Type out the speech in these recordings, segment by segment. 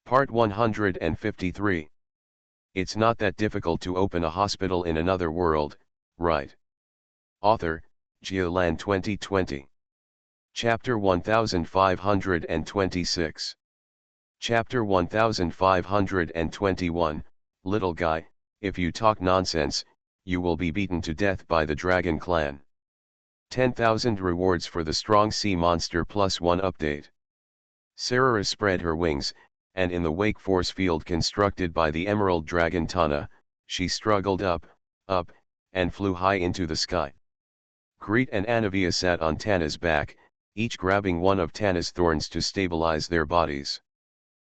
Part 153. It's not that difficult to open a hospital in another world, right? Author, Geoland 2020. Chapter 1526. Chapter 1521, Little Guy, if you talk nonsense, you will be beaten to death by the Dragon Clan. 10,000 rewards for the Strong Sea Monster +1 update. Sarah spread her wings, and in the wake force field constructed by the Emerald Dragon Tana, she struggled up, and flew high into the sky. Greet and Anavia sat on Tana's back, each grabbing one of Tana's thorns to stabilize their bodies.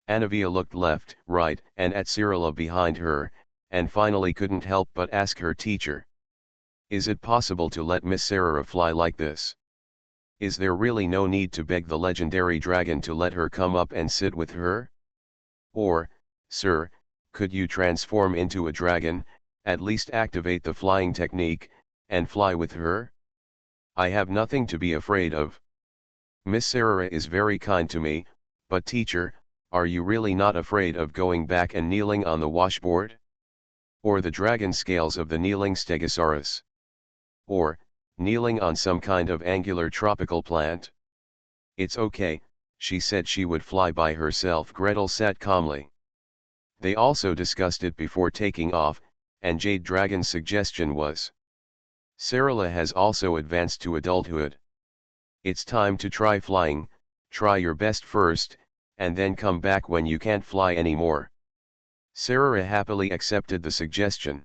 Anavia looked left, right, and at Cyrilla behind her, and finally couldn't help but ask her teacher. Is it possible to let Miss Sarah fly like this? Is there really no need to beg the legendary dragon to let her come up and sit with her? Or, sir, could you transform into a dragon, at least activate the flying technique, and fly with her? I have nothing to be afraid of. Miss Sarah is very kind to me, but teacher, are you really not afraid of going back and kneeling on the washboard? Or the dragon scales of the kneeling stegosaurus? Or, kneeling on some kind of angular tropical plant? It's okay, she said she would fly by herself. Gretel sat calmly. They also discussed it before taking off, and Jade Dragon's suggestion was: Sarilla has also advanced to adulthood. It's time to try flying, try your best first, and then come back when you can't fly anymore. Sarah happily accepted the suggestion.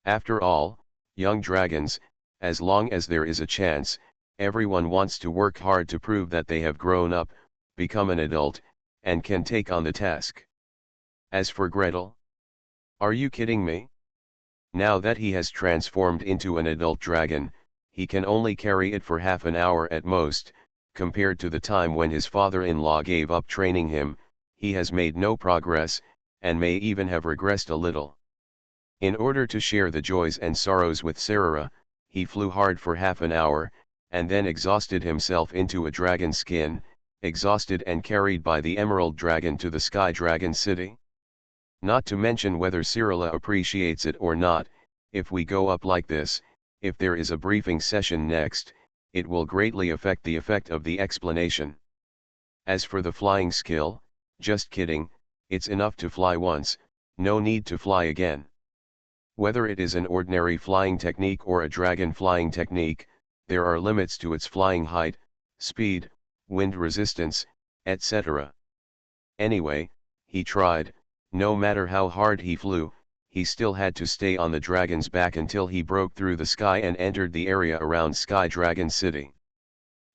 After all, young dragons, as long as there is a chance, everyone wants to work hard to prove that they have grown up, become an adult, and can take on the task. As for Gretel? Are you kidding me? Now that he has transformed into an adult dragon, he can only carry it for half an hour at most. Compared to the time when his father-in-law gave up training him, he has made no progress, and may even have regressed a little. In order to share the joys and sorrows with Sarah, he flew hard for half an hour, and then exhausted himself into a dragon skin, exhausted and carried by the Emerald Dragon to the Sky Dragon City. Not to mention whether Cyrilla appreciates it or not, if we go up like this, if there is a briefing session next, it will greatly affect the effect of the explanation. As for the flying skill, just kidding, it's enough to fly once, no need to fly again. Whether it is an ordinary flying technique or a dragon flying technique, there are limits to its flying height, speed, wind resistance, etc. Anyway, he tried. No matter how hard he flew, he still had to stay on the dragon's back until he broke through the sky and entered the area around Sky Dragon City.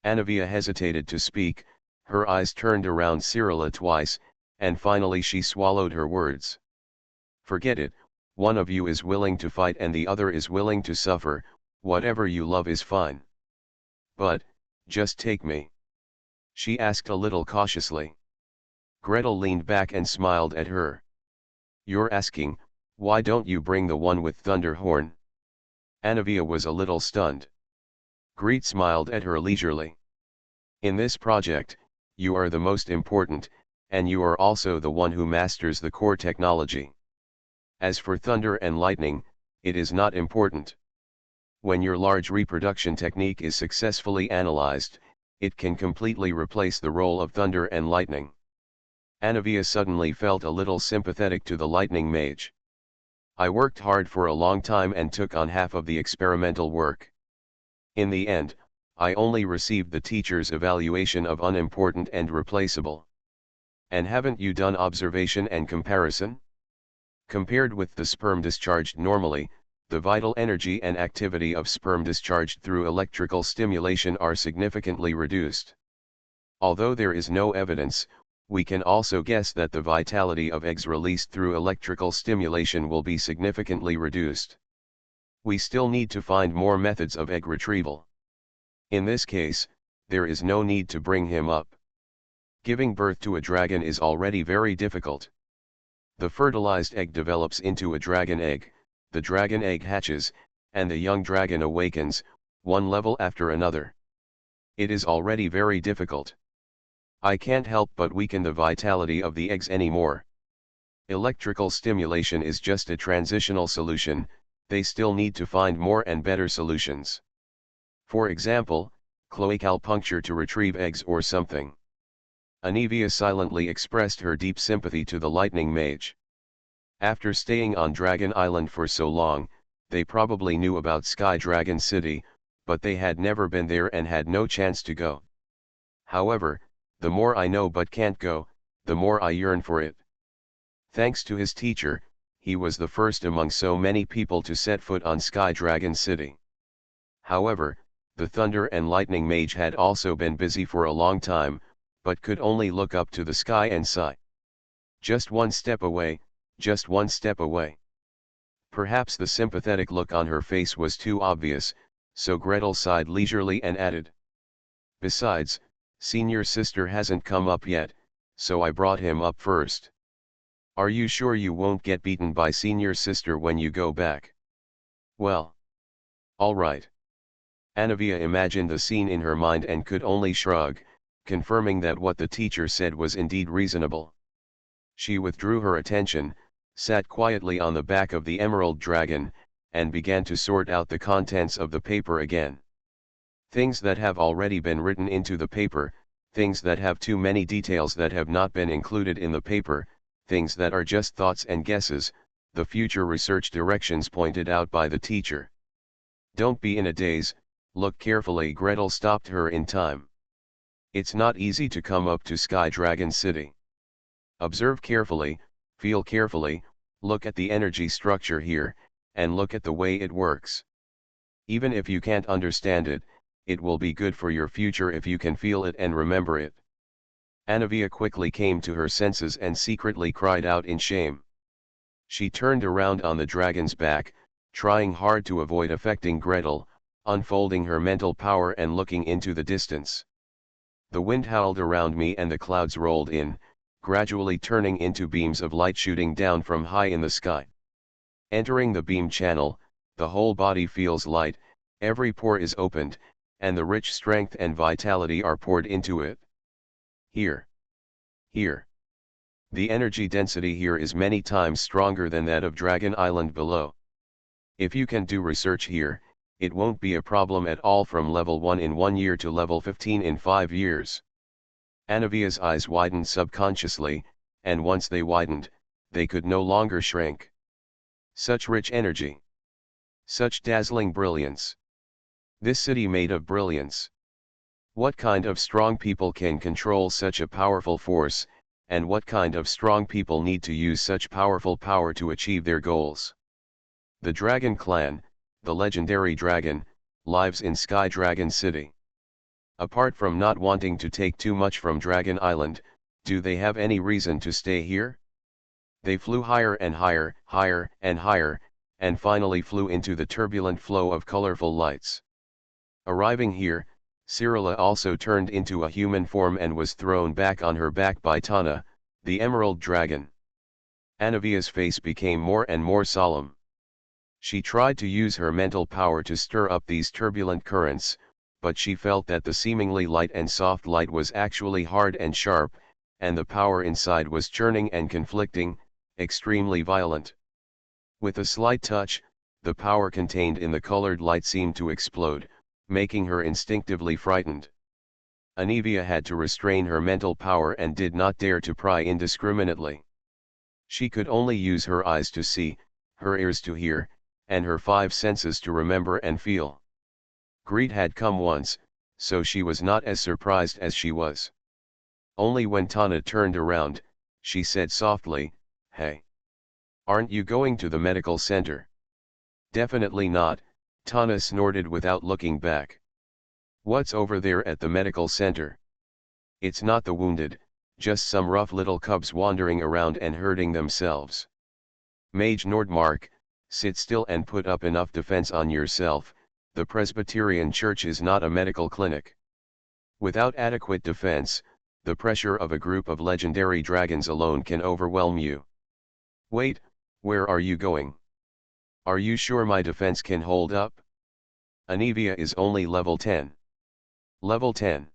Anavia hesitated to speak, her eyes turned around Cyrilla twice, and finally she swallowed her words. Forget it, one of you is willing to fight and the other is willing to suffer, whatever you love is fine. But, just take me. She asked a little cautiously. Gretel leaned back and smiled at her. You're asking, why don't you bring the one with thunder horn? Anavia was a little stunned. Greet smiled at her leisurely. In this project, you are the most important, and you are also the one who masters the core technology. As for thunder and lightning, it is not important. When your large reproduction technique is successfully analyzed, it can completely replace the role of thunder and lightning. Anavia suddenly felt a little sympathetic to the lightning mage. I worked hard for a long time and took on half of the experimental work. In the end, I only received the teacher's evaluation of unimportant and replaceable. And haven't you done observation and comparison? Compared with the sperm discharged normally, the vital energy and activity of sperm discharged through electrical stimulation are significantly reduced. Although there is no evidence, we can also guess that the vitality of eggs released through electrical stimulation will be significantly reduced. We still need to find more methods of egg retrieval. In this case, there is no need to bring him up. Giving birth to a dragon is already very difficult. The fertilized egg develops into a dragon egg, the dragon egg hatches, and the young dragon awakens, one level after another. It is already very difficult. I can't help but weaken the vitality of the eggs anymore. Electrical stimulation is just a transitional solution, they still need to find more and better solutions. For example, cloacal puncture to retrieve eggs or something. Anivia silently expressed her deep sympathy to the Lightning Mage. After staying on Dragon Island for so long, they probably knew about Sky Dragon City, but they had never been there and had no chance to go. However, the more I know but can't go, the more I yearn for it. Thanks to his teacher, he was the first among so many people to set foot on Sky Dragon City. However, the Thunder and Lightning Mage had also been busy for a long time, but could only look up to the sky and sigh. Just one step away, just one step away. Perhaps the sympathetic look on her face was too obvious, so Gretel sighed leisurely and added. Besides, senior sister hasn't come up yet, so I brought him up first. Are you sure you won't get beaten by senior sister when you go back? Well. All right. Anivia imagined the scene in her mind and could only shrug, confirming that what the teacher said was indeed reasonable. She withdrew her attention, sat quietly on the back of the emerald dragon, and began to sort out the contents of the paper again. Things that have already been written into the paper, things that have too many details that have not been included in the paper, things that are just thoughts and guesses, the future research directions pointed out by the teacher. Don't be in a daze, look carefully. Gretel stopped her in time. It's not easy to come up to Sky Dragon City. Observe carefully, feel carefully, look at the energy structure here, and look at the way it works. Even if you can't understand it, it will be good for your future if you can feel it and remember it. Anivia quickly came to her senses and secretly cried out in shame. She turned around on the dragon's back, trying hard to avoid affecting Gretel, unfolding her mental power and looking into the distance. The wind howled around me and the clouds rolled in, gradually turning into beams of light shooting down from high in the sky. Entering the beam channel, the whole body feels light, every pore is opened, and the rich strength and vitality are poured into it. Here. Here. The energy density here is many times stronger than that of Dragon Island below. If you can do research here, it won't be a problem at all from level 1 in 1 year to level 15 in 5 years. Anivia's eyes widened subconsciously, and once they widened, they could no longer shrink. Such rich energy. Such dazzling brilliance. This city made of brilliance. What kind of strong people can control such a powerful force, and what kind of strong people need to use such powerful power to achieve their goals? The Dragon Clan, the legendary dragon, lives in Sky Dragon City. Apart from not wanting to take too much from Dragon Island, do they have any reason to stay here? They flew higher and higher, higher and higher, and finally flew into the turbulent flow of colorful lights. Arriving here, Cyrilla also turned into a human form and was thrown back on her back by Tana, the emerald dragon. Anivia's face became more and more solemn. She tried to use her mental power to stir up these turbulent currents, but she felt that the seemingly light and soft light was actually hard and sharp, and the power inside was churning and conflicting, extremely violent. With a slight touch, the power contained in the colored light seemed to explode, making her instinctively frightened. Anivia had to restrain her mental power and did not dare to pry indiscriminately. She could only use her eyes to see, her ears to hear, and her 5 senses to remember and feel. Greed had come once, so she was not as surprised as she was. Only when Tana turned around, she said softly, "Hey. Aren't you going to the medical center?" "Definitely not," Tana snorted without looking back. "What's over there at the medical center?" "It's not the wounded, just some rough little cubs wandering around and hurting themselves." "Mage Nordmark, sit still and put up enough defense on yourself. The Presbyterian Church is not a medical clinic. Without adequate defense, the pressure of a group of legendary dragons alone can overwhelm you." "Wait, where are you going? Are you sure my defense can hold up?" "Anivia is only level 10. Level 10.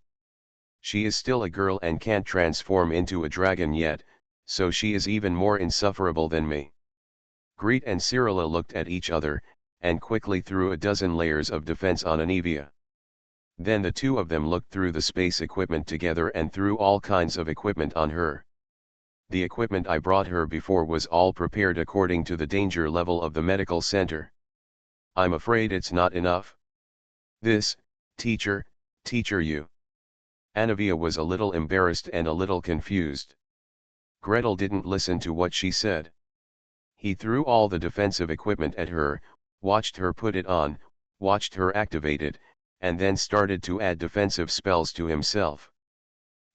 She is still a girl and can't transform into a dragon yet, so she is even more insufferable than me. Greet and Cyrilla looked at each other, and quickly threw a dozen layers of defense on Anivia. Then the two of them looked through the space equipment together and threw all kinds of equipment on her. The equipment I brought her before was all prepared according to the danger level of the medical center. I'm afraid it's not enough. This, teacher you. Anivia was a little embarrassed and a little confused. Gretel didn't listen to what she said. He threw all the defensive equipment at her, watched her put it on, watched her activate it, and then started to add defensive spells to himself.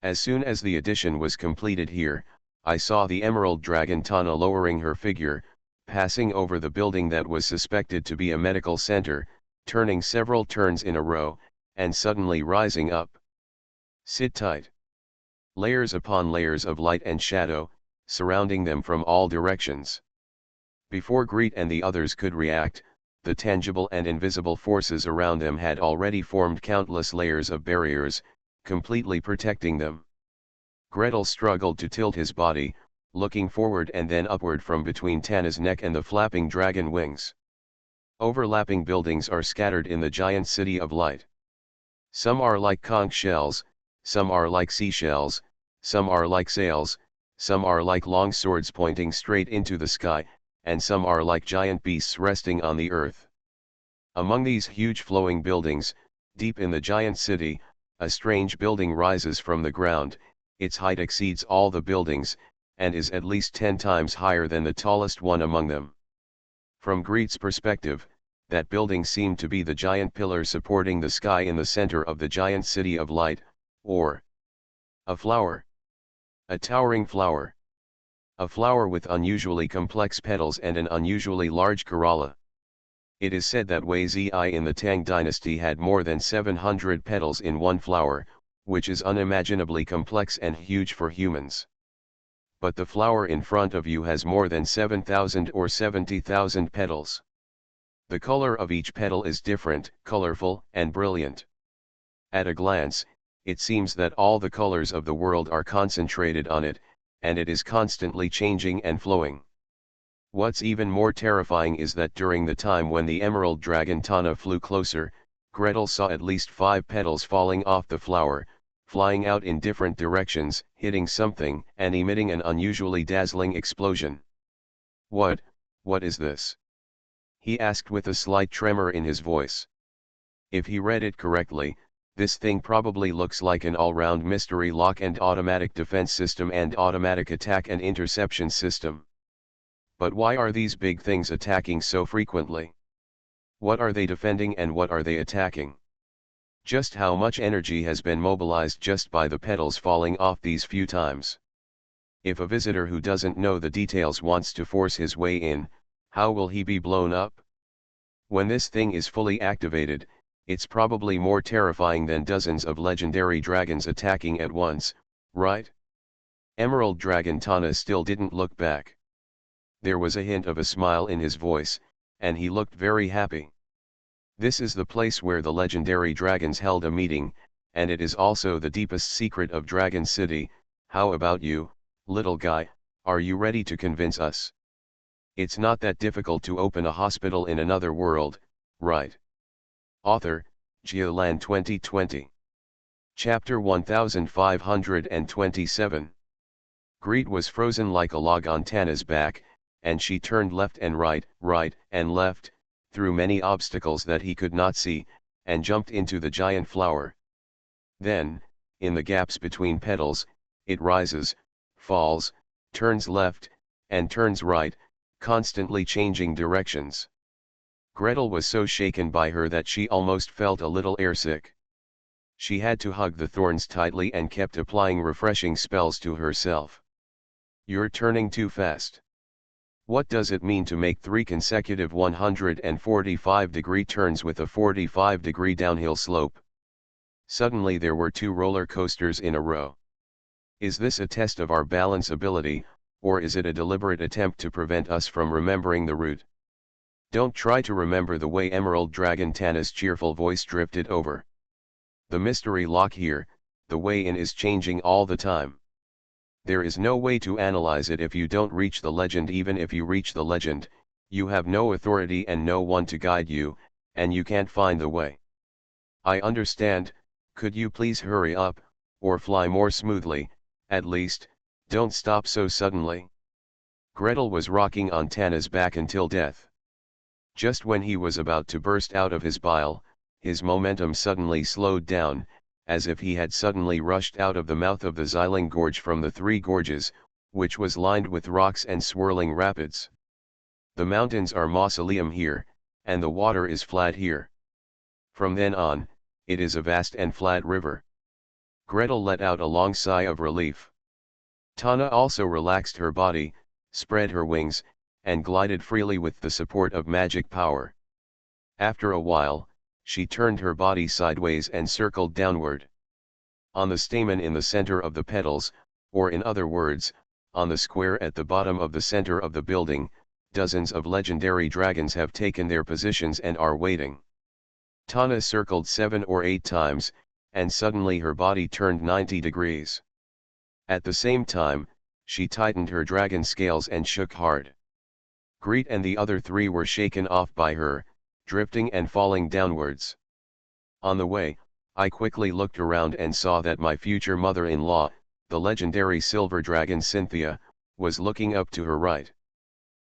As soon as the addition was completed here, I saw the Emerald Dragon Tana lowering her figure, passing over the building that was suspected to be a medical center, turning several turns in a row, and suddenly rising up. Sit tight. Layers upon layers of light and shadow, surrounding them from all directions. Before Greet and the others could react, the tangible and invisible forces around them had already formed countless layers of barriers, completely protecting them. Gretel struggled to tilt his body, looking forward and then upward from between Tana's neck and the flapping dragon wings. Overlapping buildings are scattered in the giant city of light. Some are like conch shells, some are like seashells, some are like sails, some are like long swords pointing straight into the sky, and some are like giant beasts resting on the earth. Among these huge flowing buildings, deep in the giant city, a strange building rises from the ground. Its height exceeds all the buildings, and is at least 10 times higher than the tallest one among them. From Greet's perspective, that building seemed to be the giant pillar supporting the sky in the center of the giant city of light, or a flower. A towering flower. A flower with unusually complex petals and an unusually large corolla. It is said that Wei Zi in the Tang dynasty had more than 700 petals in one flower, which is unimaginably complex and huge for humans. But the flower in front of you has more than 7,000 or 70,000 petals. The color of each petal is different, colorful, and brilliant. At a glance, it seems that all the colors of the world are concentrated on it, and it is constantly changing and flowing. What's even more terrifying is that during the time when the Emerald Dragon Tana flew closer, Gretel saw at least 5 petals falling off the flower, flying out in different directions, hitting something, and emitting an unusually dazzling explosion. What is this? He asked with a slight tremor in his voice. If he read it correctly, this thing probably looks like an all-round mystery lock and automatic defense system and automatic attack and interception system. But why are these big things attacking so frequently? What are they defending and what are they attacking? Just how much energy has been mobilized just by the petals falling off these few times? If a visitor who doesn't know the details wants to force his way in, how will he be blown up? When this thing is fully activated, it's probably more terrifying than dozens of legendary dragons attacking at once, right? Emerald Dragon Tana still didn't look back. There was a hint of a smile in his voice, and he looked very happy. This is the place where the legendary dragons held a meeting, and it is also the deepest secret of Dragon City. How about you, little guy, are you ready to convince us? It's not that difficult to open a hospital in another world, right? Author, Geolan 2020. Chapter 1527. Greet was frozen like a log on Tana's back, and she turned left and right and left, through many obstacles that he could not see, and jumped into the giant flower. Then, in the gaps between petals, it rises, falls, turns left, and turns right, constantly changing directions. Gretel was so shaken by her that she almost felt a little airsick. She had to hug the thorns tightly and kept applying refreshing spells to herself. You're turning too fast. What does it mean to make 3 consecutive 145-degree turns with a 45-degree downhill slope? Suddenly there were 2 roller coasters in a row. Is this a test of our balance ability, or is it a deliberate attempt to prevent us from remembering the route? Don't try to remember the way. Emerald Dragon Tana's cheerful voice drifted over. The mystery lock here, the way in is changing all the time. There is no way to analyze it if you don't reach the legend. Even if you reach the legend, you have no authority and no one to guide you, and you can't find the way. I understand, could you please hurry up, or fly more smoothly, at least, don't stop so suddenly. Gretel was rocking on Tana's back until death. Just when he was about to burst out of his bile, his momentum suddenly slowed down, as if he had suddenly rushed out of the mouth of the Xiling Gorge from the Three Gorges, which was lined with rocks and swirling rapids. The mountains are mausoleum here, and the water is flat here. From then on, it is a vast and flat river. Gretel let out a long sigh of relief. Tana also relaxed her body, spread her wings, and glided freely with the support of magic power. After a while, she turned her body sideways and circled downward. On the stamen in the center of the petals, or in other words, on the square at the bottom of the center of the building, dozens of legendary dragons have taken their positions and are waiting. Tana circled 7 or 8 times, and suddenly her body turned 90 degrees. At the same time, she tightened her dragon scales and shook hard. Greet and the other 3 were shaken off by her, drifting and falling downwards. On the way, I quickly looked around and saw that my future mother-in-law, the legendary silver dragon Cynthia, was looking up to her right.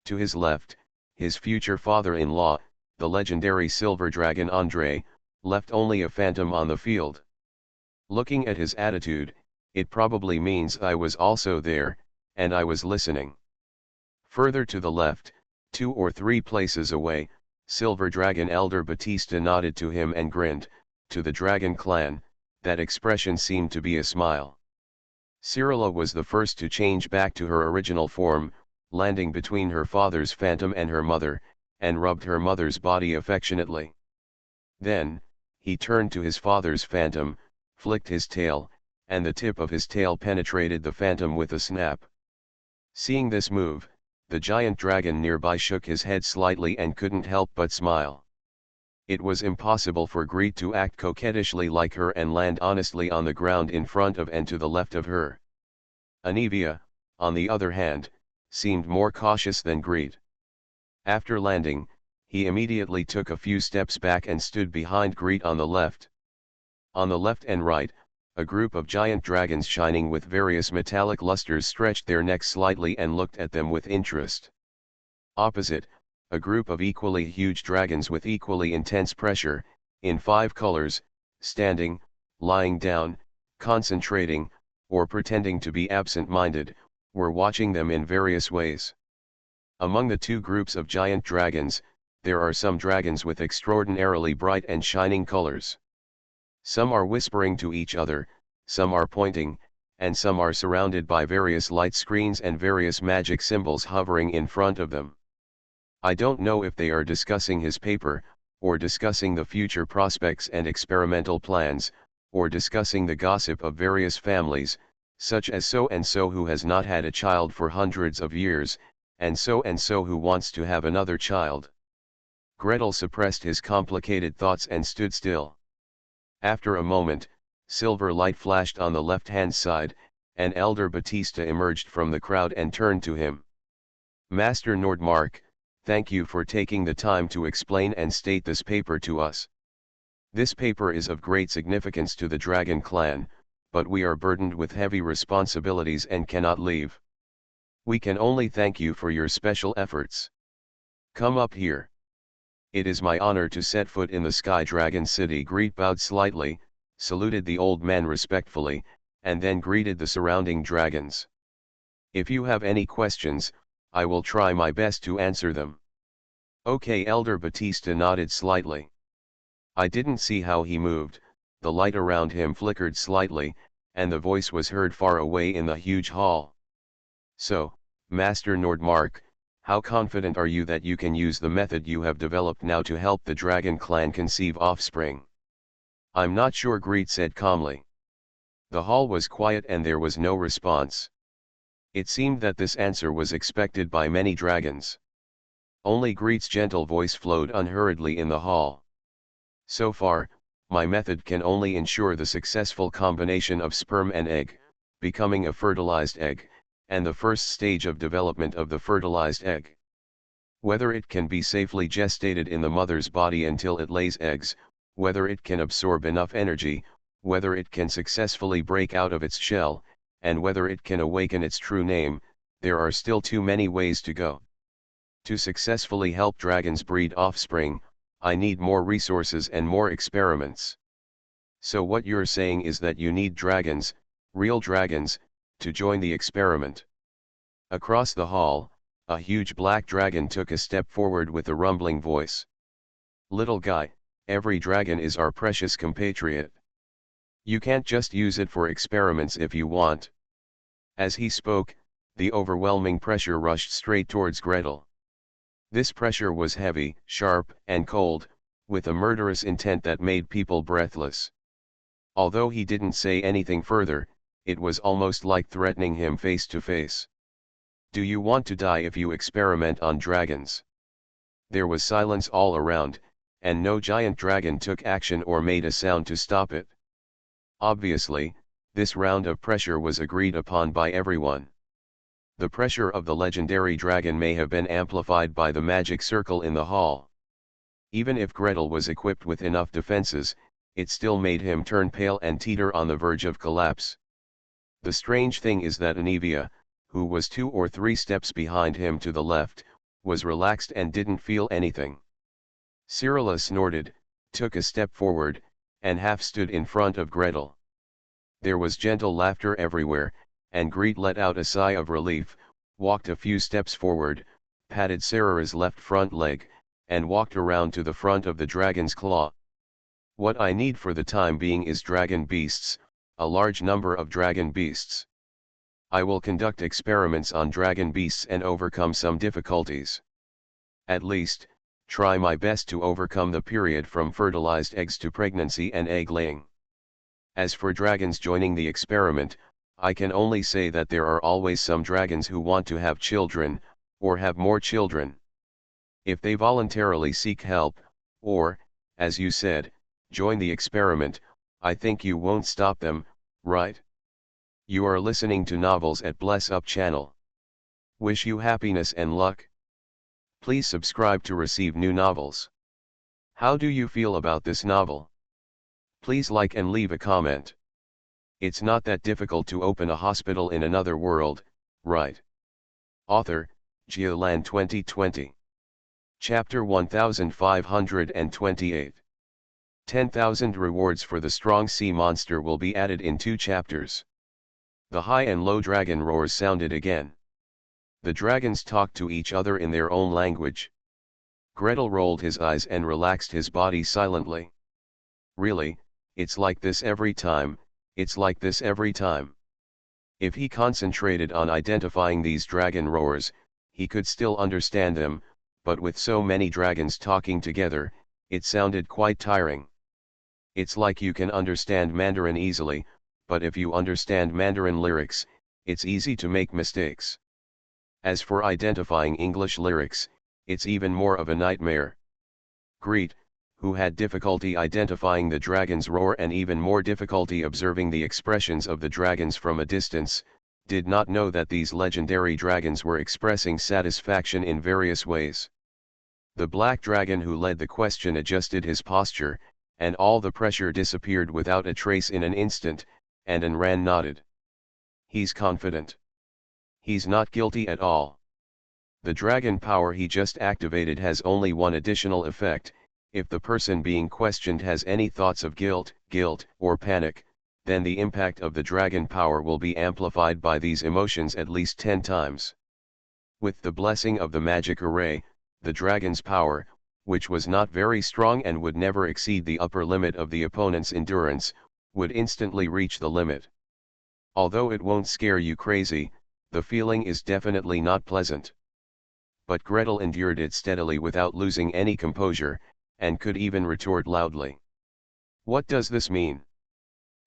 To his left, his future father-in-law, the legendary silver dragon Andrei, left only a phantom on the field. Looking at his attitude, it probably means I was also there, and I was listening. Further to the left, 2 or 3 places away, Silver Dragon Elder Batista nodded to him and grinned. To the dragon clan, that expression seemed to be a smile. Cyrilla was the first to change back to her original form, landing between her father's phantom and her mother, and rubbed her mother's body affectionately. Then, he turned to his father's phantom, flicked his tail, and the tip of his tail penetrated the phantom with a snap. Seeing this move, the giant dragon nearby shook his head slightly and couldn't help but smile. It was impossible for Greet to act coquettishly like her and land honestly on the ground in front of and to the left of her. Anivia, on the other hand, seemed more cautious than Greet. After landing, he immediately took a few steps back and stood behind Greet on the left. On the left and right, a group of giant dragons shining with various metallic lusters stretched their necks slightly and looked at them with interest. Opposite, a group of equally huge dragons with equally intense pressure, in 5 colors, standing, lying down, concentrating, or pretending to be absent-minded, were watching them in various ways. Among the 2 groups of giant dragons, there are some dragons with extraordinarily bright and shining colors. Some are whispering to each other, some are pointing, and some are surrounded by various light screens and various magic symbols hovering in front of them. I don't know if they are discussing his paper, or discussing the future prospects and experimental plans, or discussing the gossip of various families, such as so-and-so who has not had a child for hundreds of years, and so who wants to have another child. Gretel suppressed his complicated thoughts and stood still. After a moment, silver light flashed on the left-hand side, and Elder Batista emerged from the crowd and turned to him. Master Nordmark, thank you for taking the time to explain and state this paper to us. This paper is of great significance to the Dragon Clan, but we are burdened with heavy responsibilities and cannot leave. We can only thank you for your special efforts. Come up here. It is my honor to set foot in the Sky Dragon City. Greet bowed slightly, saluted the old man respectfully, and then greeted the surrounding dragons. If you have any questions, I will try my best to answer them. Okay, Elder Batista nodded slightly. I didn't see how he moved, the light around him flickered slightly, and the voice was heard far away in the huge hall. So, Master Nordmark, how confident are you that you can use the method you have developed now to help the Dragon Clan conceive offspring? I'm not sure, Greet said calmly. The hall was quiet and there was no response. It seemed that this answer was expected by many dragons. Only Greet's gentle voice flowed unhurriedly in the hall. So far, my method can only ensure the successful combination of sperm and egg, becoming a fertilized egg, and the first stage of development of the fertilized egg. Whether it can be safely gestated in the mother's body until it lays eggs, whether it can absorb enough energy, whether it can successfully break out of its shell, and whether it can awaken its true name, there are still too many ways to go. To successfully help dragons breed offspring, I need more resources and more experiments. So what you're saying is that you need dragons, real dragons, to join the experiment. Across the hall, a huge black dragon took a step forward with a rumbling voice. Little guy, every dragon is our precious compatriot. You can't just use it for experiments if you want. As he spoke, the overwhelming pressure rushed straight towards Gretel. This pressure was heavy, sharp, and cold, with a murderous intent that made people breathless. Although he didn't say anything further, it was almost like threatening him face to face. Do you want to die if you experiment on dragons? There was silence all around, and no giant dragon took action or made a sound to stop it. Obviously, this round of pressure was agreed upon by everyone. The pressure of the legendary dragon may have been amplified by the magic circle in the hall. Even if Gretel was equipped with enough defenses, it still made him turn pale and teeter on the verge of collapse. The strange thing is that Anivia, who was 2 or 3 steps behind him to the left, was relaxed and didn't feel anything. Cyrilla snorted, took a step forward, and half stood in front of Gretel. There was gentle laughter everywhere, and Greet let out a sigh of relief, walked a few steps forward, patted Sarah's left front leg, and walked around to the front of the dragon's claw. What I need for the time being is dragon beasts, a large number of dragon beasts. I will conduct experiments on dragon beasts and overcome some difficulties. At least, try my best to overcome the period from fertilized eggs to pregnancy and egg laying. As for dragons joining the experiment, I can only say that there are always some dragons who want to have children, or have more children. If they voluntarily seek help, or, as you said, join the experiment, I think you won't stop them, right? You are listening to Novels at Bless Up channel. Wish you happiness and luck. Please subscribe to receive new novels. How do you feel about this novel? Please like and leave a comment. It's not that difficult to open a hospital in another world, right? Author, Geolan 2020. Chapter 1528. 10,000 rewards for the strong sea monster will be added in 2 chapters. The high and low dragon roars sounded again. The dragons talked to each other in their own language. Gretel rolled his eyes and relaxed his body silently. Really, it's like this every time, it's like this every time. If he concentrated on identifying these dragon roars, he could still understand them, but with so many dragons talking together, it sounded quite tiring. It's like you can understand Mandarin easily, but if you understand Mandarin lyrics, it's easy to make mistakes. As for identifying English lyrics, it's even more of a nightmare. Greet, who had difficulty identifying the dragon's roar and even more difficulty observing the expressions of the dragons from a distance, did not know that these legendary dragons were expressing satisfaction in various ways. The black dragon who led the question adjusted his posture, and all the pressure disappeared without a trace in an instant, and Anran nodded. He's confident. He's not guilty at all. The dragon power he just activated has only one additional effect: if the person being questioned has any thoughts of guilt, or panic, then the impact of the dragon power will be amplified by these emotions at least 10 times. With the blessing of the magic array, the dragon's power, which was not very strong and would never exceed the upper limit of the opponent's endurance, would instantly reach the limit. Although it won't scare you crazy, the feeling is definitely not pleasant. But Gretel endured it steadily without losing any composure, and could even retort loudly. What does this mean?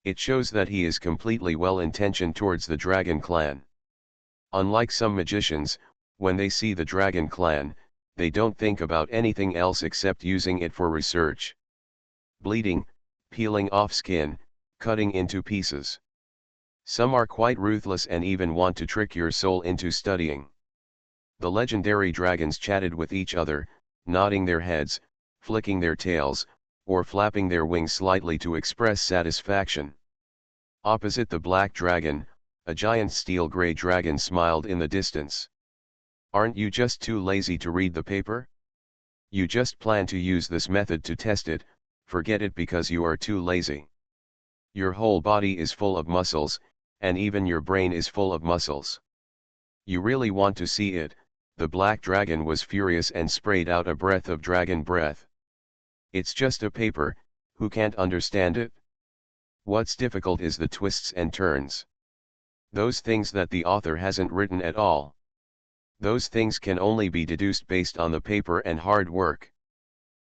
It shows that he is completely well-intentioned towards the dragon clan. Unlike some magicians, when they see the dragon clan, they don't think about anything else except using it for research. Bleeding, peeling off skin, cutting into pieces. Some are quite ruthless and even want to trick your soul into studying. The legendary dragons chatted with each other, nodding their heads, flicking their tails, or flapping their wings slightly to express satisfaction. Opposite the black dragon, a giant steel-gray dragon smiled in the distance. Aren't you just too lazy to read the paper? You just plan to use this method to test it, forget it because you are too lazy. Your whole body is full of muscles, and even your brain is full of muscles. You really want to see it. The black dragon was furious and sprayed out a breath of dragon breath. It's just a paper, who can't understand it? What's difficult is the twists and turns. Those things that the author hasn't written at all. Those things can only be deduced based on the paper and hard work.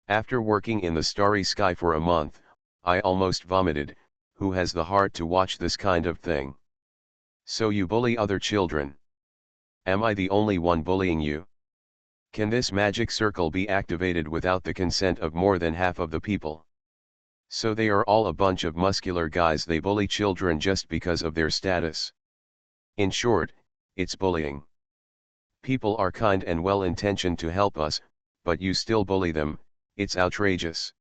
After working in the starry sky for a month, I almost vomited. Who has the heart to watch this kind of thing? So you bully other children. Am I the only one bullying you? Can this magic circle be activated without the consent of more than half of the people? So they are all a bunch of muscular guys, they bully children just because of their status. In short, it's bullying. People are kind and well-intentioned to help us, but you still bully them. It's outrageous.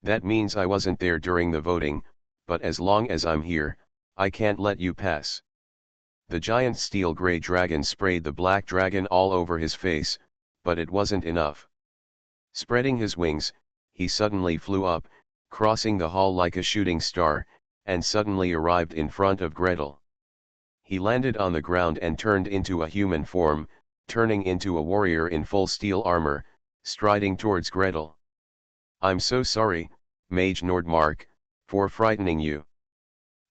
That means I wasn't there during the voting, but as long as I'm here, I can't let you pass. The giant steel-gray dragon sprayed the black dragon all over his face, but it wasn't enough. Spreading his wings, he suddenly flew up, crossing the hall like a shooting star, and suddenly arrived in front of Gretel. He landed on the ground and turned into a human form, turning into a warrior in full steel armor, striding towards Gretel. I'm so sorry, Mage Nordmark, for frightening you.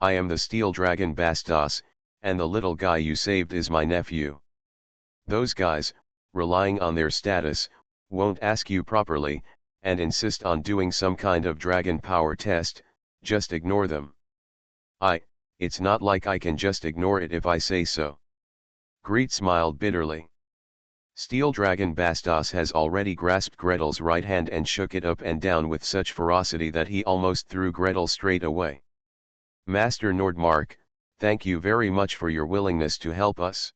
I am the steel dragon Bastos, and the little guy you saved is my nephew. Those guys, relying on their status, won't ask you properly, and insist on doing some kind of dragon power test. Just ignore them. It's not like I can just ignore it if I say so. Greet smiled bitterly. Steel Dragon Bastos has already grasped Gretel's right hand and shook it up and down with such ferocity that he almost threw Gretel straight away. Master Nordmark, thank you very much for your willingness to help us.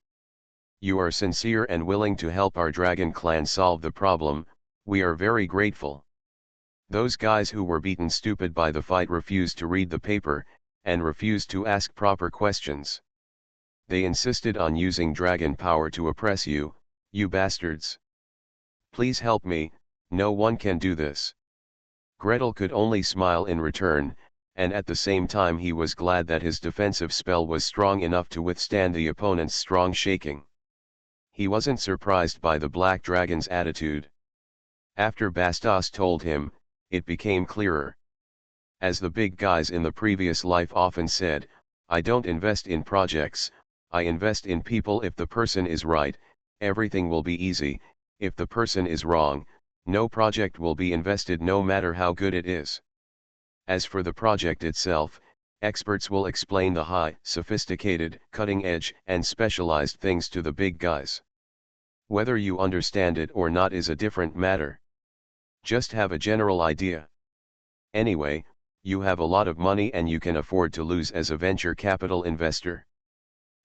You are sincere and willing to help our dragon clan solve the problem. We are very grateful. Those guys who were beaten stupid by the fight refused to read the paper, and refused to ask proper questions. They insisted on using dragon power to oppress you, you bastards. Please help me, no one can do this. Gretel could only smile in return, and at the same time he was glad that his defensive spell was strong enough to withstand the opponent's strong shaking. He wasn't surprised by the black dragon's attitude. After Bastos told him, it became clearer. As the big guys in the previous life often said, I don't invest in projects, I invest in people. If the person is right, everything will be easy. If the person is wrong, no project will be invested no matter how good it is. As for the project itself, experts will explain the high, sophisticated, cutting-edge, and specialized things to the big guys. Whether you understand it or not is a different matter. Just have a general idea. Anyway, you have a lot of money and you can afford to lose as a venture capital investor.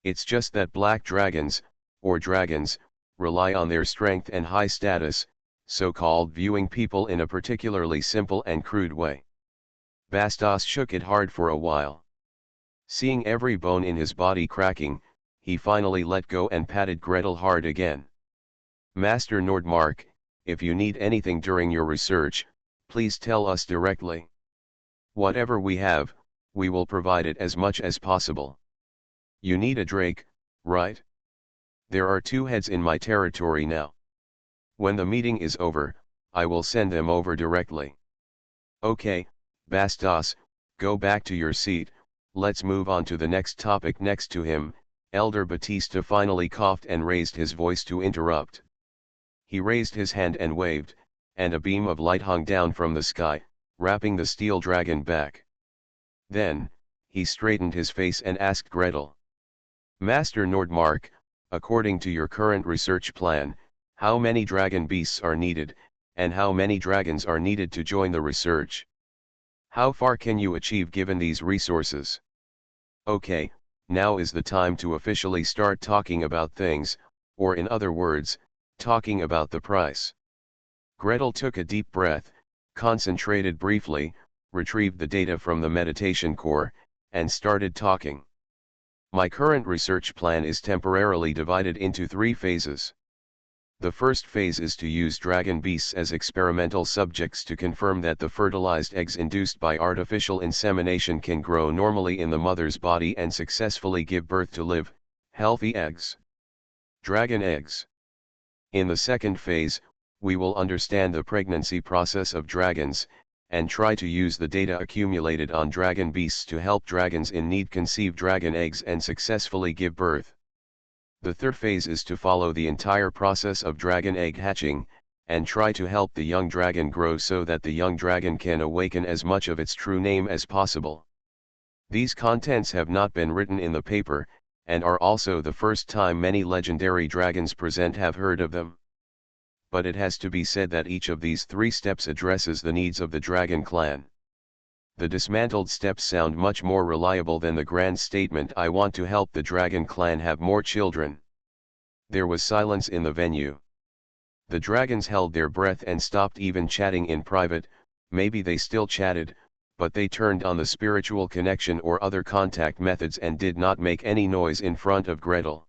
It's just that black dragons, or dragons, rely on their strength and high status, so-called viewing people in a particularly simple and crude way. Bastos shook it hard for a while. Seeing every bone in his body cracking, he finally let go and patted Gretel hard again. Master Nordmark, if you need anything during your research, please tell us directly. Whatever we have, we will provide it as much as possible. You need a drake, right? There are 2 heads in my territory now. When the meeting is over, I will send them over directly. Okay, Bastos, go back to your seat. Let's move on to the next topic. Next to him, Elder Batista finally coughed and raised his voice to interrupt. He raised his hand and waved, and a beam of light hung down from the sky, wrapping the steel dragon back. Then, he straightened his face and asked Gretel. Master Nordmark, according to your current research plan, how many dragon beasts are needed, and how many dragons are needed to join the research? How far can you achieve given these resources? Okay, now is the time to officially start talking about things, or in other words, talking about the price. Gretel took a deep breath, concentrated briefly, retrieved the data from the meditation core, and started talking. My current research plan is temporarily divided into 3 phases. The first phase is to use dragon beasts as experimental subjects to confirm that the fertilized eggs induced by artificial insemination can grow normally in the mother's body and successfully give birth to live, healthy eggs. Dragon eggs. In the second phase, we will understand the pregnancy process of dragons, and try to use the data accumulated on dragon beasts to help dragons in need conceive dragon eggs and successfully give birth. The third phase is to follow the entire process of dragon egg hatching, and try to help the young dragon grow so that the young dragon can awaken as much of its true name as possible. These contents have not been written in the paper, and are also the first time many legendary dragons present have heard of them. But it has to be said that each of these 3 steps addresses the needs of the dragon clan. The dismantled steps sound much more reliable than the grand statement "I want to help the dragon clan have more children." There was silence in the venue. The dragons held their breath and stopped even chatting in private. Maybe they still chatted, but they turned on the spiritual connection or other contact methods and did not make any noise in front of Gretel.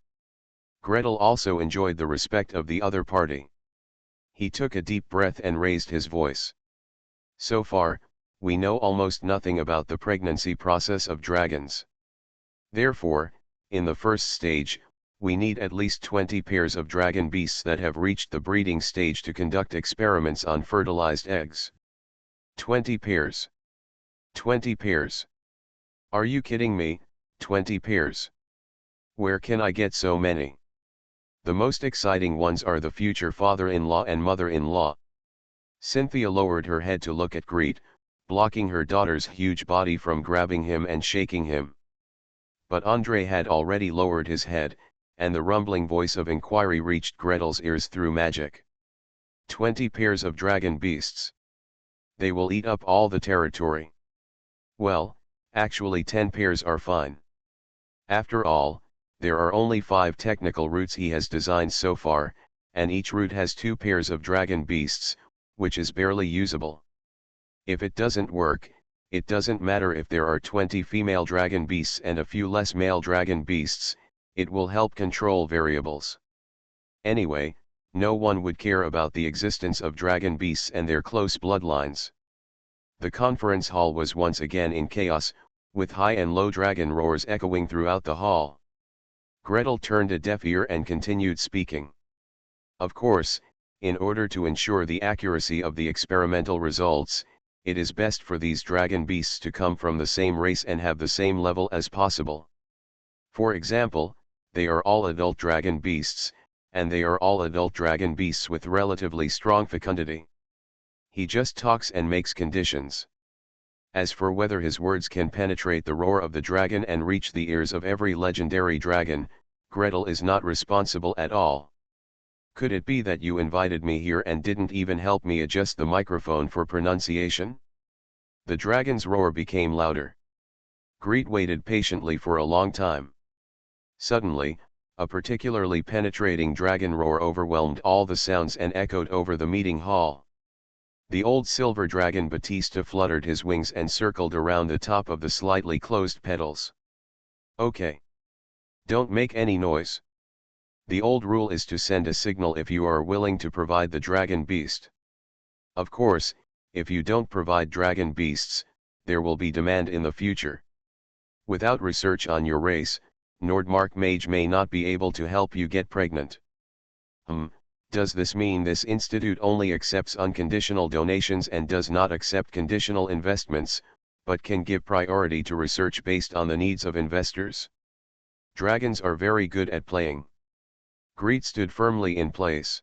Gretel also enjoyed the respect of the other party. He took a deep breath and raised his voice. So far, we know almost nothing about the pregnancy process of dragons. Therefore, in the first stage, we need at least 20 pairs of dragon beasts that have reached the breeding stage to conduct experiments on fertilized eggs. 20 pairs. 20 pairs. Are you kidding me? 20 pairs. Where can I get so many? The most exciting ones are the future father-in-law and mother-in-law. Cynthia lowered her head to look at Greet, blocking her daughter's huge body from grabbing him and shaking him. But André had already lowered his head, and the rumbling voice of inquiry reached Gretel's ears through magic. 20 pairs of dragon beasts. They will eat up all the territory. Well, actually 10 pairs are fine. After all, there are only 5 technical routes he has designed so far, and each route has 2 pairs of dragon beasts, which is barely usable. If it doesn't work, it doesn't matter if there are 20 female dragon beasts and a few less male dragon beasts, it will help control variables. Anyway, no one would care about the existence of dragon beasts and their close bloodlines. The conference hall was once again in chaos, with high and low dragon roars echoing throughout the hall. Gretel turned a deaf ear and continued speaking. Of course, in order to ensure the accuracy of the experimental results, it is best for these dragon beasts to come from the same race and have the same level as possible. For example, they are all adult dragon beasts, and they are all adult dragon beasts with relatively strong fecundity. He just talks and makes conditions. As for whether his words can penetrate the roar of the dragon and reach the ears of every legendary dragon, Gretel is not responsible at all. Could it be that you invited me here and didn't even help me adjust the microphone for pronunciation? The dragon's roar became louder. Greet waited patiently for a long time. Suddenly, a particularly penetrating dragon roar overwhelmed all the sounds and echoed over the meeting hall. The old silver dragon Batista fluttered his wings and circled around the top of the slightly closed petals. Okay. Don't make any noise. The old rule is to send a signal if you are willing to provide the dragon beast. Of course, if you don't provide dragon beasts, there will be demand in the future. Without research on your race, Nordmark Mage may not be able to help you get pregnant. Does this mean this institute only accepts unconditional donations and does not accept conditional investments, but can give priority to research based on the needs of investors? Dragons are very good at playing. Greet stood firmly in place.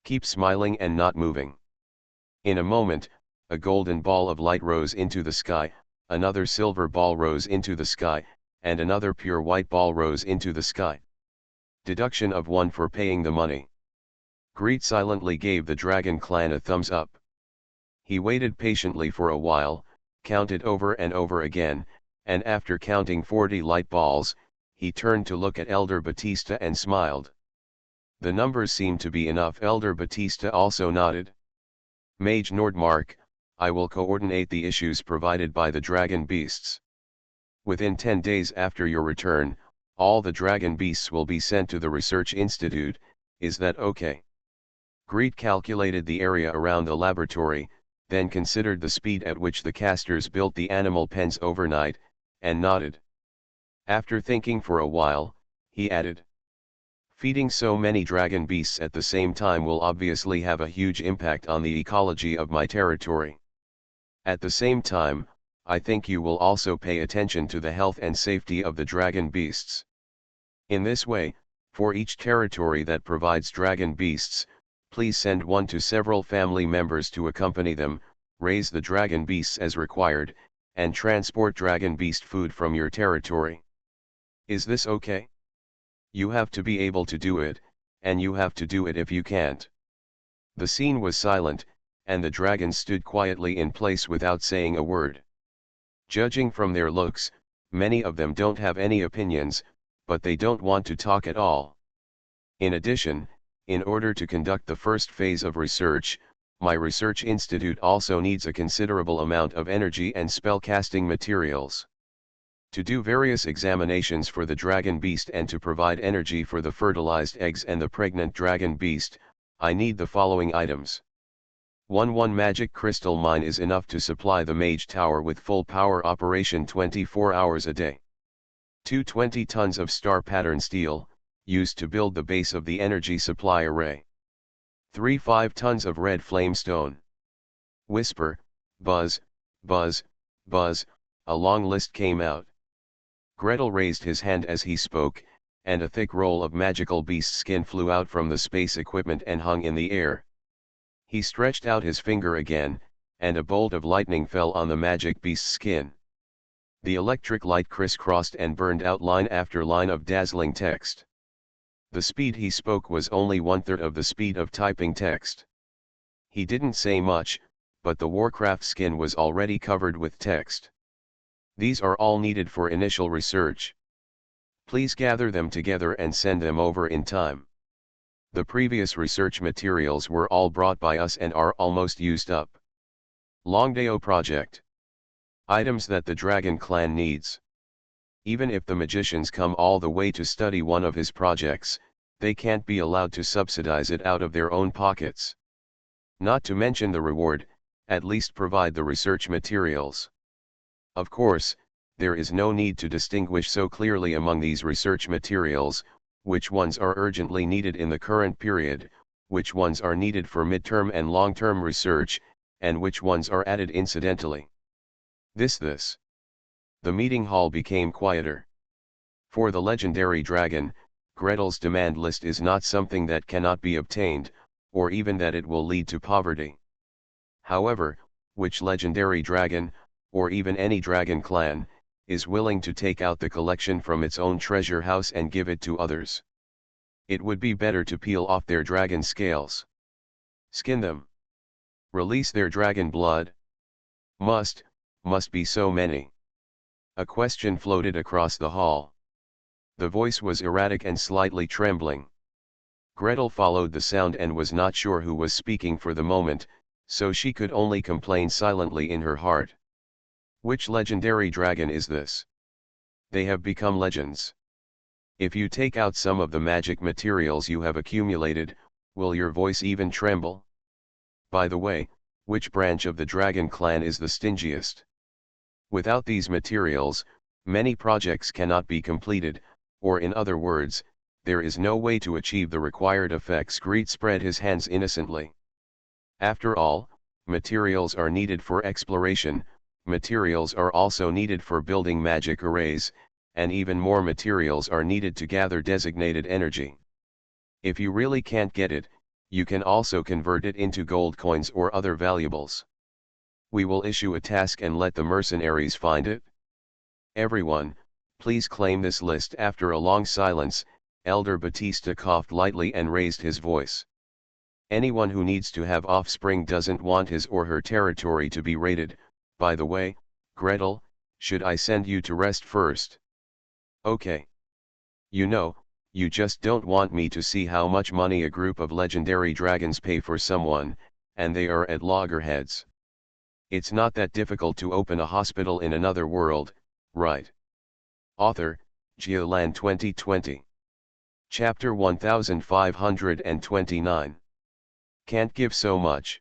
Keep smiling and not moving. In a moment, a golden ball of light rose into the sky, another silver ball rose into the sky, and another pure white ball rose into the sky. Deduction of 1 for paying the money. Greet silently gave the dragon clan a thumbs up. He waited patiently for a while, counted over and over again, and after counting 40 light balls, he turned to look at Elder Batista and smiled. The numbers seemed to be enough. Elder Batista also nodded. Mage Nordmark, I will coordinate the issues provided by the dragon beasts. Within 10 days after your return, all the dragon beasts will be sent to the Research Institute. Is that okay? Greet calculated the area around the laboratory, then considered the speed at which the casters built the animal pens overnight, and nodded. After thinking for a while, he added, feeding so many dragon beasts at the same time will obviously have a huge impact on the ecology of my territory. At the same time, I think you will also pay attention to the health and safety of the dragon beasts. In this way, for each territory that provides dragon beasts, please send one to several family members to accompany them, raise the dragon beasts as required, and transport dragon beast food from your territory. Is this okay? You have to be able to do it, and you have to do it if you can't. The scene was silent, and the dragons stood quietly in place without saying a word. Judging from their looks, many of them don't have any opinions, but they don't want to talk at all. In addition, in order to conduct the first phase of research, my research institute also needs a considerable amount of energy and spellcasting materials. To do various examinations for the dragon beast and to provide energy for the fertilized eggs and the pregnant dragon beast, I need the following items. 1 magic crystal mine is enough to supply the mage tower with full power operation 24 hours a day. 2 20 tons of star pattern steel, used to build the base of the energy supply array. 3 5 tons of red flame stone. Whisper, buzz, buzz, buzz, a long list came out. Gretel raised his hand as he spoke, and a thick roll of magical beast skin flew out from the space equipment and hung in the air. He stretched out his finger again, and a bolt of lightning fell on the magic beast skin. The electric light crisscrossed and burned out line after line of dazzling text. The speed he spoke was only 1/3 of the speed of typing text. He didn't say much, but the Warcraft skin was already covered with text. These are all needed for initial research. Please gather them together and send them over in time. The previous research materials were all brought by us and are almost used up. Longdeo Project. Items that the Dragon Clan needs. Even if the magicians come all the way to study one of his projects, they can't be allowed to subsidize it out of their own pockets. Not to mention the reward, at least provide the research materials. Of course, there is no need to distinguish so clearly among these research materials, which ones are urgently needed in the current period, which ones are needed for midterm and long-term research, and which ones are added incidentally. This. The meeting hall became quieter. For the legendary dragon, Gretel's demand list is not something that cannot be obtained, or even that it will lead to poverty. However, which legendary dragon, or even any dragon clan, is willing to take out the collection from its own treasure house and give it to others? It would be better to peel off their dragon scales. Skin them. Release their dragon blood. Must be so many. A question floated across the hall. The voice was erratic and slightly trembling. Gretel followed the sound and was not sure who was speaking for the moment, so she could only complain silently in her heart. Which legendary dragon is this? They have become legends. If you take out some of the magic materials you have accumulated, will your voice even tremble? By the way, which branch of the dragon clan is the stingiest? Without these materials, many projects cannot be completed, or in other words, there is no way to achieve the required effects. Greet spread his hands innocently. After all, materials are needed for exploration, materials are also needed for building magic arrays, and even more materials are needed to gather designated energy. If you really can't get it, you can also convert it into gold coins or other valuables. We will issue a task and let the mercenaries find it. Everyone, please claim this list. After a long silence, Elder Batista coughed lightly and raised his voice. Anyone who needs to have offspring doesn't want his or her territory to be raided. By the way, Gretel, should I send you to rest first? Okay. You know, you just don't want me to see how much money a group of legendary dragons pay for someone, and they are at loggerheads. It's not that difficult to open a hospital in another world, right? Author, Geoland 2020. Chapter 1529. Can't give so much.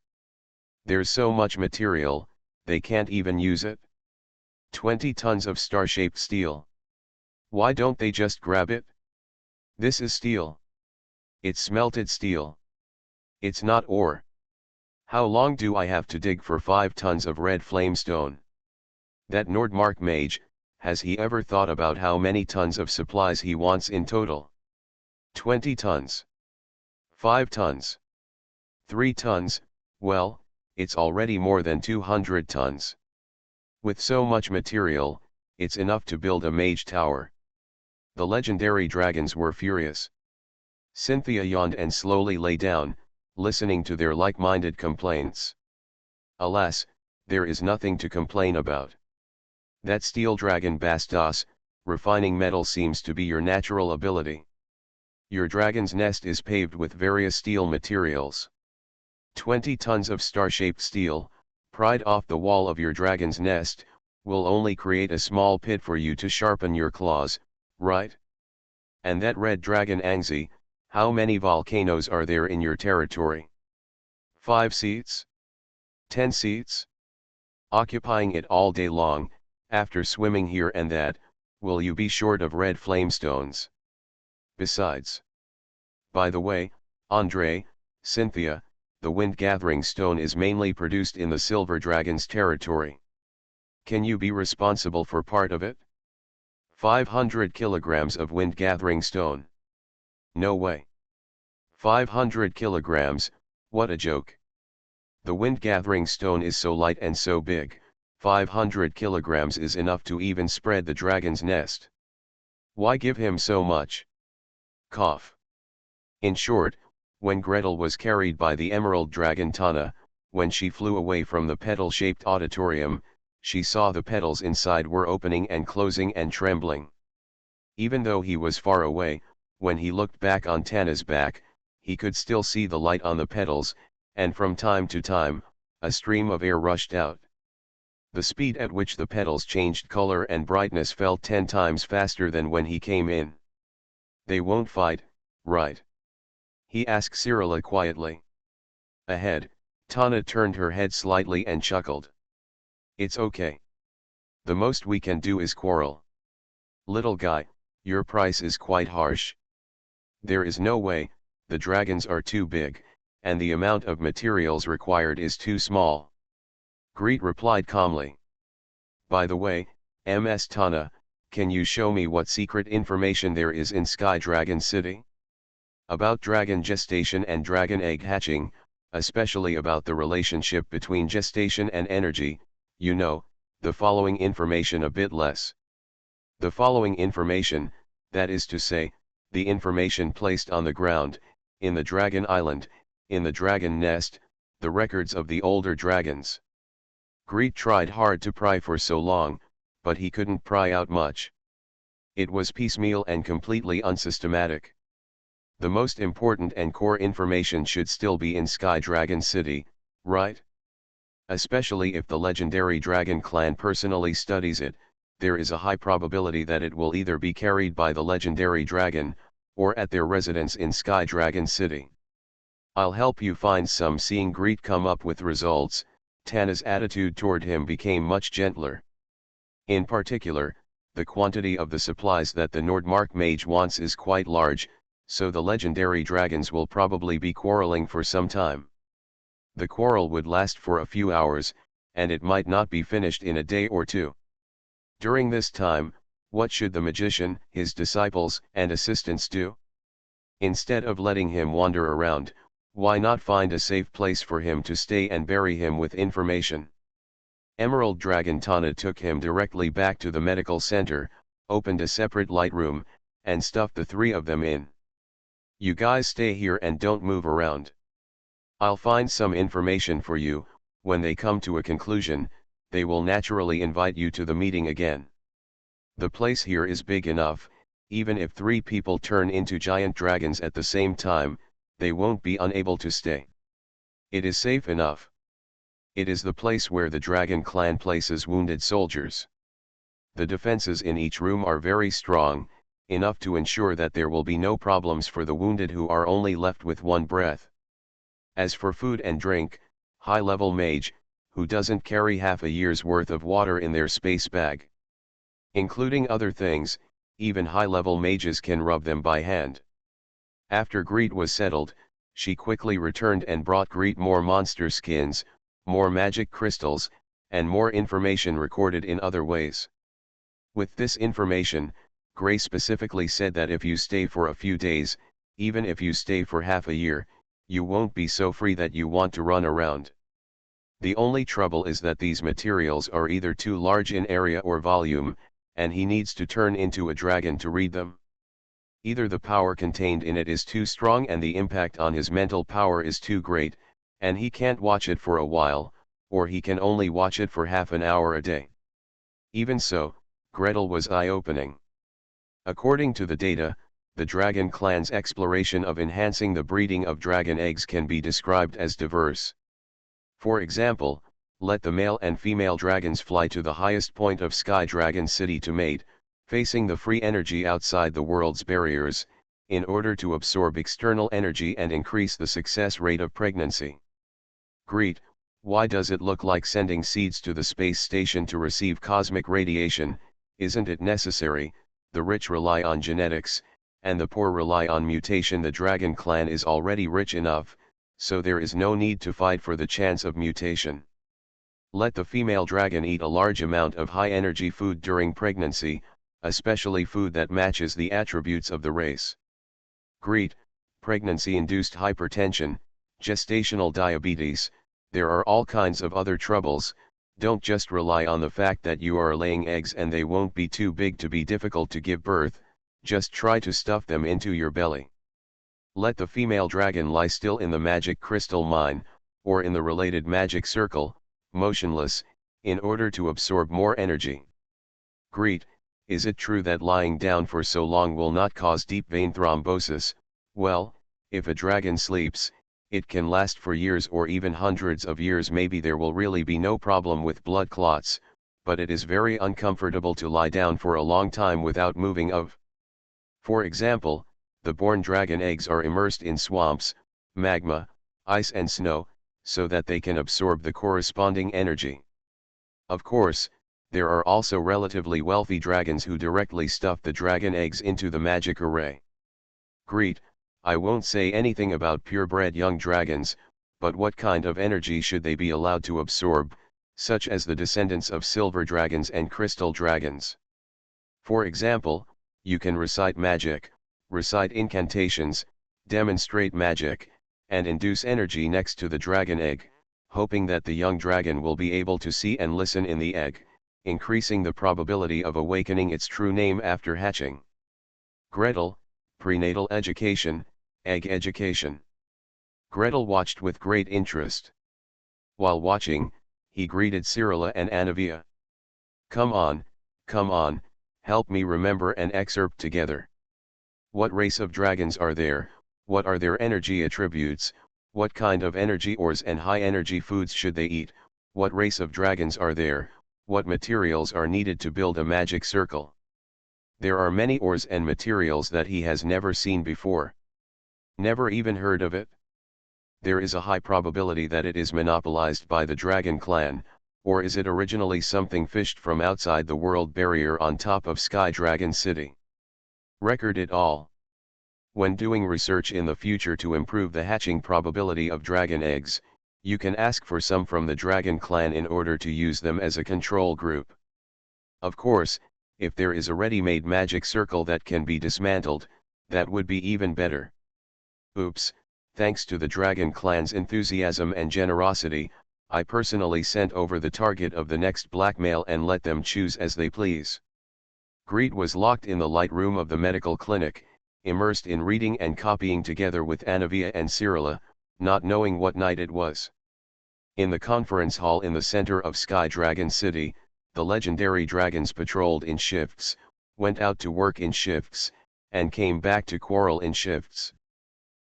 There's so much material, they can't even use it. 20 tons of star-shaped steel. Why don't they just grab it? This is steel. It's smelted steel. It's not ore. How long do I have to dig for 5 tons of red flamestone? That Nordmark mage, has he ever thought about how many tons of supplies he wants in total? 20 tons. 5 tons. 3 tons, well, it's already more than 200 tons. With so much material, it's enough to build a mage tower. The legendary dragons were furious. Cynthia yawned and slowly lay down, listening to their like-minded complaints. Alas, there is nothing to complain about. That steel dragon Bastos, refining metal seems to be your natural ability. Your dragon's nest is paved with various steel materials. 20 tons of star-shaped steel, pried off the wall of your dragon's nest, will only create a small pit for you to sharpen your claws, right? And that red dragon Angzi, how many volcanoes are there in your territory? 5 seats? 10 seats? Occupying it all day long, after swimming here and that, will you be short of red flamestones? Besides. By the way, Andre, Cynthia, the wind-gathering stone is mainly produced in the Silver Dragon's territory. Can you be responsible for part of it? 500 kilograms of wind-gathering stone. No way. 500 kilograms, what a joke. The wind-gathering stone is so light and so big, 500 kilograms is enough to even spread the dragon's nest. Why give him so much? Cough. In short, when Gretel was carried by the emerald dragon Tana, when she flew away from the petal-shaped auditorium, she saw the petals inside were opening and closing and trembling. Even though he was far away, when he looked back on Tana's back, he could still see the light on the petals, and from time to time, a stream of air rushed out. The speed at which the petals changed color and brightness felt 10 times faster than when he came in. They won't fight, right? He asked Cyrilla quietly. Ahead, Tana turned her head slightly and chuckled. It's okay. The most we can do is quarrel. Little guy, your price is quite harsh. There is no way, the dragons are too big, and the amount of materials required is too small. Greet replied calmly. By the way, Ms. Tana, can you show me what secret information there is in Sky Dragon City? About dragon gestation and dragon egg hatching, especially about the relationship between gestation and energy, you know, the following information a bit less. The following information, that is to say, the information placed on the ground, in the dragon island, in the dragon nest, the records of the older dragons. Greet tried hard to pry for so long, but he couldn't pry out much. It was piecemeal and completely unsystematic. The most important and core information should still be in Sky Dragon City, right? Especially if the legendary dragon clan personally studies it, there is a high probability that it will either be carried by the legendary dragon, or at their residence in Sky Dragon City. I'll help you find some. Seeing Greet come up with results, Tana's attitude toward him became much gentler. In particular, the quantity of the supplies that the Nordmark mage wants is quite large, so the legendary dragons will probably be quarreling for some time. The quarrel would last for a few hours, and it might not be finished in a day or two. During this time, what should the magician, his disciples and assistants do? Instead of letting him wander around, why not find a safe place for him to stay and bury him with information? Emerald Dragon Tana took him directly back to the medical center, opened a separate light room, and stuffed the 3 of them in. You guys stay here and don't move around. I'll find some information for you. When they come to a conclusion, they will naturally invite you to the meeting again. The place here is big enough, even if 3 people turn into giant dragons at the same time, they won't be unable to stay. It is safe enough. It is the place where the dragon clan places wounded soldiers. The defenses in each room are very strong, enough to ensure that there will be no problems for the wounded who are only left with one breath. As for food and drink, high-level mage, who doesn't carry half a year's worth of water in their space bag. Including other things, even high-level mages can rub them by hand. After Greet was settled, she quickly returned and brought Greet more monster skins, more magic crystals, and more information recorded in other ways. With this information, Gray specifically said that if you stay for a few days, even if you stay for half a year, you won't be so free that you want to run around. The only trouble is that these materials are either too large in area or volume, and he needs to turn into a dragon to read them. Either the power contained in it is too strong and the impact on his mental power is too great, and he can't watch it for a while, or he can only watch it for half an hour a day. Even so, Gretel was eye-opening. According to the data, the dragon clan's exploration of enhancing the breeding of dragon eggs can be described as diverse. For example, let the male and female dragons fly to the highest point of Sky Dragon City to mate, facing the free energy outside the world's barriers, in order to absorb external energy and increase the success rate of pregnancy. Greet, why does it look like sending seeds to the space station to receive cosmic radiation? Isn't it necessary? The rich rely on genetics, and the poor rely on mutation. The dragon clan is already rich enough, so there is no need to fight for the chance of mutation. Let the female dragon eat a large amount of high-energy food during pregnancy, especially food that matches the attributes of the race. Greet, pregnancy-induced hypertension, gestational diabetes, there are all kinds of other troubles. Don't just rely on the fact that you are laying eggs and they won't be too big to be difficult to give birth, just try to stuff them into your belly. Let the female dragon lie still in the magic crystal mine, or in the related magic circle, motionless, in order to absorb more energy. Greet, is it true that lying down for so long will not cause deep vein thrombosis? Well, if a dragon sleeps, it can last for years or even hundreds of years. Maybe there will really be no problem with blood clots, but it is very uncomfortable to lie down for a long time without moving. For example, the born dragon eggs are immersed in swamps, magma, ice and snow, so that they can absorb the corresponding energy. Of course, there are also relatively wealthy dragons who directly stuff the dragon eggs into the magic array. Greet, I won't say anything about purebred young dragons, but what kind of energy should they be allowed to absorb, such as the descendants of silver dragons and crystal dragons? For example, you can recite magic, recite incantations, demonstrate magic, and induce energy next to the dragon egg, hoping that the young dragon will be able to see and listen in the egg, increasing the probability of awakening its true name after hatching. Gretel, prenatal education, egg education. Gretel watched with great interest. While watching, he greeted Cyrilla and Anavia. Come on, help me remember an excerpt together. What race of dragons are there? What are their energy attributes? What kind of energy ores and high energy foods should they eat? What race of dragons are there? What materials are needed to build a magic circle? There are many ores and materials that he has never seen before. Never even heard of it. There is a high probability that it is monopolized by the dragon clan, or is it originally something fished from outside the world barrier on top of Sky Dragon City? Record it all. When doing research in the future to improve the hatching probability of dragon eggs, you can ask for some from the dragon clan in order to use them as a control group. Of course, if there is a ready-made magic circle that can be dismantled, that would be even better. Oops, thanks to the dragon clan's enthusiasm and generosity, I personally sent over the target of the next blackmail and let them choose as they please. Greet was locked in the light room of the medical clinic, immersed in reading and copying together with Anavia and Cyrilla, not knowing what night it was. In the conference hall in the center of Sky Dragon City, the legendary dragons patrolled in shifts, went out to work in shifts, and came back to quarrel in shifts.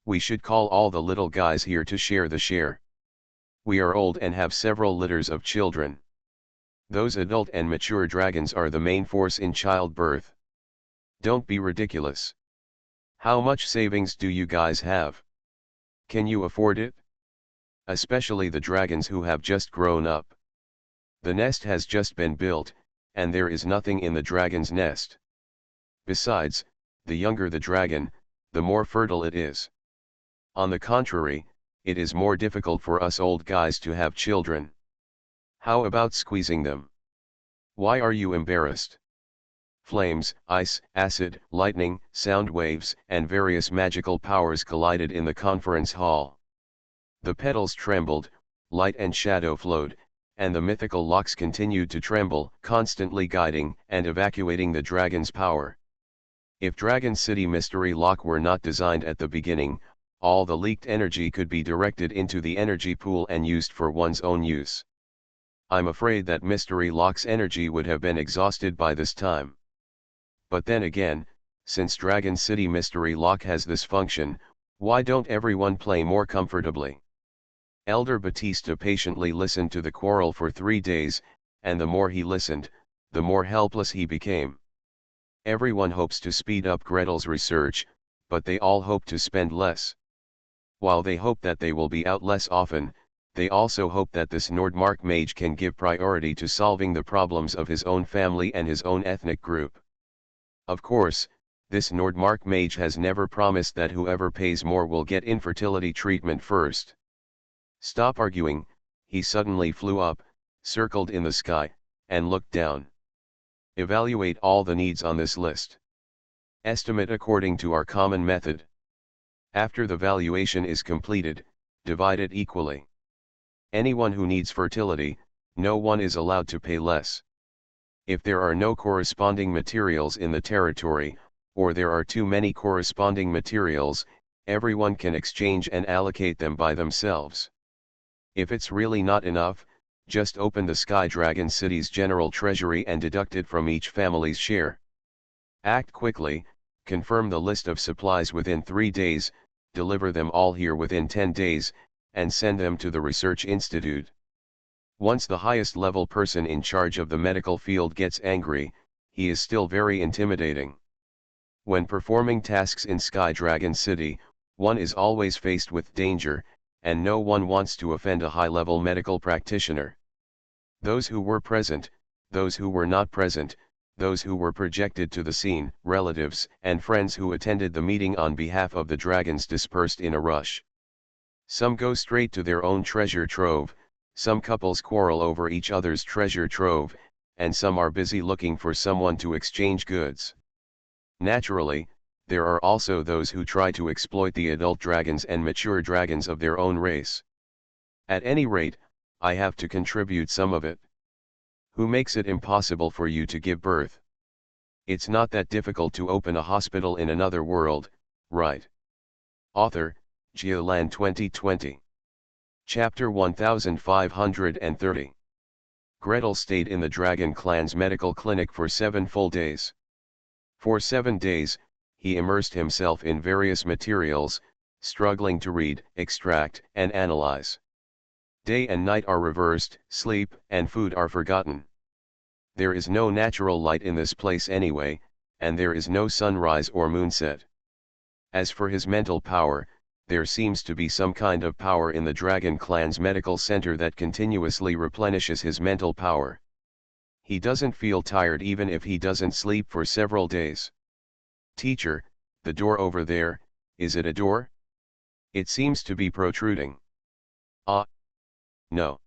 We should call all the little guys here to share the share. We are old and have several litters of children. Those adult and mature dragons are the main force in childbirth. Don't be ridiculous. How much savings do you guys have? Can you afford it? Especially the dragons who have just grown up. The nest has just been built, and there is nothing in the dragon's nest. Besides, the younger the dragon, the more fertile it is. On the contrary, it is more difficult for us old guys to have children. How about squeezing them? Why are you embarrassed? Flames, ice, acid, lightning, sound waves, and various magical powers collided in the conference hall. The petals trembled, light and shadow flowed, and the mythical locks continued to tremble, constantly guiding and evacuating the dragon's power. If Dragon City Mystery Lock were not designed at the beginning, all the leaked energy could be directed into the energy pool and used for one's own use. I'm afraid that Mystery Lock's energy would have been exhausted by this time. But then again, since Dragon City Mystery Lock has this function, why don't everyone play more comfortably? Elder Batista patiently listened to the quarrel for 3 days, and the more he listened, the more helpless he became. Everyone hopes to speed up Gretel's research, but they all hope to spend less. While they hope that they will be out less often, they also hope that this Nordmark mage can give priority to solving the problems of his own family and his own ethnic group. Of course, this Nordmark mage has never promised that whoever pays more will get infertility treatment first. Stop arguing, he suddenly flew up, circled in the sky, and looked down. Evaluate all the needs on this list. Estimate according to our common method. After the valuation is completed, divide it equally. Anyone who needs fertility, no one is allowed to pay less. If there are no corresponding materials in the territory, or there are too many corresponding materials, everyone can exchange and allocate them by themselves. If it's really not enough, just open the Sky Dragon City's general treasury and deduct it from each family's share. Act quickly, confirm the list of supplies within 3 days, deliver them all here within 10 days, and send them to the Research Institute. Once the highest level person in charge of the medical field gets angry, he is still very intimidating. When performing tasks in Sky Dragon City, one is always faced with danger, and no one wants to offend a high-level medical practitioner. Those who were present, those who were not present, those who were projected to the scene, relatives and friends who attended the meeting on behalf of the dragons dispersed in a rush. Some go straight to their own treasure trove, some couples quarrel over each other's treasure trove, and some are busy looking for someone to exchange goods. Naturally, there are also those who try to exploit the adult dragons and mature dragons of their own race. At any rate, I have to contribute some of it. Who makes it impossible for you to give birth? It's not that difficult to open a hospital in another world, right? Author, Geoland 2020. Chapter 1530. Gretel stayed in the Dragon Clan's medical clinic for 7 full days. For 7 days, he immersed himself in various materials, struggling to read, extract, and analyze. Day and night are reversed, sleep and food are forgotten. There is no natural light in this place anyway, and there is no sunrise or moonset. As for his mental power, there seems to be some kind of power in the Dragon Clan's medical center that continuously replenishes his mental power. He doesn't feel tired even if he doesn't sleep for several days. Teacher, the door over there, is it a door? It seems to be protruding. Ah. No.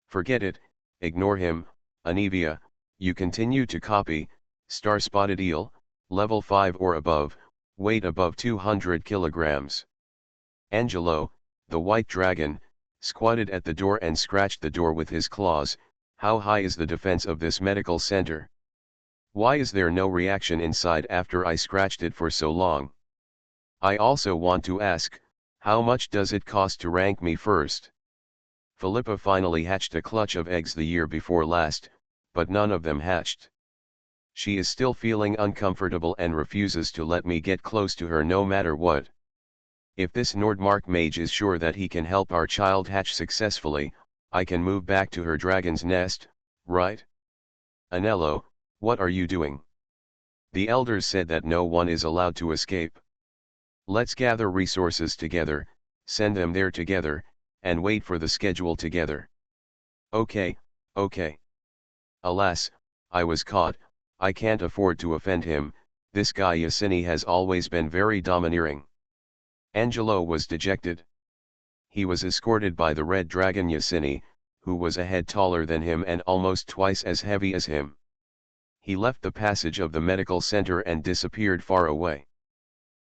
Forget it, ignore him, Anivia, you continue to copy, star-spotted eel, level 5 or above, weight above 200 kilograms. Angelo, the white dragon, squatted at the door and scratched the door with his claws. How high is the defense of this medical center? Why is there no reaction inside after I scratched it for so long? I also want to ask, how much does it cost to rank me first? Philippa finally hatched a clutch of eggs the year before last, but none of them hatched. She is still feeling uncomfortable and refuses to let me get close to her no matter what. If this Nordmark mage is sure that he can help our child hatch successfully, I can move back to her dragon's nest, right? Anello, what are you doing? The elders said that no one is allowed to escape. Let's gather resources together, send them there together, and wait for the schedule together. Okay, okay. Alas, I was caught. I can't afford to offend him. This guy Yasini has always been very domineering. Angelo was dejected. He was escorted by the red dragon Yasini, who was a head taller than him and almost twice as heavy as him. He left the passage of the medical center and disappeared far away.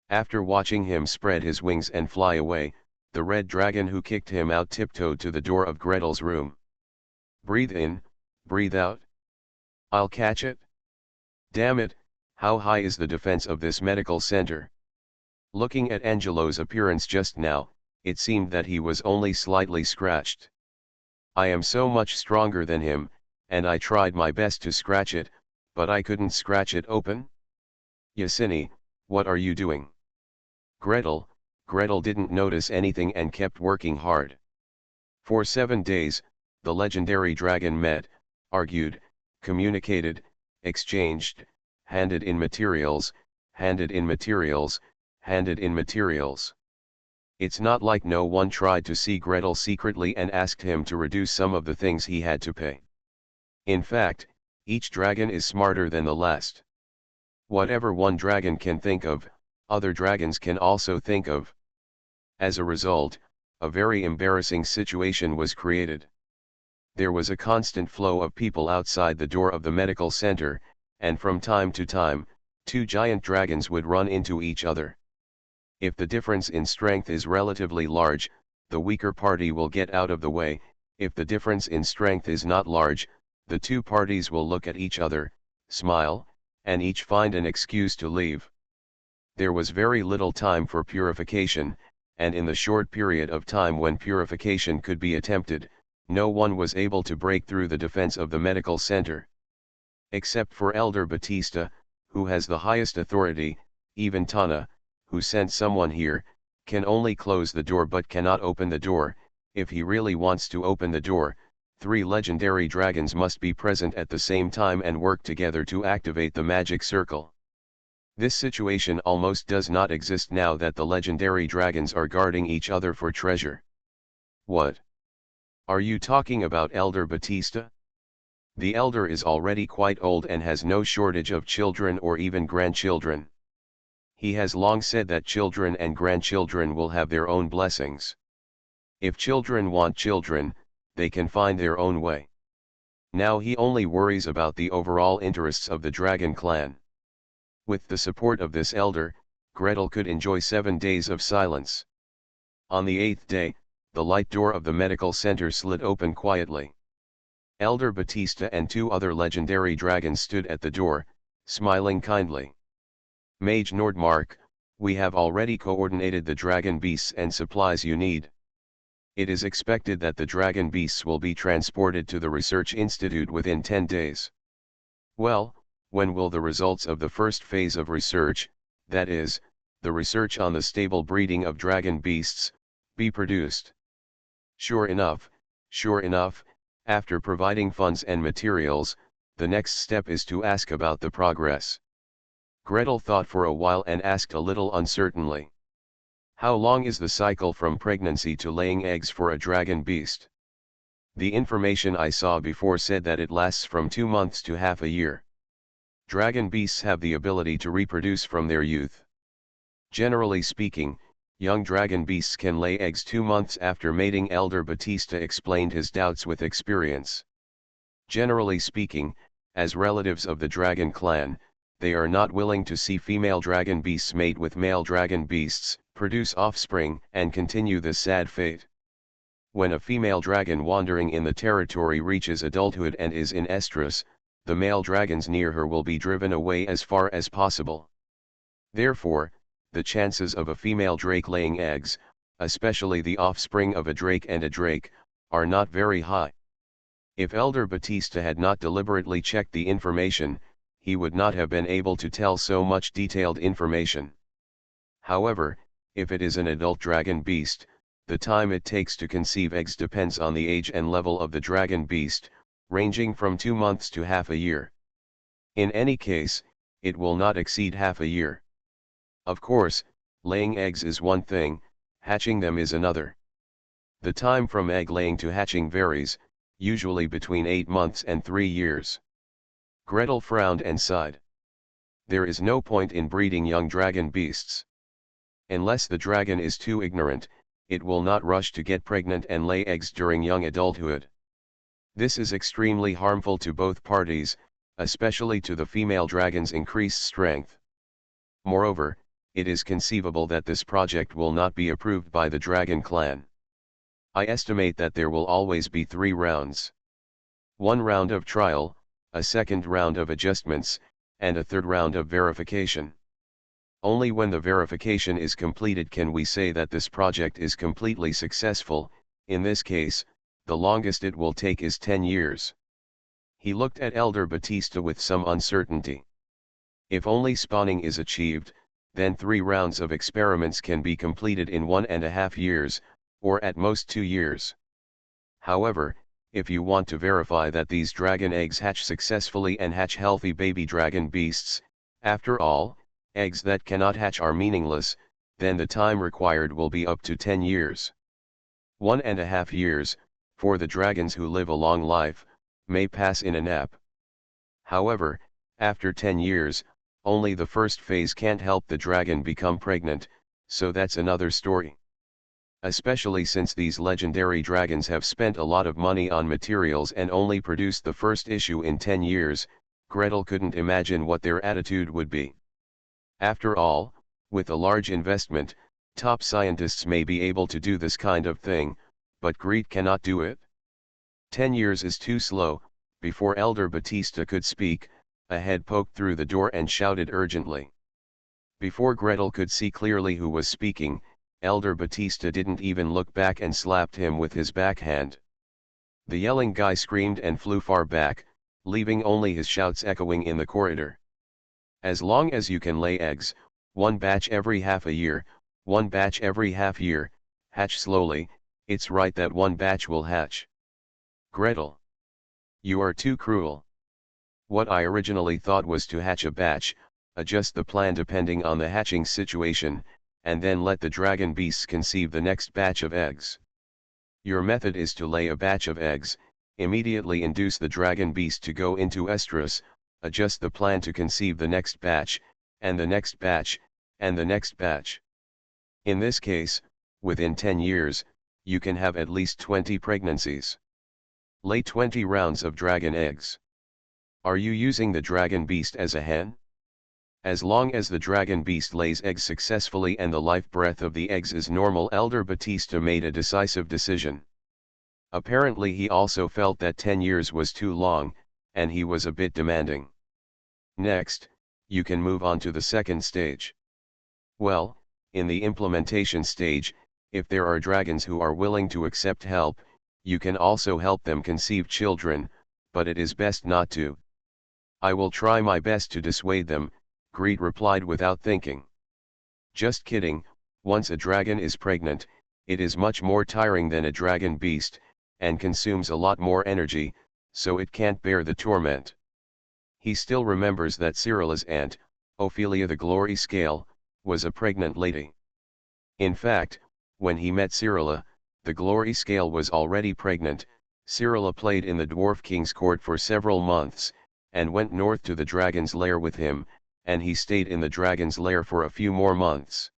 After watching him spread his wings and fly away, the red dragon who kicked him out tiptoed to the door of Gretel's room. Breathe in, breathe out. I'll catch it. Damn it, how high is the defense of this medical center? Looking at Angelo's appearance just now, it seemed that he was only slightly scratched. I am so much stronger than him, and I tried my best to scratch it, but I couldn't scratch it open. Yasini, what are you doing? Gretel didn't notice anything and kept working hard. For 7 days, the legendary dragon met, argued, communicated, exchanged, handed in materials, handed in materials, handed in materials. It's not like no one tried to see Gretel secretly and asked him to reduce some of the things he had to pay. In fact, each dragon is smarter than the last. Whatever one dragon can think of, other dragons can also think of. As a result, a very embarrassing situation was created. There was a constant flow of people outside the door of the medical center, and from time to time, 2 giant dragons would run into each other. If the difference in strength is relatively large, the weaker party will get out of the way. If the difference in strength is not large, the 2 parties will look at each other, smile, and each find an excuse to leave. There was very little time for purification, and in the short period of time when purification could be attempted, no one was able to break through the defense of the medical center. Except for Elder Batista, who has the highest authority, even Tana, who sent someone here, can only close the door but cannot open the door. If he really wants to open the door, 3 legendary dragons must be present at the same time and work together to activate the magic circle. This situation almost does not exist now that the legendary dragons are guarding each other for treasure. What? Are you talking about Elder Batista? The elder is already quite old and has no shortage of children or even grandchildren. He has long said that children and grandchildren will have their own blessings. If children want children, they can find their own way. Now he only worries about the overall interests of the dragon clan. With the support of this elder, Gretel could enjoy 7 days of silence. On the 8th day, the light door of the medical center slid open quietly. Elder Batista and 2 other legendary dragons stood at the door, smiling kindly. Mage Nordmark, we have already coordinated the dragon beasts and supplies you need. It is expected that the dragon beasts will be transported to the research institute within 10 days. Well, when will the results of the first phase of research, that is, the research on the stable breeding of dragon beasts, be produced? Sure enough, after providing funds and materials, the next step is to ask about the progress. Gretel thought for a while and asked a little uncertainly. How long is the cycle from pregnancy to laying eggs for a dragon beast? The information I saw before said that it lasts from 2 months to half a year. Dragon beasts have the ability to reproduce from their youth. Generally speaking, young dragon beasts can lay eggs 2 months after mating. Elder Batista explained his doubts with experience. Generally speaking, as relatives of the dragon clan, they are not willing to see female dragon beasts mate with male dragon beasts, produce offspring, and continue this sad fate. When a female dragon wandering in the territory reaches adulthood and is in estrus, the male dragons near her will be driven away as far as possible. Therefore, the chances of a female drake laying eggs, especially the offspring of a drake and a drake, are not very high. If Elder Batista had not deliberately checked the information, he would not have been able to tell so much detailed information. However, if it is an adult dragon beast, the time it takes to conceive eggs depends on the age and level of the dragon beast, ranging from 2 months to half a year. In any case, it will not exceed half a year. Of course, laying eggs is one thing, hatching them is another. The time from egg laying to hatching varies, usually between 8 months and 3 years. Gretel frowned and sighed. There is no point in breeding young dragon beasts. Unless the dragon is too ignorant, it will not rush to get pregnant and lay eggs during young adulthood. This is extremely harmful to both parties, especially to the female dragon's increased strength. Moreover, it is conceivable that this project will not be approved by the dragon clan. I estimate that there will always be 3 rounds. 1 round of trial, a second round of adjustments, and a third round of verification. Only when the verification is completed can we say that this project is completely successful. In this case, the longest it will take is 10 years. He looked at Elder Batista with some uncertainty. If only spawning is achieved, then 3 rounds of experiments can be completed in 1.5 years, or at most 2 years. However, if you want to verify that these dragon eggs hatch successfully and hatch healthy baby dragon beasts, after all, eggs that cannot hatch are meaningless, then the time required will be up to 10 years. 1.5 years, for the dragons who live a long life, may pass in a nap. However, after 10 years, only the first phase can't help the dragon become pregnant, so that's another story. Especially since these legendary dragons have spent a lot of money on materials and only produced the first issue in 10 years, Gretel couldn't imagine what their attitude would be. After all, with a large investment, top scientists may be able to do this kind of thing, but Greet cannot do it. 10 years is too slow. Before Elder Batista could speak, a head poked through the door and shouted urgently. Before Gretel could see clearly who was speaking, Elder Batista didn't even look back and slapped him with his backhand. The yelling guy screamed and flew far back, leaving only his shouts echoing in the corridor. As long as you can lay eggs, 1 batch every half a year, 1 batch every half year, hatch slowly, it's right that 1 batch will hatch. Gretel. You are too cruel. What I originally thought was to hatch a batch, adjust the plan depending on the hatching situation, and then let the dragon beasts conceive the next batch of eggs. Your method is to lay a batch of eggs, immediately induce the dragon beast to go into estrus, adjust the plan to conceive the next batch, and the next batch, and the next batch. In this case, within 10 years, you can have at least 20 pregnancies. Lay 20 rounds of dragon eggs. Are you using the dragon beast as a hen? As long as the dragon beast lays eggs successfully and the life breath of the eggs is normal, Elder Batista made a decisive decision. Apparently he also felt that 10 years was too long, and he was a bit demanding. Next, you can move on to the second stage. Well, in the implementation stage, if there are dragons who are willing to accept help, you can also help them conceive children, but it is best not to. I will try my best to dissuade them, Greet replied without thinking. Just kidding, once a dragon is pregnant, it is much more tiring than a dragon beast, and consumes a lot more energy, so it can't bear the torment. He still remembers that Cyrilla's aunt, Ophelia the Glory Scale, was a pregnant lady. In fact, when he met Cyrilla, the Glory Scale was already pregnant. Cyrilla played in the Dwarf King's court for several months, and went north to the dragon's lair with him, and he stayed in the dragon's lair for a few more months.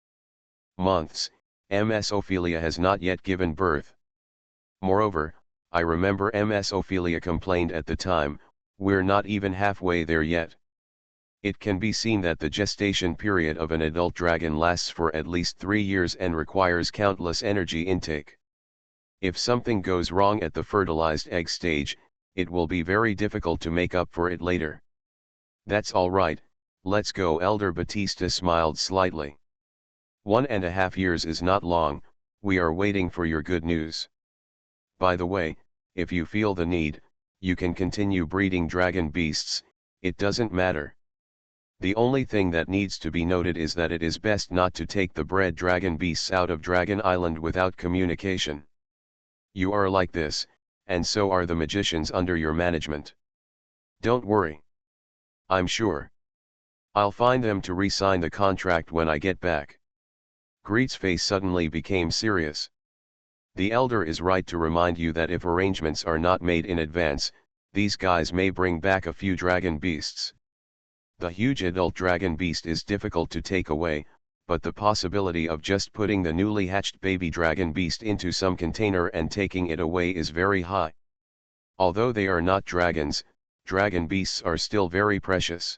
Ms. Ophelia has not yet given birth. Moreover, I remember Ms. Ophelia complained at the time, we're not even halfway there yet. It can be seen that the gestation period of an adult dragon lasts for at least 3 years and requires countless energy intake. If something goes wrong at the fertilized egg stage, it will be very difficult to make up for it later. That's all right, let's go. Elder Batista smiled slightly. 1.5 years is not long, we are waiting for your good news. By the way, if you feel the need, you can continue breeding dragon beasts, it doesn't matter. The only thing that needs to be noted is that it is best not to take the bred dragon beasts out of Dragon Island without communication. You are like this, and so are the magicians under your management. Don't worry. I'm sure I'll find them to re-sign the contract when I get back. Greet's face suddenly became serious. The elder is right to remind you that if arrangements are not made in advance, these guys may bring back a few dragon beasts. The huge adult dragon beast is difficult to take away, but the possibility of just putting the newly hatched baby dragon beast into some container and taking it away is very high. Although they are not dragons, dragon beasts are still very precious.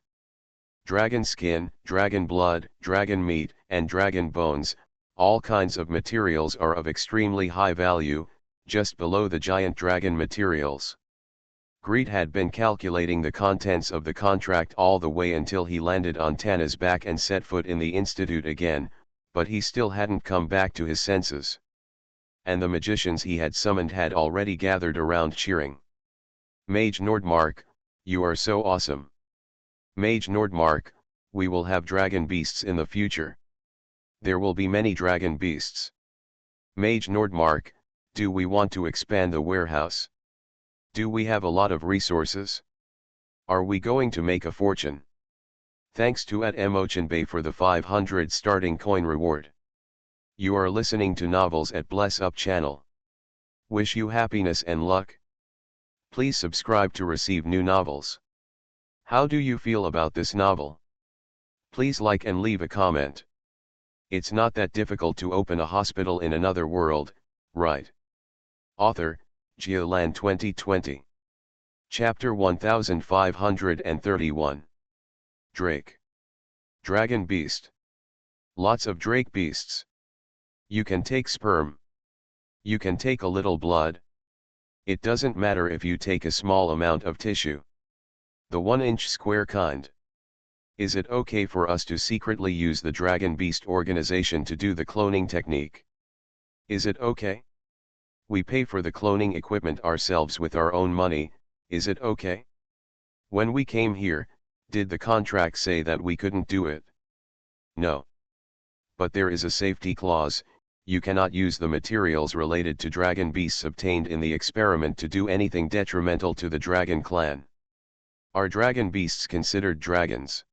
Dragon skin, dragon blood, dragon meat, and dragon bones, all kinds of materials are of extremely high value, just below the giant dragon materials. Greet had been calculating the contents of the contract all the way until he landed on Tana's back and set foot in the institute again, but he still hadn't come back to his senses. And the magicians he had summoned had already gathered around cheering. Mage Nordmark, you are so awesome. Mage Nordmark, we will have dragon beasts in the future. There will be many dragon beasts. Mage Nordmark, do we want to expand the warehouse? Do we have a lot of resources? Are we going to make a fortune? Thanks to @Emochenbay for the 500 starting coin reward. You are listening to Novels at Bless Up channel. Wish you happiness and luck. Please subscribe to receive new novels. How do you feel about this novel? Please like and leave a comment. It's not that difficult to open a hospital in another world, right? Author, Geolan 2020. Chapter 1531. Drake. Dragon beast. Lots of drake beasts. You can take sperm. You can take a little blood. It doesn't matter if you take a small amount of tissue. The 1-inch square kind. Is it okay for us to secretly use the Dragon Beast organization to do the cloning technique? Is it okay? We pay for the cloning equipment ourselves with our own money, is it okay? When we came here, did the contract say that we couldn't do it? No. But there is a safety clause, you cannot use the materials related to dragon beasts obtained in the experiment to do anything detrimental to the dragon clan. Are dragon beasts considered dragons?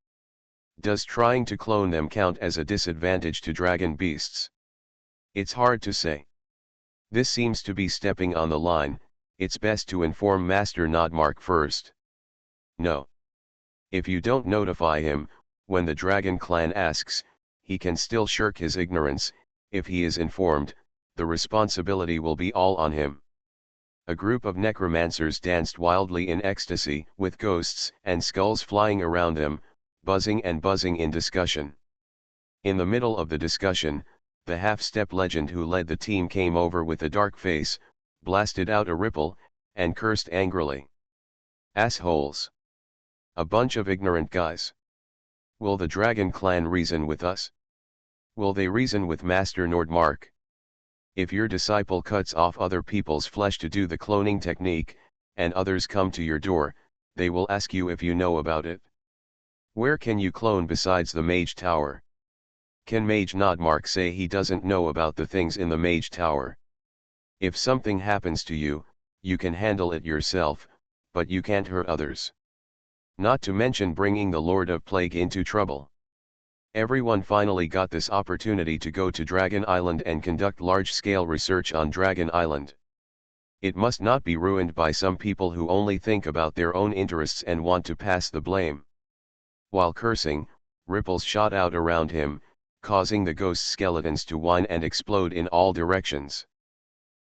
Does trying to clone them count as a disadvantage to dragon beasts? It's hard to say. This seems to be stepping on the line, it's best to inform Master Nodmark first. No. If you don't notify him, when the dragon clan asks, he can still shirk his ignorance. If he is informed, the responsibility will be all on him. A group of necromancers danced wildly in ecstasy, with ghosts and skulls flying around them, buzzing and buzzing in discussion. In the middle of the discussion, the half-step legend who led the team came over with a dark face, blasted out a ripple, and cursed angrily. Assholes. A bunch of ignorant guys. Will the dragon clan reason with us? Will they reason with Master Nordmark? If your disciple cuts off other people's flesh to do the cloning technique, and others come to your door, they will ask you if you know about it. Where can you clone besides the Mage Tower? Can Mage Nodmark say he doesn't know about the things in the Mage Tower? If something happens to you, you can handle it yourself, but you can't hurt others. Not to mention bringing the Lord of Plague into trouble. Everyone finally got this opportunity to go to Dragon Island and conduct large-scale research on Dragon Island. It must not be ruined by some people who only think about their own interests and want to pass the blame. While cursing, ripples shot out around him, causing the ghost skeletons to whine and explode in all directions.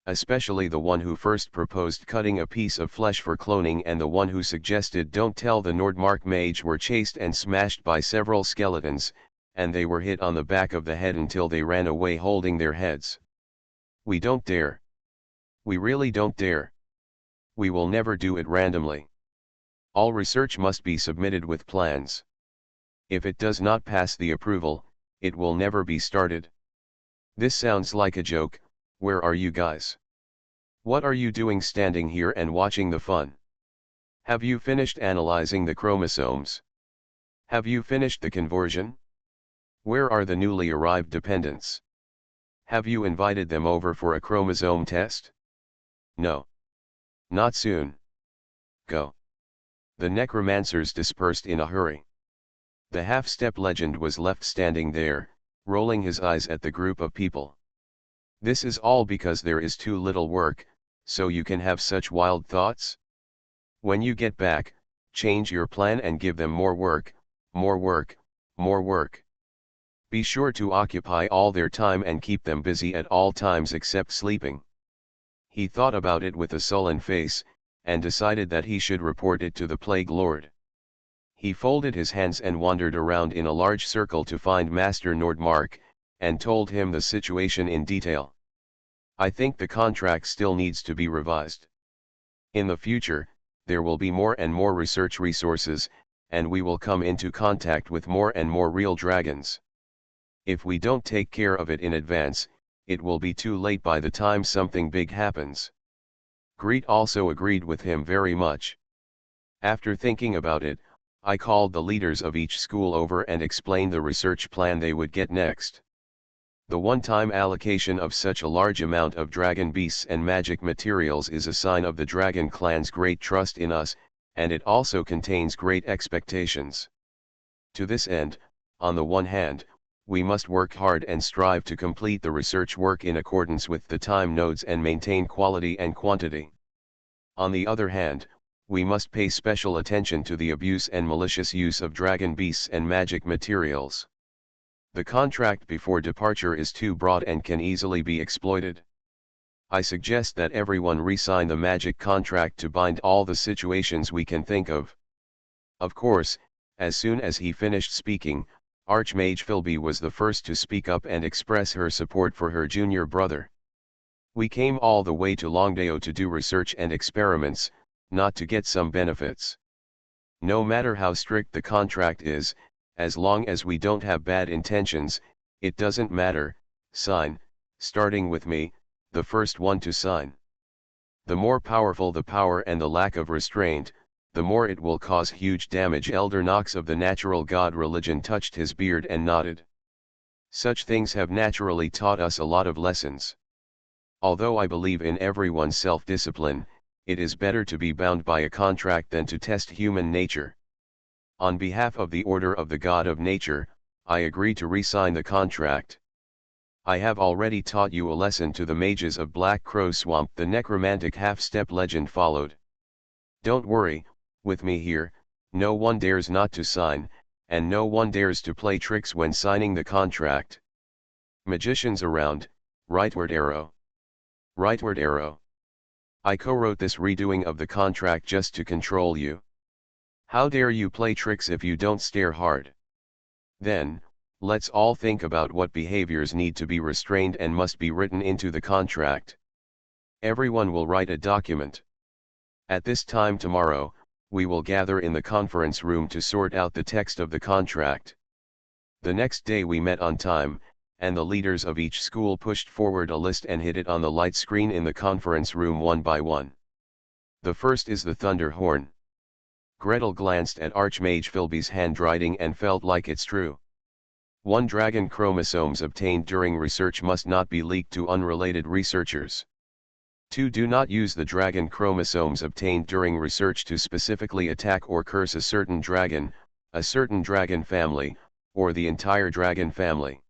Especially the one who first proposed cutting a piece of flesh for cloning and the one who suggested don't tell the Nordmark mage were chased and smashed by several skeletons, and they were hit on the back of the head until they ran away holding their heads. We don't dare. We really don't dare. We will never do it randomly. All research must be submitted with plans. If it does not pass the approval, it will never be started. This sounds like a joke. Where are you guys? What are you doing standing here and watching the fun? Have you finished analyzing the chromosomes? Have you finished the conversion? Where are the newly arrived dependents? Have you invited them over for a chromosome test? No. Not soon. Go. The necromancers dispersed in a hurry. The half-step legend was left standing there, rolling his eyes at the group of people. This is all because there is too little work, so you can have such wild thoughts? When you get back, change your plan and give them more work, more work, more work. Be sure to occupy all their time and keep them busy at all times except sleeping. He thought about it with a sullen face, and decided that he should report it to the Plague Lord. He folded his hands and wandered around in a large circle to find Master Nordmark, and told him the situation in detail. I think the contract still needs to be revised. In the future, there will be more and more research resources, and we will come into contact with more and more real dragons. If we don't take care of it in advance, it will be too late by the time something big happens. Greet also agreed with him very much. After thinking about it, I called the leaders of each school over and explained the research plan they would get next. The one-time allocation of such a large amount of dragon beasts and magic materials is a sign of the dragon clan's great trust in us, and it also contains great expectations. To this end, on the one hand, we must work hard and strive to complete the research work in accordance with the time nodes and maintain quality and quantity. On the other hand, we must pay special attention to the abuse and malicious use of dragon beasts and magic materials. The contract before departure is too broad and can easily be exploited. I suggest that everyone re-sign the magic contract to bind all the situations we can think of. Of course, as soon as he finished speaking, Archmage Philby was the first to speak up and express her support for her junior brother. We came all the way to Longdeo to do research and experiments, not to get some benefits. No matter how strict the contract is, as long as we don't have bad intentions, it doesn't matter, sign, starting with me, the first one to sign. The more powerful the power and the lack of restraint, the more it will cause huge damage. Elder Knox of the Natural God religion touched his beard and nodded. Such things have naturally taught us a lot of lessons. Although I believe in everyone's self-discipline, it is better to be bound by a contract than to test human nature. On behalf of the Order of the God of Nature, I agree to re-sign the contract. I have already taught you a lesson to the mages of Black Crow Swamp. The necromantic half-step legend followed. Don't worry, with me here, no one dares not to sign, and no one dares to play tricks when signing the contract. Magicians around, rightward arrow. Rightward arrow. I co-wrote this redoing of the contract just to control you. How dare you play tricks if you don't stare hard? Then, let's all think about what behaviors need to be restrained and must be written into the contract. Everyone will write a document. At this time tomorrow, we will gather in the conference room to sort out the text of the contract. The next day we met on time, and the leaders of each school pushed forward a list and hid it on the light screen in the conference room one by one. The first is the Thunder Horn. Gretel glanced at Archmage Philby's handwriting and felt like it's true. 1 Dragon chromosomes obtained during research must not be leaked to unrelated researchers. 2 Do not use the dragon chromosomes obtained during research to specifically attack or curse a certain dragon family, or the entire dragon family.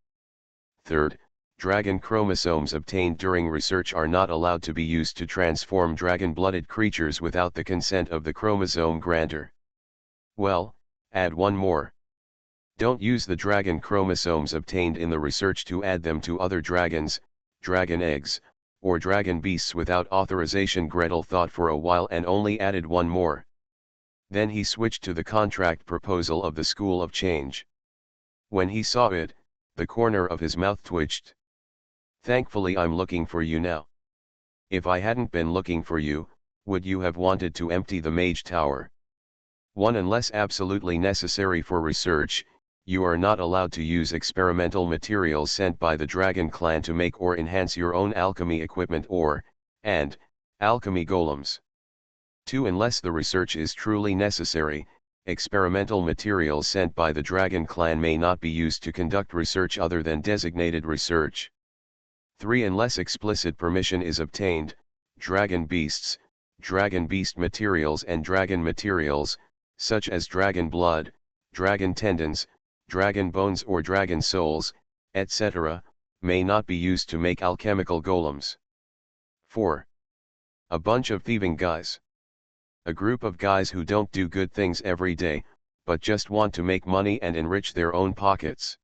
3rd, dragon chromosomes obtained during research are not allowed to be used to transform dragon-blooded creatures without the consent of the chromosome grantor. Well, add one more. Don't use the dragon chromosomes obtained in the research to add them to other dragons, dragon eggs, or dragon beasts without authorization. Gretel thought for a while and only added one more. Then he switched to the contract proposal of the School of Change. When he saw it, the corner of his mouth twitched. Thankfully I'm looking for you now. If I hadn't been looking for you, would you have wanted to empty the Mage Tower? 1 Unless absolutely necessary for research, you are not allowed to use experimental materials sent by the Dragon Clan to make or enhance your own alchemy equipment and Alchemy golems. 2. Unless the research is truly necessary, experimental materials sent by the Dragon Clan may not be used to conduct research other than designated research. 3. Unless explicit permission is obtained, dragon beasts, dragon beast materials and dragon materials, such as dragon blood, dragon tendons, dragon bones or dragon souls, etc., may not be used to make alchemical golems. 4. A bunch of thieving guys. A group of guys who don't do good things every day, but just want to make money and enrich their own pockets.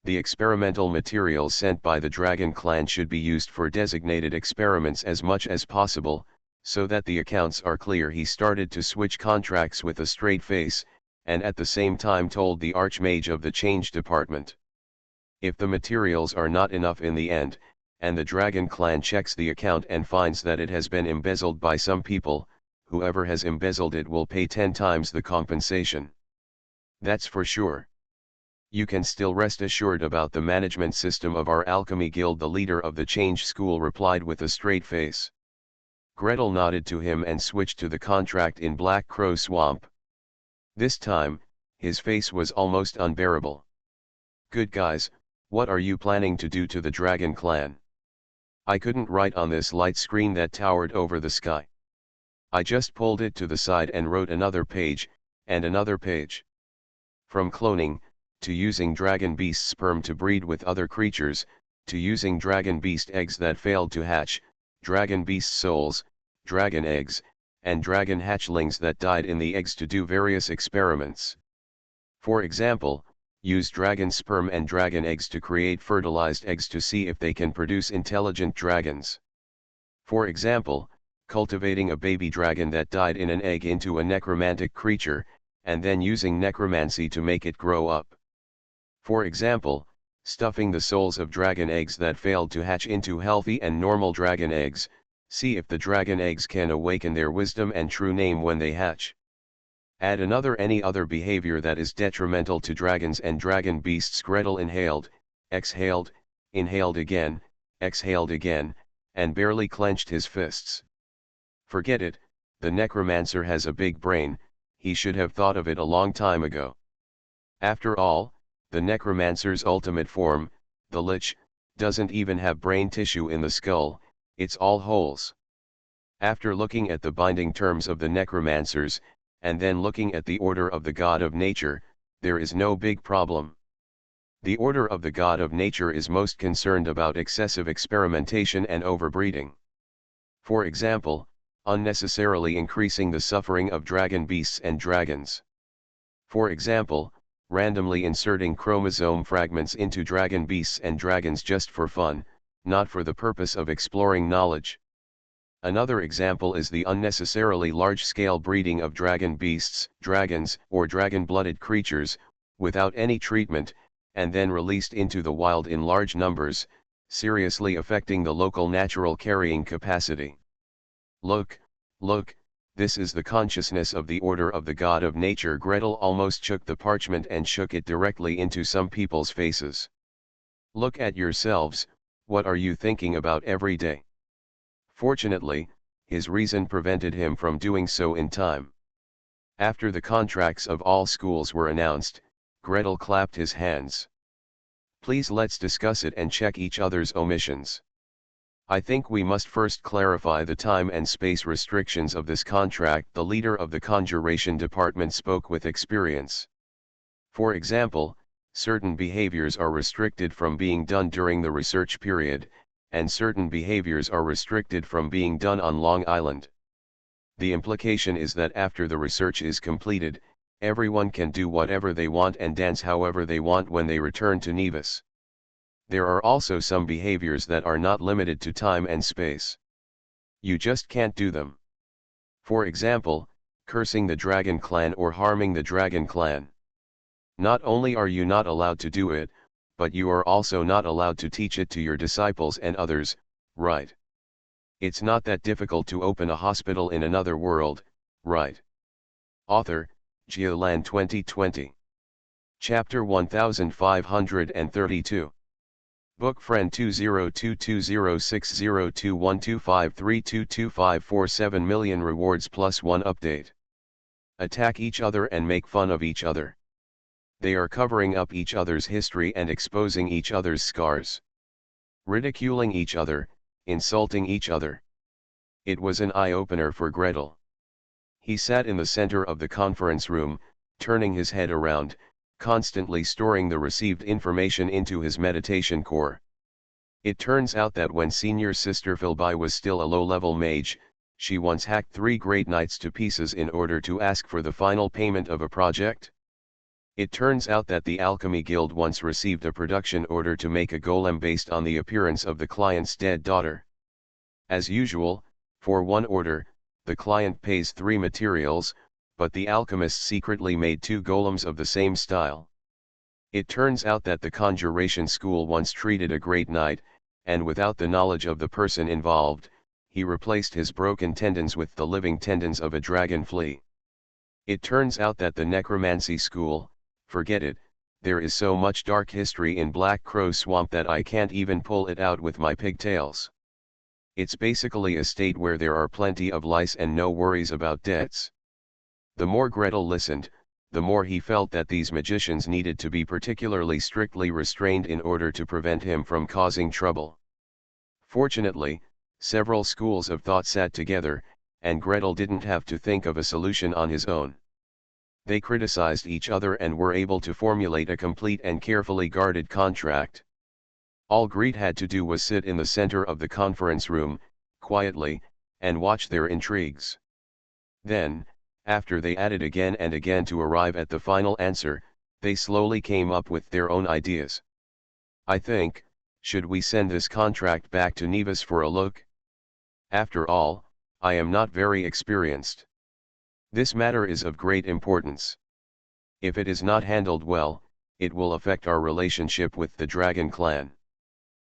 The experimental materials sent by the Dragon Clan should be used for designated experiments as much as possible, so that the accounts are clear. He started to switch contracts with a straight face, and at the same time told the Archmage of the Change Department. If the materials are not enough in the end, and the Dragon Clan checks the account and finds that it has been embezzled by some people, whoever has embezzled it will pay 10 times the compensation. That's for sure. You can still rest assured about the management system of our alchemy guild. The leader of the Change School replied with a straight face. Gretel nodded to him and switched to the contract in Black Crow Swamp. This time, his face was almost unbearable. Good guys, what are you planning to do to the Dragon Clan? I couldn't write on this light screen that towered over the sky. I just pulled it to the side and wrote another page, and another page. From cloning, to using dragon beast sperm to breed with other creatures, to using dragon beast eggs that failed to hatch, dragon beast souls, dragon eggs, and dragon hatchlings that died in the eggs to do various experiments. For example, use dragon sperm and dragon eggs to create fertilized eggs to see if they can produce intelligent dragons. For example, cultivating a baby dragon that died in an egg into a necromantic creature, and then using necromancy to make it grow up. For example, stuffing the souls of dragon eggs that failed to hatch into healthy and normal dragon eggs, see if the dragon eggs can awaken their wisdom and true name when they hatch. Add any other behavior that is detrimental to dragons and dragon beasts. Gretel inhaled, exhaled, inhaled again, exhaled again, and barely clenched his fists. Forget it, the necromancer has a big brain, he should have thought of it a long time ago. After all, the necromancer's ultimate form, the lich, doesn't even have brain tissue in the skull, it's all holes. After looking at the binding terms of the necromancers, and then looking at the order of the God of Nature, there is no big problem. The order of the God of Nature is most concerned about excessive experimentation and overbreeding. For example, unnecessarily increasing the suffering of dragon beasts and dragons. For example, randomly inserting chromosome fragments into dragon beasts and dragons just for fun, not for the purpose of exploring knowledge. Another example is the unnecessarily large-scale breeding of dragon beasts, dragons, or dragon-blooded creatures, without any treatment, and then released into the wild in large numbers, seriously affecting the local natural carrying capacity. Look, this is the consciousness of the order of the God of Nature. Gretel almost shook the parchment and shook it directly into some people's faces. Look at yourselves, what are you thinking about every day? Fortunately, his reason prevented him from doing so in time. After the contracts of all schools were announced, Gretel clapped his hands. Please let's discuss it and check each other's omissions. I think we must first clarify the time and space restrictions of this contract. The leader of the Conjuration Department spoke with experience. For example, certain behaviors are restricted from being done during the research period, and certain behaviors are restricted from being done on Long Island. The implication is that after the research is completed, everyone can do whatever they want and dance however they want when they return to Nevis. There are also some behaviors that are not limited to time and space. You just can't do them. For example, cursing the Dragon Clan or harming the Dragon Clan. Not only are you not allowed to do it, but you are also not allowed to teach it to your disciples and others, right? It's not that difficult to open a hospital in another world, right? Author, Geoland 2020. Chapter 1532. Book friend 20220602125322547 million rewards plus 1 update. Attack each other and make fun of each other. They are covering up each other's history and exposing each other's scars. Ridiculing each other, insulting each other. It was an eye-opener for Gretel. He sat in the center of the conference room, turning his head around, constantly storing the received information into his meditation core. It turns out that when senior sister Philby was still a low-level mage, she once hacked 3 great knights to pieces in order to ask for the final payment of a project. It turns out that the Alchemy Guild once received a production order to make a golem based on the appearance of the client's dead daughter. As usual, for one order, the client pays 3 materials, but the alchemist secretly made 2 golems of the same style. It turns out that the conjuration school once treated a great knight, and without the knowledge of the person involved, he replaced his broken tendons with the living tendons of a dragon flea. It turns out that the necromancy school, forget it, there is so much dark history in Black Crow Swamp that I can't even pull it out with my pigtails. It's basically a state where there are plenty of lice and no worries about debts. The more Gretel listened, the more he felt that these magicians needed to be particularly strictly restrained in order to prevent him from causing trouble. Fortunately, several schools of thought sat together, and Gretel didn't have to think of a solution on his own. They criticized each other and were able to formulate a complete and carefully guarded contract. All Greet had to do was sit in the center of the conference room, quietly, and watch their intrigues. Then, after they added again and again to arrive at the final answer, they slowly came up with their own ideas. I think, should we send this contract back to Nevis for a look? After all, I am not very experienced. This matter is of great importance. If it is not handled well, it will affect our relationship with the Dragon Clan.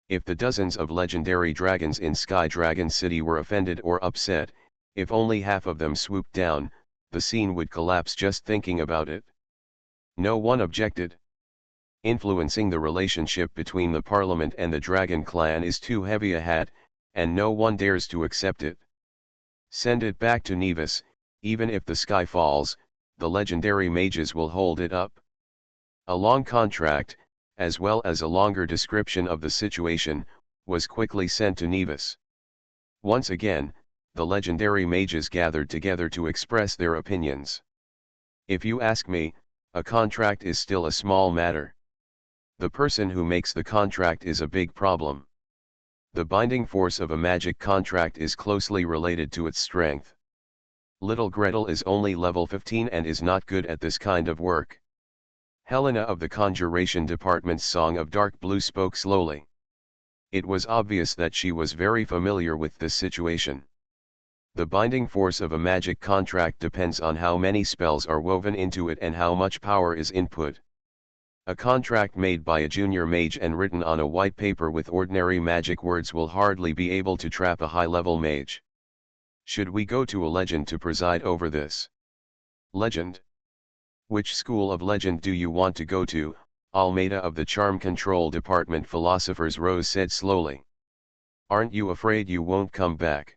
If the dozens of legendary dragons in Sky Dragon City were offended or upset, if only half of them swooped down, the scene would collapse just thinking about it. No one objected. Influencing the relationship between the Parliament and the Dragon Clan is too heavy a hat, and no one dares to accept it. Send it back to Nevis, even if the sky falls, the legendary mages will hold it up. A long contract, as well as a longer description of the situation, was quickly sent to Nevis. Once again, the legendary mages gathered together to express their opinions. If you ask me, a contract is still a small matter. The person who makes the contract is a big problem. The binding force of a magic contract is closely related to its strength. Little Gretel is only level 15 and is not good at this kind of work. Helena of the Conjuration Department's Song of Dark Blue spoke slowly. It was obvious that she was very familiar with this situation. The binding force of a magic contract depends on how many spells are woven into it and how much power is input. A contract made by a junior mage and written on a white paper with ordinary magic words will hardly be able to trap a high-level mage. Should we go to a legend to preside over this? Legend? Which school of legend do you want to go to? Almeida of the Charm Control Department Philosophers Rose said slowly. Aren't you afraid you won't come back?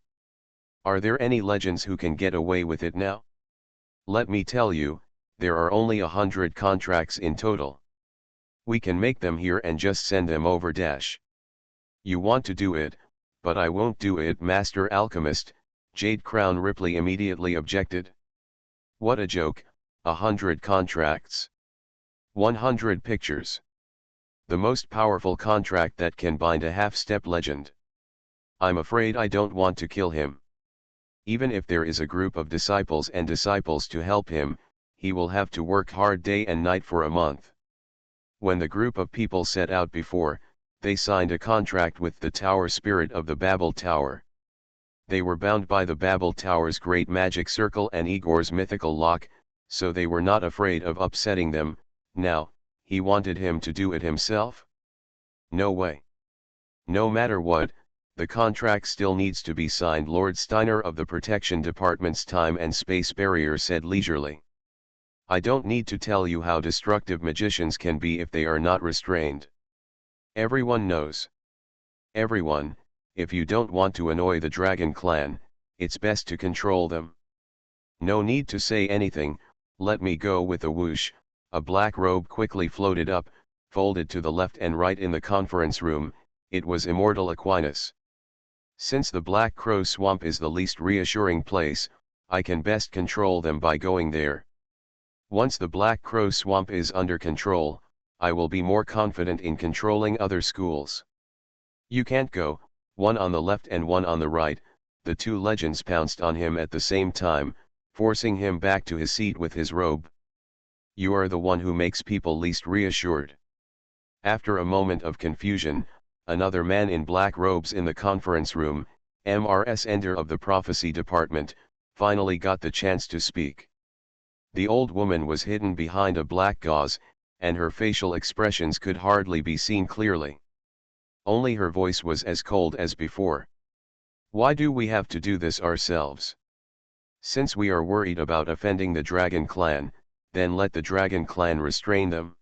Are there any legends who can get away with it now? Let me tell you, there are only 100 contracts in total. We can make them here and just send them over. You want to do it, but I won't do it. Master Alchemist, Jade Crown Ripley immediately objected. What a joke, 100 contracts. 100 pictures. The most powerful contract that can bind a half-step legend. I'm afraid I don't want to kill him. Even if there is a group of disciples to help him, he will have to work hard day and night for a month. When the group of people set out before, they signed a contract with the Tower Spirit of the Babel Tower. They were bound by the Babel Tower's great magic circle and Igor's mythical lock, so they were not afraid of upsetting them. Now, he wanted him to do it himself? No way. No matter what, the contract still needs to be signed. Lord Steiner of the Protection Department's Time and Space Barrier said leisurely. I don't need to tell you how destructive magicians can be if they are not restrained. Everyone knows. Everyone, if you don't want to annoy the Dragon Clan, it's best to control them. No need to say anything, let me go with a whoosh. A black robe quickly floated up, folded to the left and right in the conference room. It was Immortal Aquinas. Since the Black Crow Swamp is the least reassuring place, I can best control them by going there. Once the Black Crow Swamp is under control, I will be more confident in controlling other schools. You can't go, one on the left and one on the right. The two legends pounced on him at the same time, forcing him back to his seat with his robe. You are the one who makes people least reassured. After a moment of confusion, another man in black robes in the conference room, MRS Ender of the Prophecy Department, finally got the chance to speak. The old woman was hidden behind a black gauze, and her facial expressions could hardly be seen clearly. Only her voice was as cold as before. Why do we have to do this ourselves? Since we are worried about offending the Dragon Clan, then let the Dragon Clan restrain them.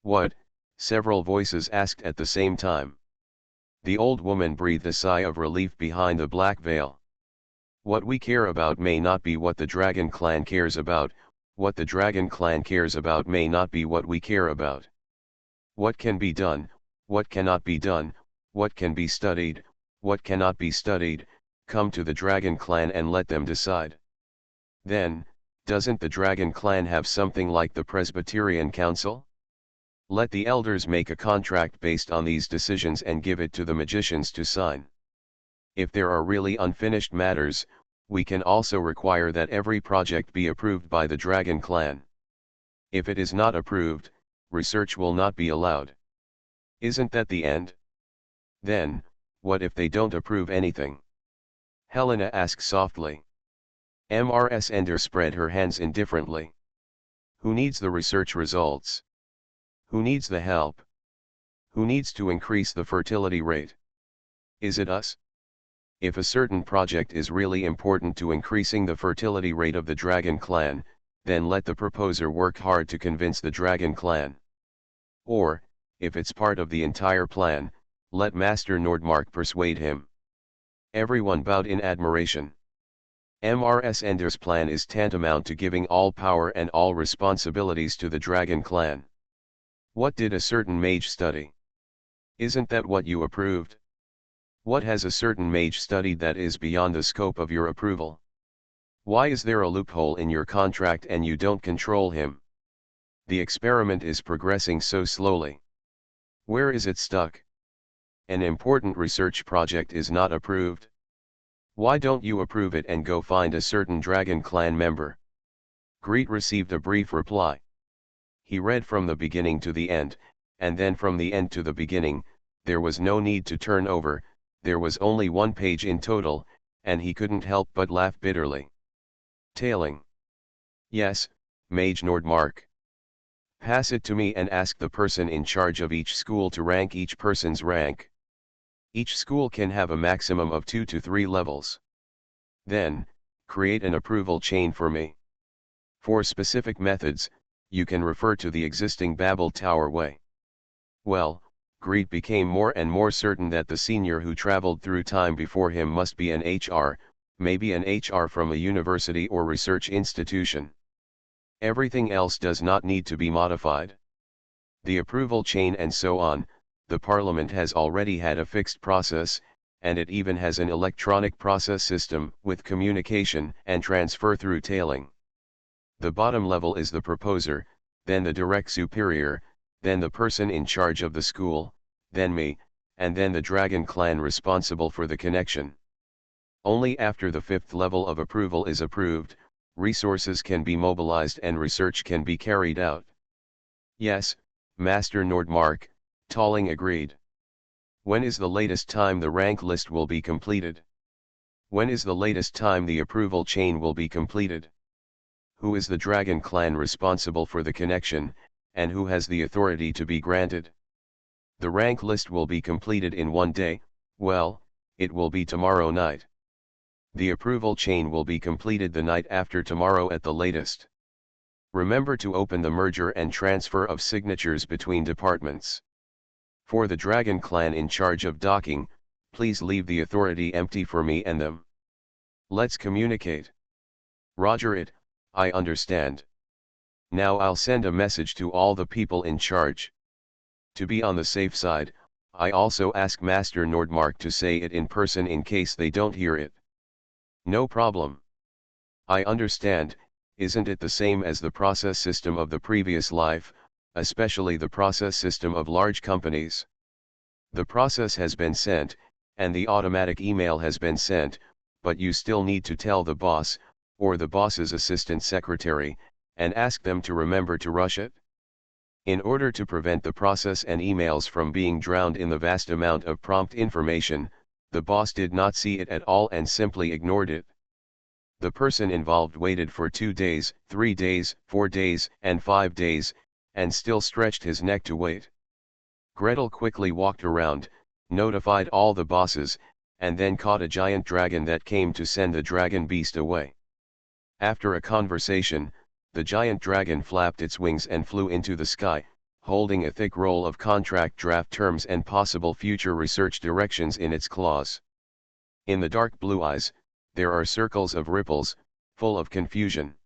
What? Several voices asked at the same time. The old woman breathed a sigh of relief behind the black veil. What we care about may not be what the Dragon Clan cares about, what the Dragon Clan cares about may not be what we care about. What can be done, what cannot be done, what can be studied, what cannot be studied, come to the Dragon Clan and let them decide. Then, doesn't the Dragon Clan have something like the Presbyterian Council? Let the elders make a contract based on these decisions and give it to the magicians to sign. If there are really unfinished matters, we can also require that every project be approved by the Dragon Clan. If it is not approved, research will not be allowed. Isn't that the end? Then, what if they don't approve anything? Helena asked softly. MRS Ender spread her hands indifferently. Who needs the research results? Who needs the help? Who needs to increase the fertility rate? Is it us? If a certain project is really important to increasing the fertility rate of the Dragon Clan, then let the proposer work hard to convince the Dragon Clan. Or, if it's part of the entire plan, let Master Nordmark persuade him. Everyone bowed in admiration. MRS Ender's plan is tantamount to giving all power and all responsibilities to the Dragon Clan. What did a certain mage study? Isn't that what you approved? What has a certain mage studied that is beyond the scope of your approval? Why is there a loophole in your contract and you don't control him? The experiment is progressing so slowly. Where is it stuck? An important research project is not approved. Why don't you approve it and go find a certain Dragon Clan member? Greet received a brief reply. He read from the beginning to the end, and then from the end to the beginning. There was no need to turn over, there was only one page in total, and he couldn't help but laugh bitterly. Tailing. Yes, Mage Nordmark. Pass it to me and ask the person in charge of each school to rank each person's rank. Each school can have a maximum of 2 to 3 levels. Then, create an approval chain for me. For specific methods, you can refer to the existing Babel Tower way. Well, Greet became more and more certain that the senior who traveled through time before him must be an HR, maybe an HR from a university or research institution. Everything else does not need to be modified. The approval chain and so on, the Parliament has already had a fixed process, and it even has an electronic process system with communication and transfer through tailing. The bottom level is the proposer, then the direct superior, then the person in charge of the school, then me, and then the Dragon Clan responsible for the connection. Only after the 5th level of approval is approved, resources can be mobilized and research can be carried out. Yes, Master Nordmark, Talling agreed. When is the latest time the rank list will be completed? When is the latest time the approval chain will be completed? Who is the Dragon Clan responsible for the connection, and who has the authority to be granted? The rank list will be completed in one day, well, it will be tomorrow night. The approval chain will be completed the night after tomorrow at the latest. Remember to open the merger and transfer of signatures between departments. For the Dragon Clan in charge of docking, please leave the authority empty for me and them. Let's communicate. Roger it, I understand. Now I'll send a message to all the people in charge. To be on the safe side, I also ask Master Nordmark to say it in person in case they don't hear it. No problem. I understand, isn't it the same as the process system of the previous life, especially the process system of large companies? The process has been sent, and the automatic email has been sent, but you still need to tell the boss, or the boss's assistant secretary, and ask them to remember to rush it. In order to prevent the process and emails from being drowned in the vast amount of prompt information, the boss did not see it at all and simply ignored it. The person involved waited for 2 days, 3 days, 4 days, and 5 days, and still stretched his neck to wait. Gretel quickly walked around, notified all the bosses, and then caught a giant dragon that came to send the dragon beast away. After a conversation, the giant dragon flapped its wings and flew into the sky, holding a thick roll of contract draft terms and possible future research directions in its claws. In the dark blue eyes, there are circles of ripples, full of confusion.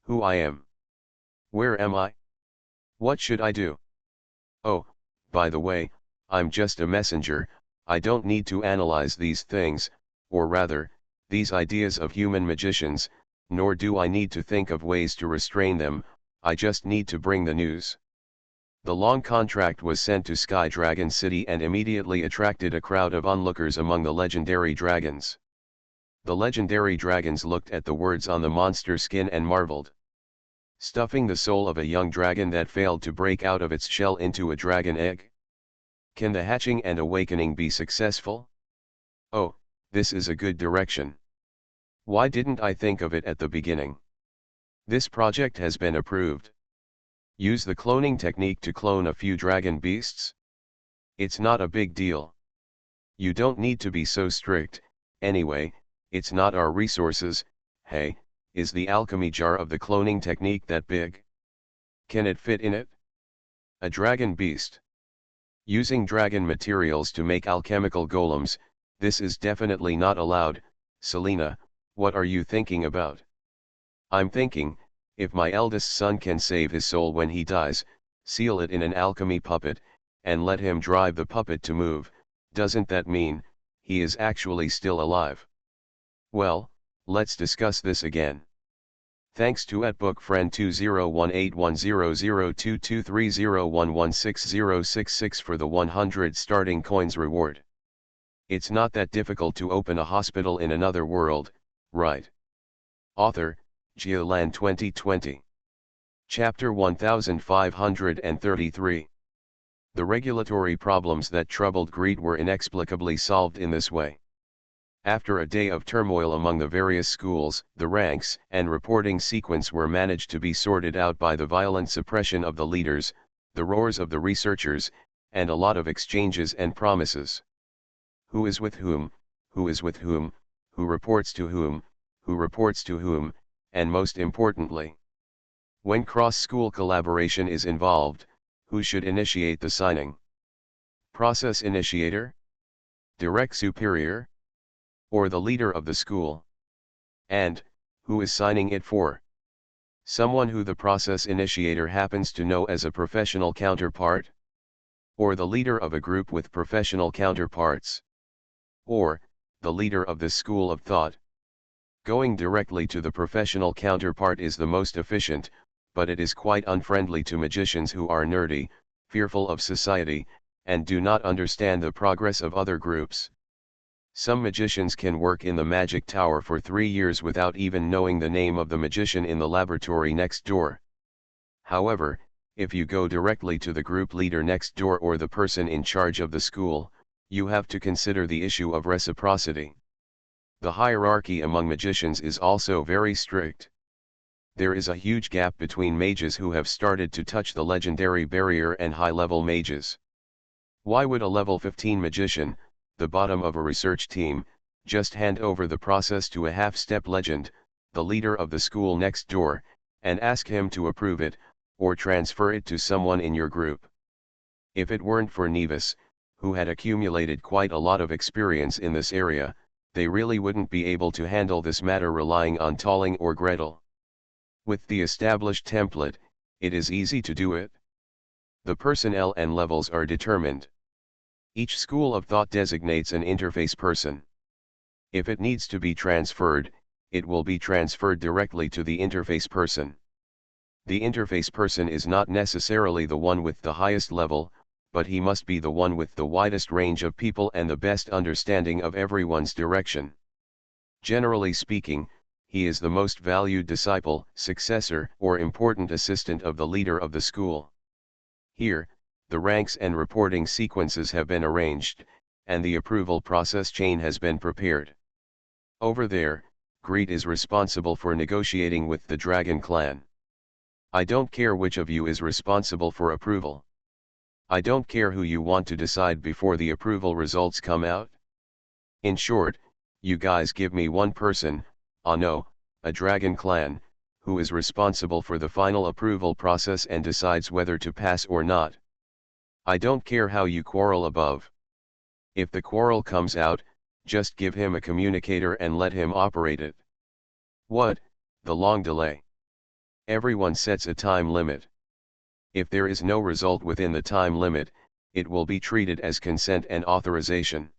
Who I am? Where am I? What should I do? Oh, by the way, I'm just a messenger, I don't need to analyze these things, or rather, these ideas of human magicians, nor do I need to think of ways to restrain them, I just need to bring the news. The long contract was sent to Sky Dragon City and immediately attracted a crowd of onlookers among the legendary dragons. The legendary dragons looked at the words on the monster skin and marveled. Stuffing the soul of a young dragon that failed to break out of its shell into a dragon egg? Can the hatching and awakening be successful? Oh, this is a good direction. Why didn't I think of it at the beginning? This project has been approved. Use the cloning technique to clone a few dragon beasts? It's not a big deal. You don't need to be so strict, anyway, it's not our resources. Hey, is the alchemy jar of the cloning technique that big? Can it fit in it? A dragon beast. Using dragon materials to make alchemical golems, this is definitely not allowed. Selena, what are you thinking about? I'm thinking, if my eldest son can save his soul when he dies, seal it in an alchemy puppet, and let him drive the puppet to move, doesn't that mean he is actually still alive? Well, let's discuss this again. Thanks to @bookfriend 201810022301160066 for the 100 starting coins reward. It's not that difficult to open a hospital in another world, right? Author, Geoland 2020. Chapter 1533. The regulatory problems that troubled Greed were inexplicably solved in this way. After a day of turmoil among the various schools, the ranks and reporting sequence were managed to be sorted out by the violent suppression of the leaders, the roars of the researchers, and a lot of exchanges and promises. Who is with whom, who is with whom, who reports to whom, and most importantly, when cross-school collaboration is involved, who should initiate the signing? Process initiator? Direct superior? Or the leader of the school? And, who is signing it for? Someone who the process initiator happens to know as a professional counterpart? Or the leader of a group with professional counterparts? Or, the leader of the school of thought? Going directly to the professional counterpart is the most efficient, but it is quite unfriendly to magicians who are nerdy, fearful of society, and do not understand the progress of other groups. Some magicians can work in the magic tower for 3 years without even knowing the name of the magician in the laboratory next door. However, if you go directly to the group leader next door or the person in charge of the school, you have to consider the issue of reciprocity. The hierarchy among magicians is also very strict. There is a huge gap between mages who have started to touch the legendary barrier and high-level mages. Why would a level 15 magician, the bottom of a research team, just hand over the process to a half-step legend, the leader of the school next door, and ask him to approve it, or transfer it to someone in your group? If it weren't for Nevis, who had accumulated quite a lot of experience in this area, they really wouldn't be able to handle this matter relying on Tolling or Gretel. With the established template, it is easy to do it. The personnel and levels are determined. Each school of thought designates an interface person. If it needs to be transferred, it will be transferred directly to the interface person. The interface person is not necessarily the one with the highest level, but he must be the one with the widest range of people and the best understanding of everyone's direction. Generally speaking, he is the most valued disciple, successor, or important assistant of the leader of the school. Here, the ranks and reporting sequences have been arranged, and the approval process chain has been prepared. Over there, Greet is responsible for negotiating with the Dragon Clan. I don't care which of you is responsible for approval. I don't care who you want to decide before the approval results come out. In short, you guys give me one person, no, a Dragon Clan, who is responsible for the final approval process and decides whether to pass or not. I don't care how you quarrel above. If the quarrel comes out, just give him a communicator and let him operate it. What, the long delay? Everyone sets a time limit. If there is no result within the time limit, it will be treated as consent and authorization.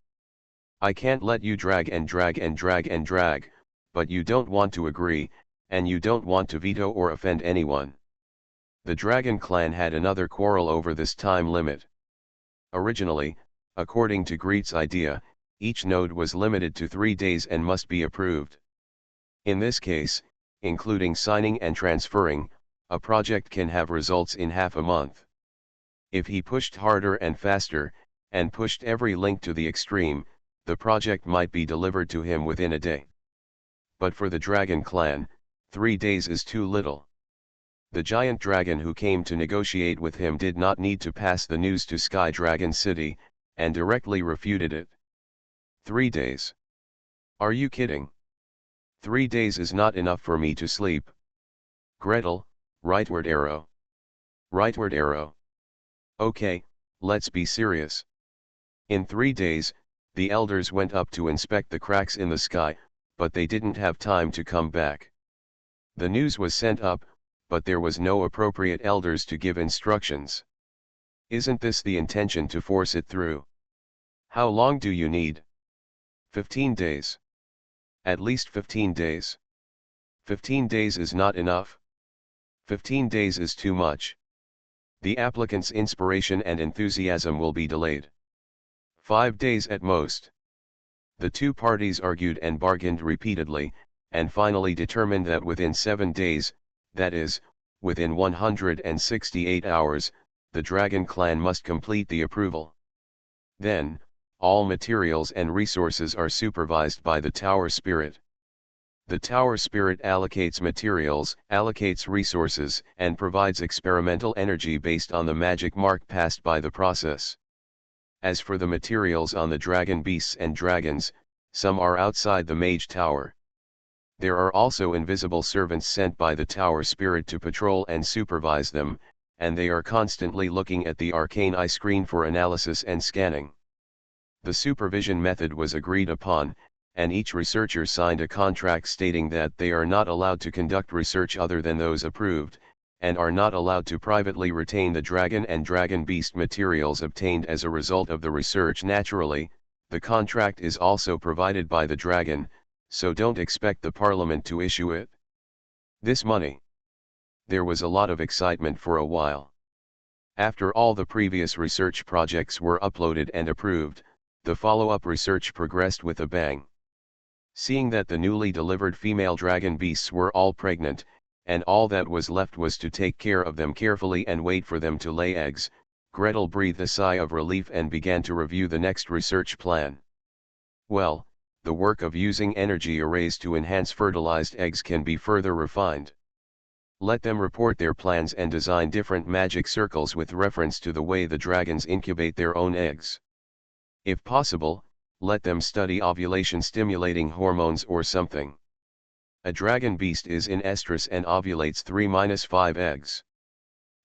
I can't let you drag and drag and drag and drag, but you don't want to agree, and you don't want to veto or offend anyone. The Dragon Clan had another quarrel over this time limit. Originally, according to Greet's idea, each node was limited to 3 days and must be approved. In this case, including signing and transferring, a project can have results in half a month. If he pushed harder and faster, and pushed every link to the extreme, the project might be delivered to him within a day. But for the Dragon Clan, 3 days is too little. The giant dragon who came to negotiate with him did not need to pass the news to Sky Dragon City, and directly refuted it. 3 days. Are you kidding? 3 days is not enough for me to sleep. Gretel, rightward arrow. Rightward arrow. Okay, let's be serious. In 3 days, the elders went up to inspect the cracks in the sky, but they didn't have time to come back. The news was sent up, but there was no appropriate elders to give instructions. Isn't this the intention to force it through? How long do you need? 15 days. At least 15 days. 15 days is not enough. 15 days is too much. The applicant's inspiration and enthusiasm will be delayed. 5 days at most. The two parties argued and bargained repeatedly, and finally determined that within 7 days, that is, within 168 hours, the Dragon Clan must complete the approval. Then, all materials and resources are supervised by the Tower Spirit. The Tower Spirit allocates materials, allocates resources, and provides experimental energy based on the magic mark passed by the process. As for the materials on the dragon beasts and dragons, some are outside the Mage Tower. There are also invisible servants sent by the Tower Spirit to patrol and supervise them, and they are constantly looking at the arcane eye screen for analysis and scanning. The supervision method was agreed upon, and each researcher signed a contract stating that they are not allowed to conduct research other than those approved, and are not allowed to privately retain the dragon and dragon beast materials obtained as a result of the research. Naturally, the contract is also provided by the dragon, so don't expect the Parliament to issue it. This money. There was a lot of excitement for a while. After all the previous research projects were uploaded and approved, the follow-up research progressed with a bang. Seeing that the newly delivered female dragon beasts were all pregnant, and all that was left was to take care of them carefully and wait for them to lay eggs, Gretel breathed a sigh of relief and began to review the next research plan. Well, the work of using energy arrays to enhance fertilized eggs can be further refined. Let them report their plans and design different magic circles with reference to the way the dragons incubate their own eggs. If possible, let them study ovulation-stimulating hormones or something. A dragon beast is in estrus and ovulates 3-5 eggs.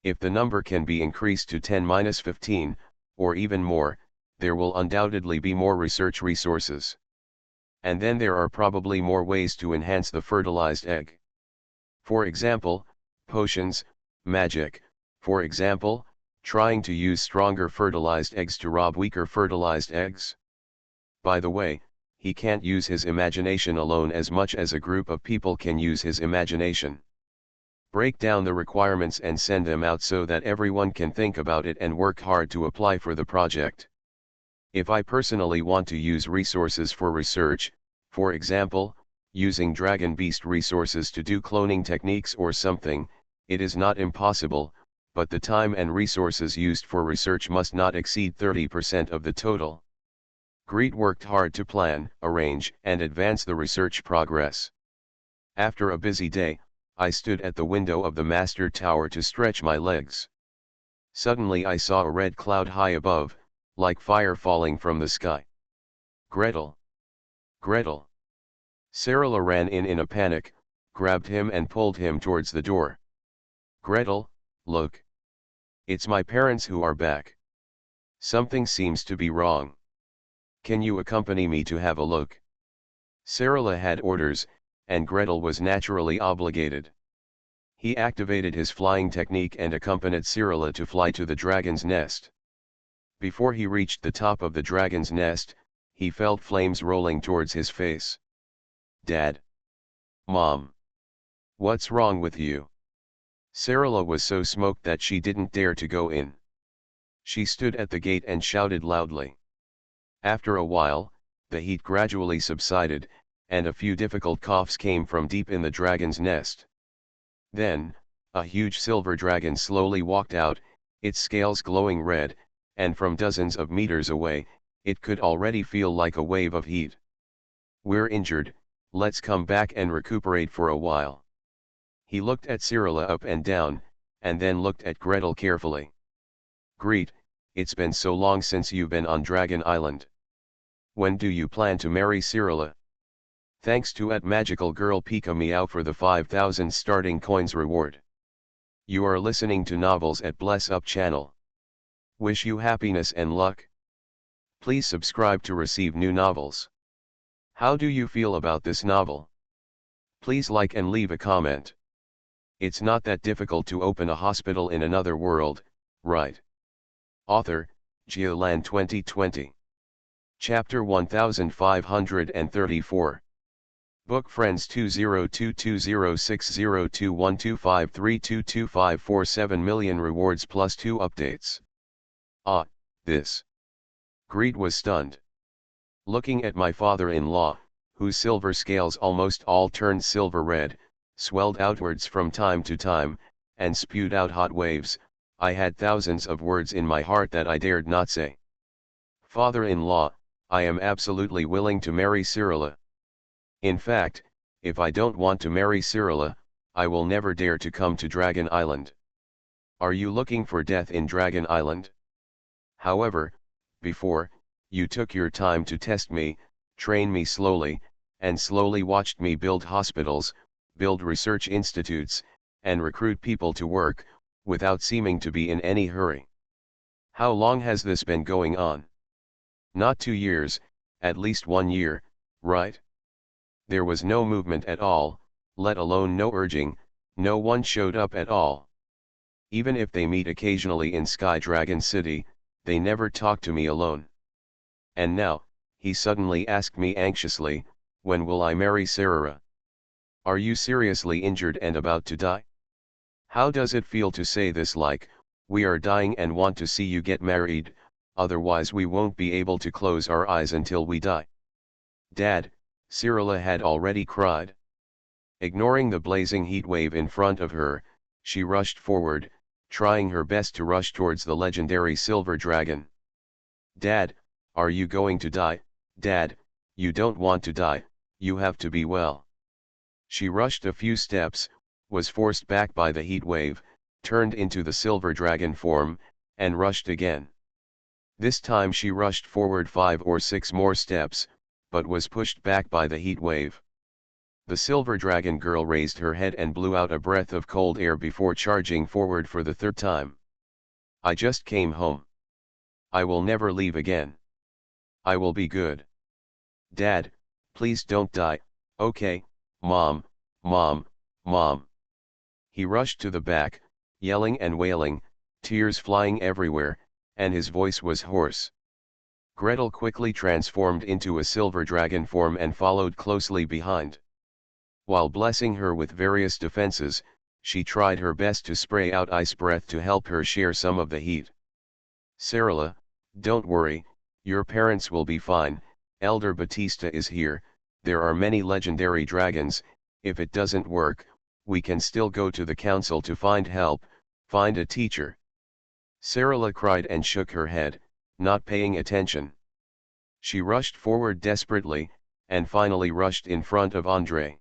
If the number can be increased to 10-15, or even more, there will undoubtedly be more research resources. And then there are probably more ways to enhance the fertilized egg. For example, potions, magic, for example, trying to use stronger fertilized eggs to rob weaker fertilized eggs. By the way, he can't use his imagination alone as much as a group of people can use his imagination. Break down the requirements and send them out so that everyone can think about it and work hard to apply for the project. If I personally want to use resources for research, for example, using Dragon Beast resources to do cloning techniques or something, it is not impossible, but the time and resources used for research must not exceed 30% of the total. Greet worked hard to plan, arrange, and advance the research progress. After a busy day, I stood at the window of the master tower to stretch my legs. Suddenly I saw a red cloud high above, like fire falling from the sky. Gretel! Gretel! Sarala ran in a panic, grabbed him and pulled him towards the door. Gretel, look! It's my parents who are back. Something seems to be wrong. Can you accompany me to have a look? Sarala had orders, and Gretel was naturally obligated. He activated his flying technique and accompanied Sarala to fly to the dragon's nest. Before he reached the top of the dragon's nest, he felt flames rolling towards his face. Dad! Mom! What's wrong with you? Sarala was so smoked that she didn't dare to go in. She stood at the gate and shouted loudly. After a while, the heat gradually subsided, and a few difficult coughs came from deep in the dragon's nest. Then, a huge silver dragon slowly walked out, its scales glowing red, and from dozens of meters away, it could already feel like a wave of heat. We're injured, let's come back and recuperate for a while. He looked at Sarala up and down, and then looked at Gretel carefully. Greet, it's been so long since you've been on Dragon Island. When do you plan to marry Sarala? Thanks to @Magical Girl Pika Meow for the 5,000 starting coins reward. You are listening to Novels at Bless Up channel. Wish you happiness and luck. Please subscribe to receive new novels. How do you feel about this novel? Please like and leave a comment. It's not that difficult to open a hospital in another world, right? Author, Geolan 2020. Chapter 1534. Book Friends 20220602125322547 million rewards plus 2 updates. Ah, this. Greed was stunned. Looking at my father-in-law, whose silver scales almost all turned silver red, swelled outwards from time to time, and spewed out hot waves, I had thousands of words in my heart that I dared not say. Father-in-law, I am absolutely willing to marry Sarala. In fact, if I don't want to marry Sarala, I will never dare to come to Dragon Island. Are you looking for death in Dragon Island? However, before, you took your time to test me, train me slowly, and slowly watched me build hospitals, build research institutes, and recruit people to work, without seeming to be in any hurry. How long has this been going on? Not 2 years, at least 1 year, right? There was no movement at all, let alone no urging, no one showed up at all. Even if they meet occasionally in Sky Dragon City, they never talk to me alone. And now, he suddenly asked me anxiously, when will I marry Sarara? Are you seriously injured and about to die? How does it feel to say this like, we are dying and want to see you get married, otherwise we won't be able to close our eyes until we die? Dad, Sarala had already cried. Ignoring the blazing heat wave in front of her, she rushed forward, trying her best to rush towards the legendary silver dragon. Dad, are you going to die? Dad, you don't want to die, you have to be well. She rushed a few steps, was forced back by the heat wave, turned into the silver dragon form, and rushed again. This time she rushed forward 5 or 6 more steps, but was pushed back by the heat wave. The silver dragon girl raised her head and blew out a breath of cold air before charging forward for the 3rd time. I just came home. I will never leave again. I will be good. Dad, please don't die, okay, Mom, Mom, Mom. He rushed to the back, yelling and wailing, tears flying everywhere, and his voice was hoarse. Gretel quickly transformed into a silver dragon form and followed closely behind. While blessing her with various defenses, she tried her best to spray out ice breath to help her share some of the heat. Sarala, don't worry, your parents will be fine, Elder Batista is here, there are many legendary dragons, if it doesn't work, we can still go to the council to find help, find a teacher. Sarala cried and shook her head, not paying attention. She rushed forward desperately, and finally rushed in front of Andrei.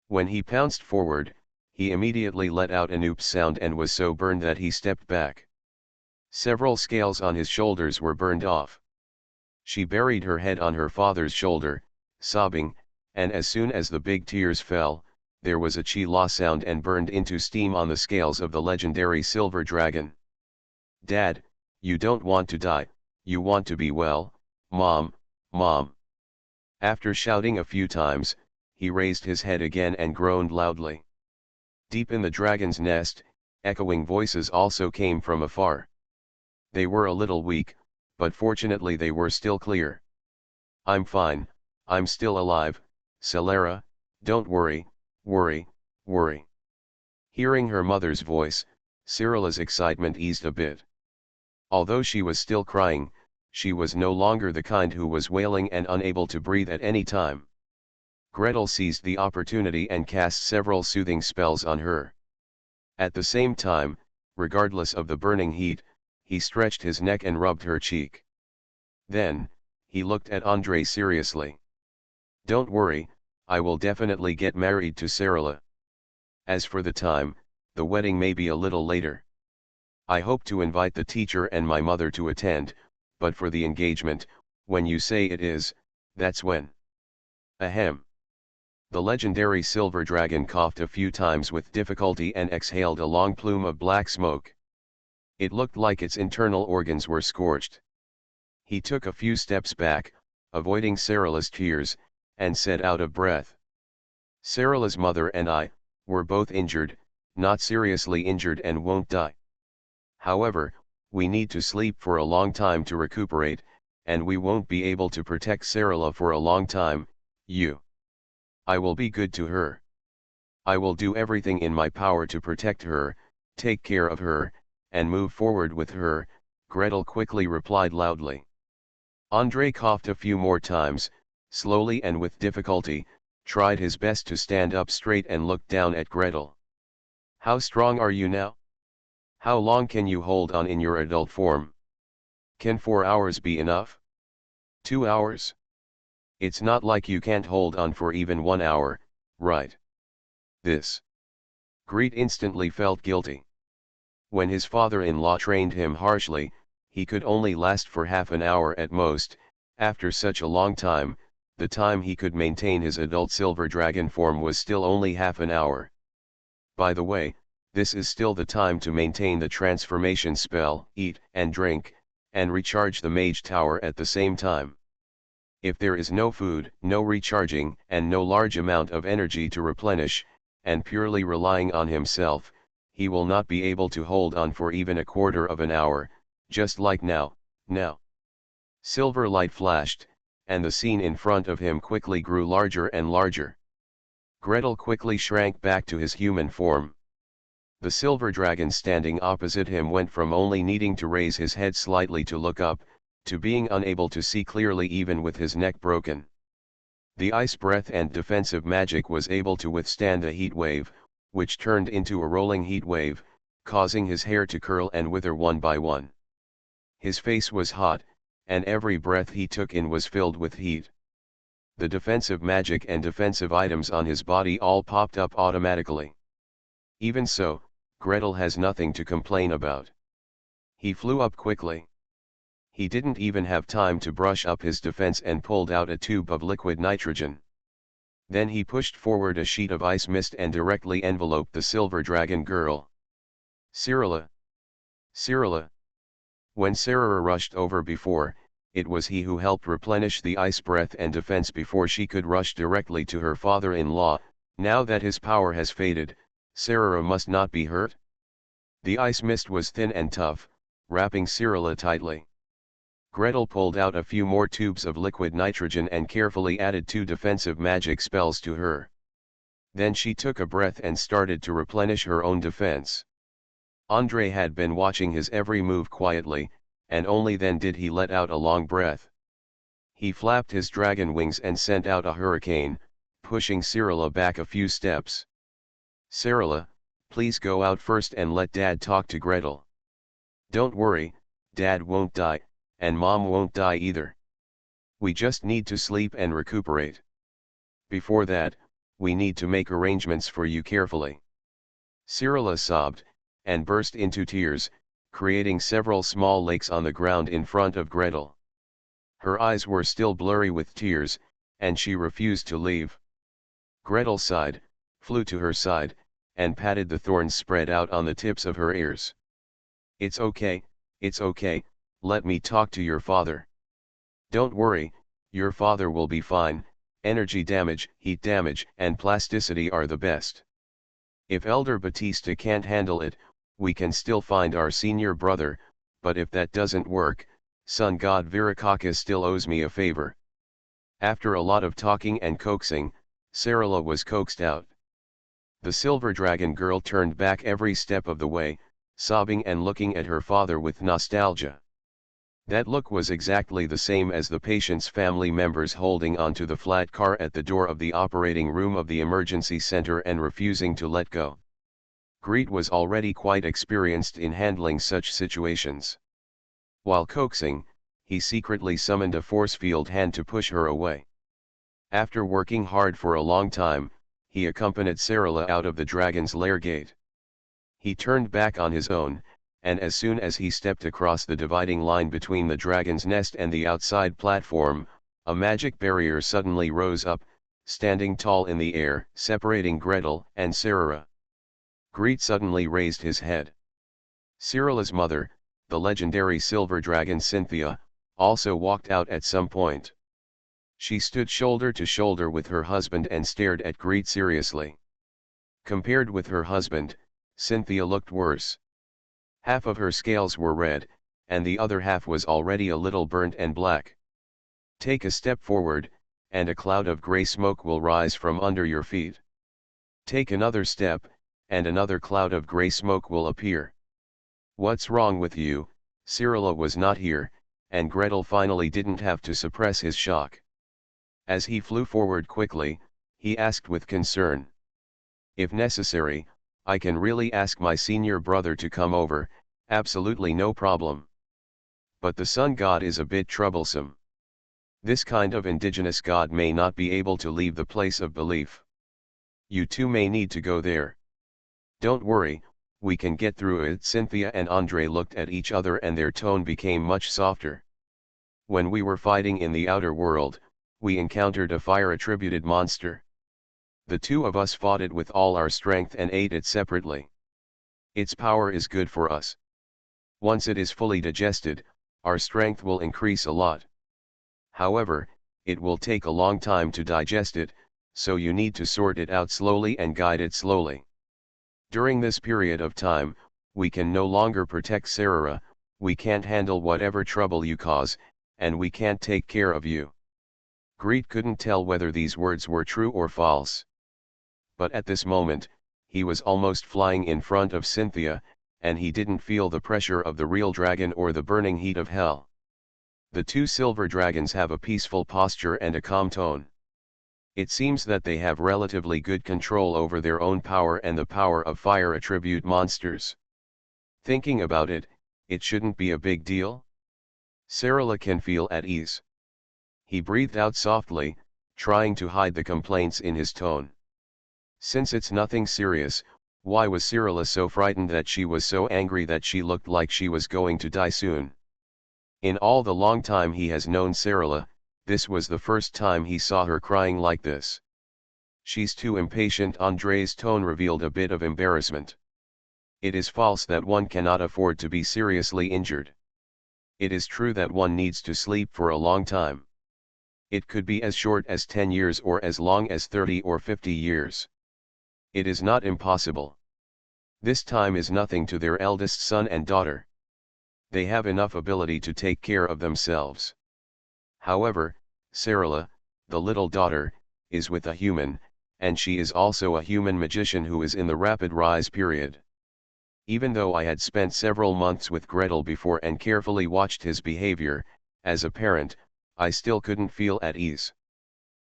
When he pounced forward, he immediately let out an oops sound and was so burned that he stepped back. Several scales on his shoulders were burned off. She buried her head on her father's shoulder, sobbing, and as soon as the big tears fell, there was a chi-la sound and burned into steam on the scales of the legendary silver dragon. Dad, you don't want to die, you want to be well, Mom, Mom. After shouting a few times, he raised his head again and groaned loudly. Deep in the dragon's nest, echoing voices also came from afar. They were a little weak, but fortunately they were still clear. I'm fine, I'm still alive, Celara, don't worry, worry, worry. Hearing her mother's voice, Cyrilla's excitement eased a bit. Although she was still crying, she was no longer the kind who was wailing and unable to breathe at any time. Gretel seized the opportunity and cast several soothing spells on her. At the same time, regardless of the burning heat, he stretched his neck and rubbed her cheek. Then, he looked at Andrei seriously. Don't worry, I will definitely get married to Sarala. As for the time, the wedding may be a little later. I hope to invite the teacher and my mother to attend, but for the engagement, when you say it is, that's when. Ahem. The legendary silver dragon coughed a few times with difficulty and exhaled a long plume of black smoke. It looked like its internal organs were scorched. He took a few steps back, avoiding Sarala's tears, and said out of breath. Sarala's mother and I, were both injured, not seriously injured and won't die. However, we need to sleep for a long time to recuperate, and we won't be able to protect Sarala for a long time, I will be good to her. I will do everything in my power to protect her, take care of her, and move forward with her, Gretel quickly replied loudly. Andrei coughed a few more times, slowly and with difficulty, tried his best to stand up straight and looked down at Gretel. How strong are you now? How long can you hold on in your adult form? Can 4 hours be enough? 2 hours? It's not like you can't hold on for even 1 hour, right? This. Greet instantly felt guilty. When his father-in-law trained him harshly, he could only last for half an hour at most. After such a long time, the time he could maintain his adult silver dragon form was still only half an hour. By the way, this is still the time to maintain the transformation spell, eat and drink, and recharge the mage tower at the same time. If there is no food, no recharging, and no large amount of energy to replenish, and purely relying on himself, he will not be able to hold on for even a quarter of an hour, just like now. Silver light flashed, and the scene in front of him quickly grew larger and larger. Gretel quickly shrank back to his human form. The silver dragon standing opposite him went from only needing to raise his head slightly to look up, to being unable to see clearly even with his neck broken. The ice breath and defensive magic was able to withstand the heat wave, which turned into a rolling heat wave, causing his hair to curl and wither one by one. His face was hot, and every breath he took in was filled with heat. The defensive magic and defensive items on his body all popped up automatically. Even so, Gretel has nothing to complain about. He flew up quickly. He didn't even have time to brush up his defense and pulled out a tube of liquid nitrogen. Then he pushed forward a sheet of ice mist and directly enveloped the silver dragon girl. Sarala! Sarala! When Sarah rushed over before, it was he who helped replenish the ice breath and defense before she could rush directly to her father-in-law. Now that his power has faded, Sarah must not be hurt. The ice mist was thin and tough, wrapping Cyrilla tightly. Gretel pulled out a few more tubes of liquid nitrogen and carefully added 2 defensive magic spells to her. Then she took a breath and started to replenish her own defense. Andrei had been watching his every move quietly, and only then did he let out a long breath. He flapped his dragon wings and sent out a hurricane, pushing Cyrilla back a few steps. "Cyrilla, please go out first and let Dad talk to Gretel. Don't worry, Dad won't die, and Mom won't die either. We just need to sleep and recuperate. Before that, we need to make arrangements for you carefully." Cyrilla sobbed, and burst into tears, creating several small lakes on the ground in front of Gretel. Her eyes were still blurry with tears, and she refused to leave. Gretel sighed, flew to her side, and patted the thorns spread out on the tips of her ears. it's okay, let me talk to your father. Don't worry, your father will be fine. Energy damage, heat damage, and plasticity are the best. If Elder Batista can't handle it, we can still find our senior brother, but if that doesn't work, Sun God Virakakis still owes me a favor." After a lot of talking and coaxing, Cyrilla was coaxed out. The silver dragon girl turned back every step of the way, sobbing and looking at her father with nostalgia. That look was exactly the same as the patient's family members holding onto the flat car at the door of the operating room of the emergency center and refusing to let go. Greet was already quite experienced in handling such situations. While coaxing, he secretly summoned a force field hand to push her away. After working hard for a long time, he accompanied Cyrilla out of the dragon's lair gate. He turned back on his own, and as soon as he stepped across the dividing line between the dragon's nest and the outside platform, a magic barrier suddenly rose up, standing tall in the air, separating Gretel and Cyrilla. Greet suddenly raised his head. Cyrilla's mother, the legendary silver dragon Cynthia, also walked out at some point. She stood shoulder to shoulder with her husband and stared at Greet seriously. Compared with her husband, Cynthia looked worse. Half of her scales were red, and the other half was already a little burnt and black. Take a step forward, and a cloud of gray smoke will rise from under your feet. Take another step, and another cloud of gray smoke will appear. What's wrong with you? Cyrilla was not here, and Gretel finally didn't have to suppress his shock. As he flew forward quickly, he asked with concern. "If necessary, I can really ask my senior brother to come over, absolutely no problem. But the sun god is a bit troublesome. This kind of indigenous god may not be able to leave the place of belief. You two may need to go there. Don't worry, we can get through it." Cynthia and Andrei looked at each other and their tone became much softer. "When we were fighting in the outer world, we encountered a fire-attributed monster. The two of us fought it with all our strength and ate it separately. Its power is good for us. Once it is fully digested, our strength will increase a lot. However, it will take a long time to digest it, so you need to sort it out slowly and guide it slowly. During this period of time, we can no longer protect Sarah, we can't handle whatever trouble you cause, and we can't take care of you." Greet couldn't tell whether these words were true or false. But at this moment, he was almost flying in front of Cynthia, and he didn't feel the pressure of the real dragon or the burning heat of hell. The two silver dragons have a peaceful posture and a calm tone. It seems that they have relatively good control over their own power and the power of fire attribute monsters. Thinking about it, it shouldn't be a big deal. Cyrilla can feel at ease. He breathed out softly, trying to hide the complaints in his tone. Since it's nothing serious, why was Cyrilla so frightened that she was so angry that she looked like she was going to die soon? In all the long time he has known Cyrilla, this was the first time he saw her crying like this. "She's too impatient." Andrei's tone revealed a bit of embarrassment. "It is false that one cannot afford to be seriously injured. It is true that one needs to sleep for a long time. It could be as short as 10 years or as long as 30 or 50 years. It is not impossible. This time is nothing to their eldest son and daughter. They have enough ability to take care of themselves. However, Sarala, the little daughter, is with a human, and she is also a human magician who is in the rapid rise period. Even though I had spent several months with Gretel before and carefully watched his behavior, as a parent, I still couldn't feel at ease.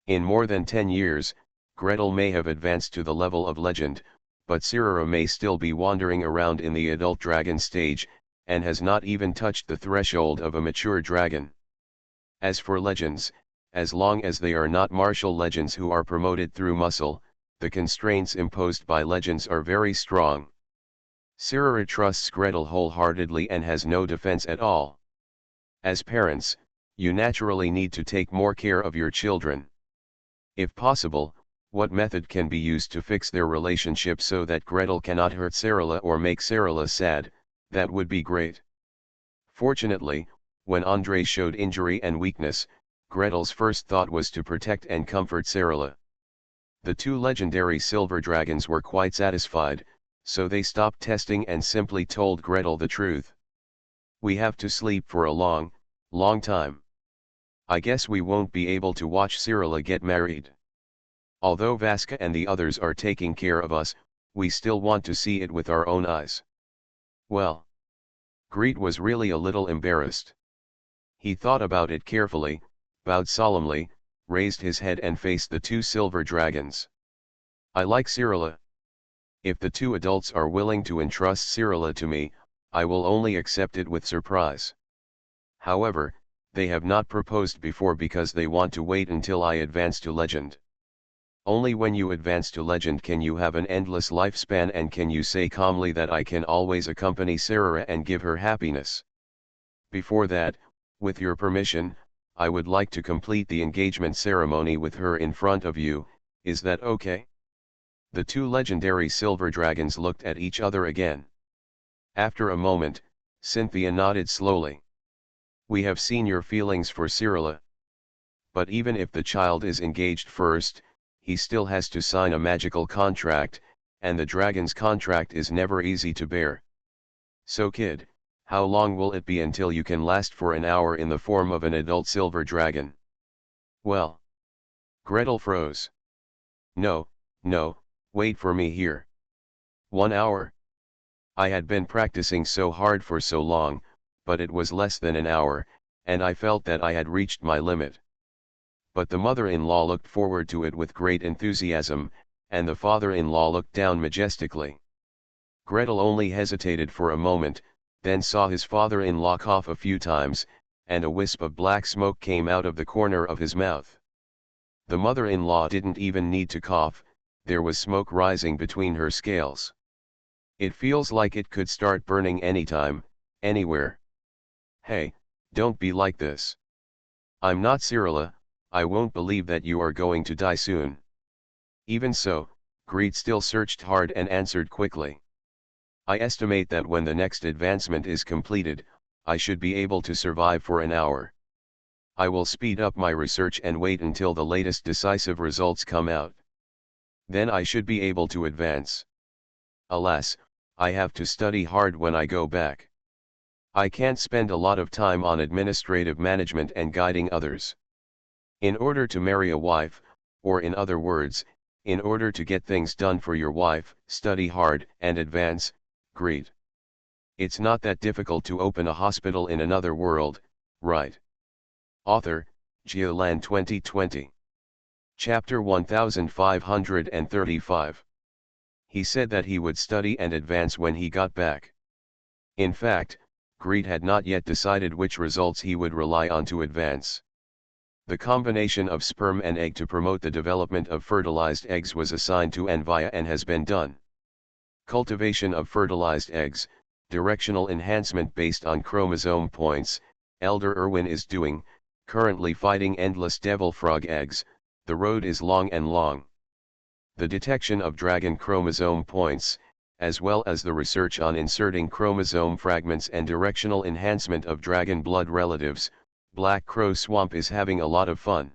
In more than 10 years, Gretel may have advanced to the level of legend, but Sarala may still be wandering around in the adult dragon stage, and has not even touched the threshold of a mature dragon. As for legends, as long as they are not martial legends who are promoted through muscle, the constraints imposed by legends are very strong. Sarala trusts Gretel wholeheartedly and has no defense at all. As parents, you naturally need to take more care of your children. If possible, what method can be used to fix their relationship so that Gretel cannot hurt Sarala or make Sarala sad, that would be great. Fortunately, when Andrei showed injury and weakness, Gretel's first thought was to protect and comfort Sarala. The two legendary silver dragons were quite satisfied, so they stopped testing and simply told Gretel the truth. We have to sleep for a long, long time. I guess we won't be able to watch Sarala get married. Although Vaska and the others are taking care of us, we still want to see it with our own eyes. Well. Greet was really a little embarrassed. He thought about it carefully, bowed solemnly, raised his head and faced the two silver dragons. I like Sarala. If the two adults are willing to entrust Sarala to me, I will only accept it with surprise. However, they have not proposed before because they want to wait until I advance to legend. Only when you advance to legend can you have an endless lifespan and can you say calmly that I can always accompany Sarala and give her happiness. Before that, with your permission, I would like to complete the engagement ceremony with her in front of you, is that okay? The two legendary silver dragons looked at each other again. After a moment, Cynthia nodded slowly. We have seen your feelings for Sarala. But even if the child is engaged first, he still has to sign a magical contract, and the dragon's contract is never easy to bear. So kid, how long will it be until you can last for an hour in the form of an adult silver dragon? Well. Gretel froze. No, wait for me here. 1 hour? I had been practicing so hard for so long, but it was less than an hour, and I felt that I had reached my limit. But the mother-in-law looked forward to it with great enthusiasm, and the father-in-law looked down majestically. Gretel only hesitated for a moment, then saw his father-in-law cough a few times, and a wisp of black smoke came out of the corner of his mouth. The mother-in-law didn't even need to cough, there was smoke rising between her scales. It feels like it could start burning anytime, anywhere. Hey, don't be like this. I'm not Sarala. I won't believe that you are going to die soon. Even so, Greet still searched hard and answered quickly. I estimate that when the next advancement is completed, I should be able to survive for an hour. I will speed up my research and wait until the latest decisive results come out. Then I should be able to advance. Alas, I have to study hard when I go back. I can't spend a lot of time on administrative management and guiding others. In order to marry a wife, or in other words, in order to get things done for your wife, study hard and advance, Greet. It's not that difficult to open a hospital in another world, right? Author, Geoland 2020. Chapter 1535. He said that he would study and advance when he got back. In fact, Greet had not yet decided which results he would rely on to advance. The combination of sperm and egg to promote the development of fertilized eggs was assigned to Anvaya and has been done. Cultivation of fertilized eggs, directional enhancement based on chromosome points, Elder Irwin is doing, currently fighting endless devil frog eggs, the road is long and long. The detection of dragon chromosome points, as well as the research on inserting chromosome fragments and directional enhancement of dragon blood relatives, Black Crow Swamp is having a lot of fun.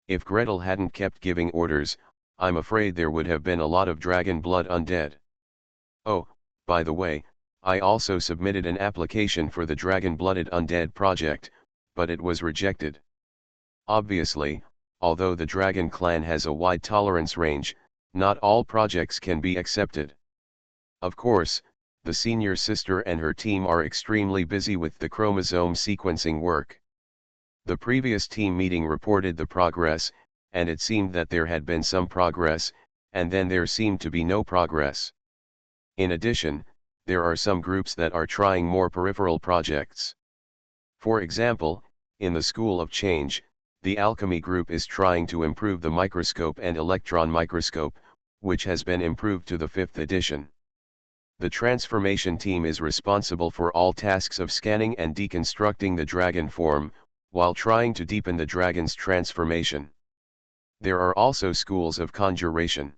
If Gretel hadn't kept giving orders, I'm afraid there would have been a lot of dragon blood undead. Oh, by the way, I also submitted an application for the Dragon-Blooded Undead project, but it was rejected. Obviously, although the Dragon Clan has a wide tolerance range, not all projects can be accepted. Of course, the senior sister and her team are extremely busy with the chromosome sequencing work. The previous team meeting reported the progress, and it seemed that there had been some progress, and then there seemed to be no progress. In addition, there are some groups that are trying more peripheral projects. For example, in the School of Change, the Alchemy group is trying to improve the microscope and electron microscope, which has been improved to the 5th edition. The transformation team is responsible for all tasks of scanning and deconstructing the dragon form, while trying to deepen the dragon's transformation. There are also schools of conjuration.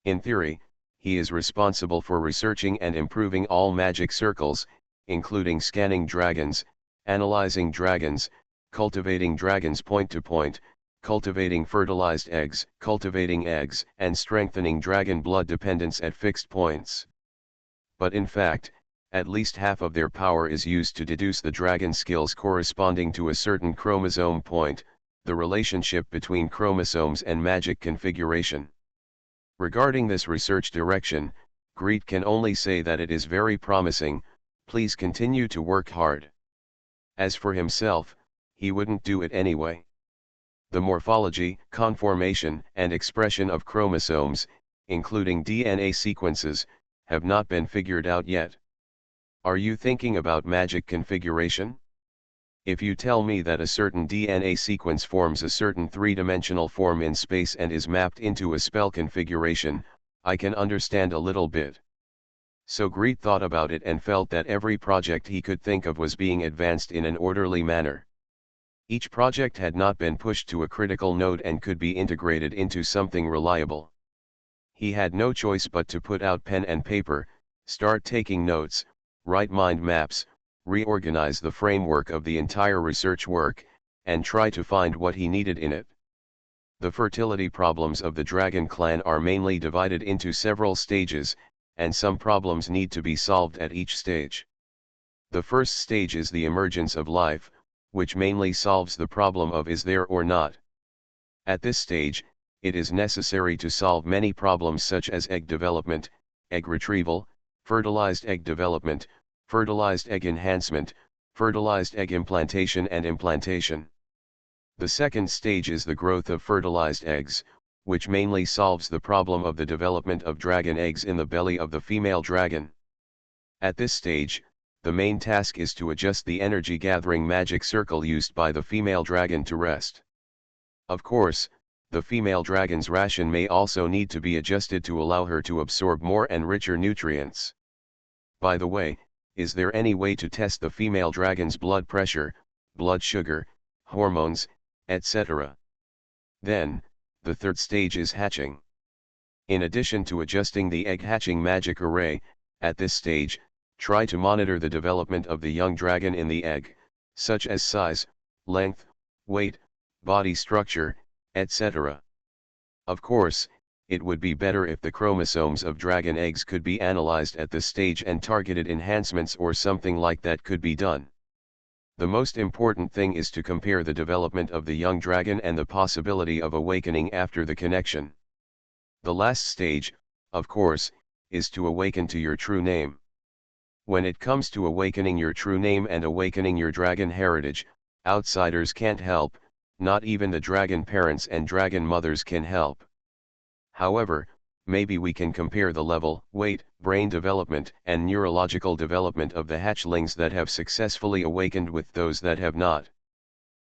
In theory, he is responsible for researching and improving all magic circles, including scanning dragons, analyzing dragons, cultivating dragons point to point, cultivating fertilized eggs, cultivating eggs, and strengthening dragon blood dependence at fixed points. But in fact, at least half of their power is used to deduce the dragon skills corresponding to a certain chromosome point, the relationship between chromosomes and magic configuration. Regarding this research direction, Greet can only say that it is very promising. Please continue to work hard. As for himself, he wouldn't do it anyway. The morphology, conformation, and expression of chromosomes, including DNA sequences, have not been figured out yet. Are you thinking about magic configuration? If you tell me that a certain DNA sequence forms a certain three-dimensional form in space and is mapped into a spell configuration, I can understand a little bit. So Greet thought about it and felt that every project he could think of was being advanced in an orderly manner. Each project had not been pushed to a critical node and could be integrated into something reliable. He had no choice but to put out pen and paper, start taking notes, write mind maps, reorganize the framework of the entire research work, and try to find what he needed in it. The fertility problems of the Dragon Clan are mainly divided into several stages, and some problems need to be solved at each stage. The first stage is the emergence of life, which mainly solves the problem of is there or not. At this stage, it is necessary to solve many problems such as egg development, egg retrieval, fertilized egg development, fertilized egg enhancement, fertilized egg implantation and implantation. The second stage is the growth of fertilized eggs, which mainly solves the problem of the development of dragon eggs in the belly of the female dragon. At this stage, the main task is to adjust the energy-gathering magic circle used by the female dragon to rest. Of course, the female dragon's ration may also need to be adjusted to allow her to absorb more and richer nutrients. By the way, is there any way to test the female dragon's blood pressure, blood sugar, hormones, etc.? Then, the third stage is hatching. In addition to adjusting the egg hatching magic array, at this stage, try to monitor the development of the young dragon in the egg, such as size, length, weight, body structure, etc. Of course, it would be better if the chromosomes of dragon eggs could be analyzed at this stage and targeted enhancements or something like that could be done. The most important thing is to compare the development of the young dragon and the possibility of awakening after the connection. The last stage, of course, is to awaken to your true name. When it comes to awakening your true name and awakening your dragon heritage, outsiders can't help, not even the dragon parents and dragon mothers can help. However, maybe we can compare the level, weight, brain development, and neurological development of the hatchlings that have successfully awakened with those that have not.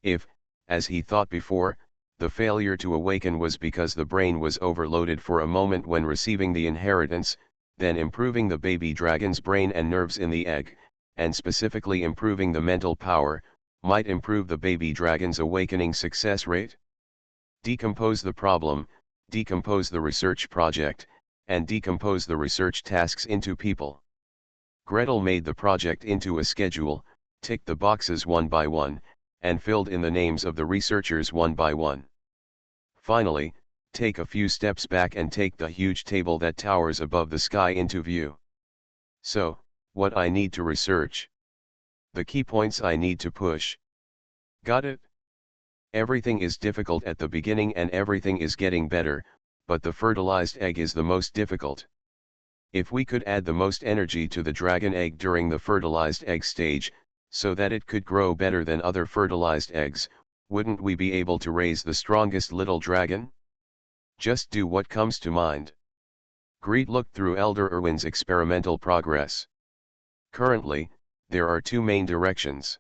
If, as he thought before, the failure to awaken was because the brain was overloaded for a moment when receiving the inheritance, then improving the baby dragon's brain and nerves in the egg, and specifically improving the mental power, might improve the baby dragon's awakening success rate. Decompose the problem, decompose the research project, and decompose the research tasks into people. Gretel made the project into a schedule, ticked the boxes one by one, and filled in the names of the researchers one by one. Finally, take a few steps back and take the huge table that towers above the sky into view. So, what I need to research. The key points I need to push. Got it? Everything is difficult at the beginning and everything is getting better, but the fertilized egg is the most difficult. If we could add the most energy to the dragon egg during the fertilized egg stage, so that it could grow better than other fertilized eggs, wouldn't we be able to raise the strongest little dragon? Just do what comes to mind. Greet looked through Elder Irwin's experimental progress. Currently, there are two main directions.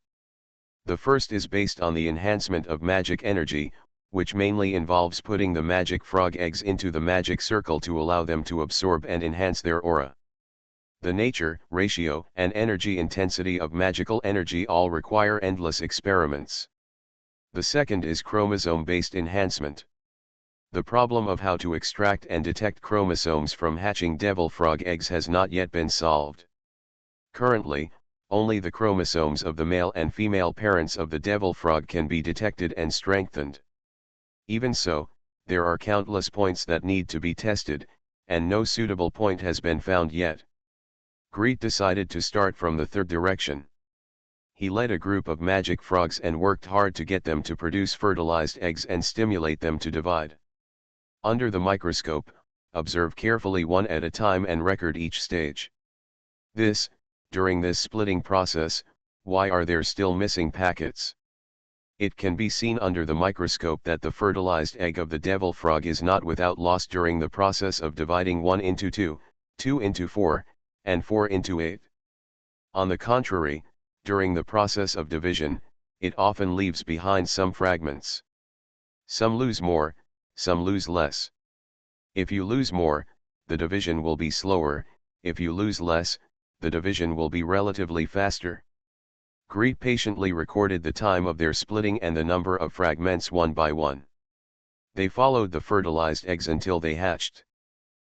The first is based on the enhancement of magic energy, which mainly involves putting the magic frog eggs into the magic circle to allow them to absorb and enhance their aura. The nature, ratio, and energy intensity of magical energy all require endless experiments. The second is chromosome-based enhancement. The problem of how to extract and detect chromosomes from hatching devil frog eggs has not yet been solved. Currently, only the chromosomes of the male and female parents of the devil frog can be detected and strengthened. Even so, there are countless points that need to be tested, and no suitable point has been found yet. Greet decided to start from the third direction. He led a group of magic frogs and worked hard to get them to produce fertilized eggs and stimulate them to divide. Under the microscope, observe carefully one at a time and record each stage. During this splitting process, why are there still missing packets? It can be seen under the microscope that the fertilized egg of the devil frog is not without loss during the process of dividing 1 into 2, 2 into 4, and 4 into 8. On the contrary, during the process of division, it often leaves behind some fragments. Some lose more, some lose less. If you lose more, the division will be slower, if you lose less, the division will be relatively faster. Greet patiently recorded the time of their splitting and the number of fragments one by one. They followed the fertilized eggs until they hatched.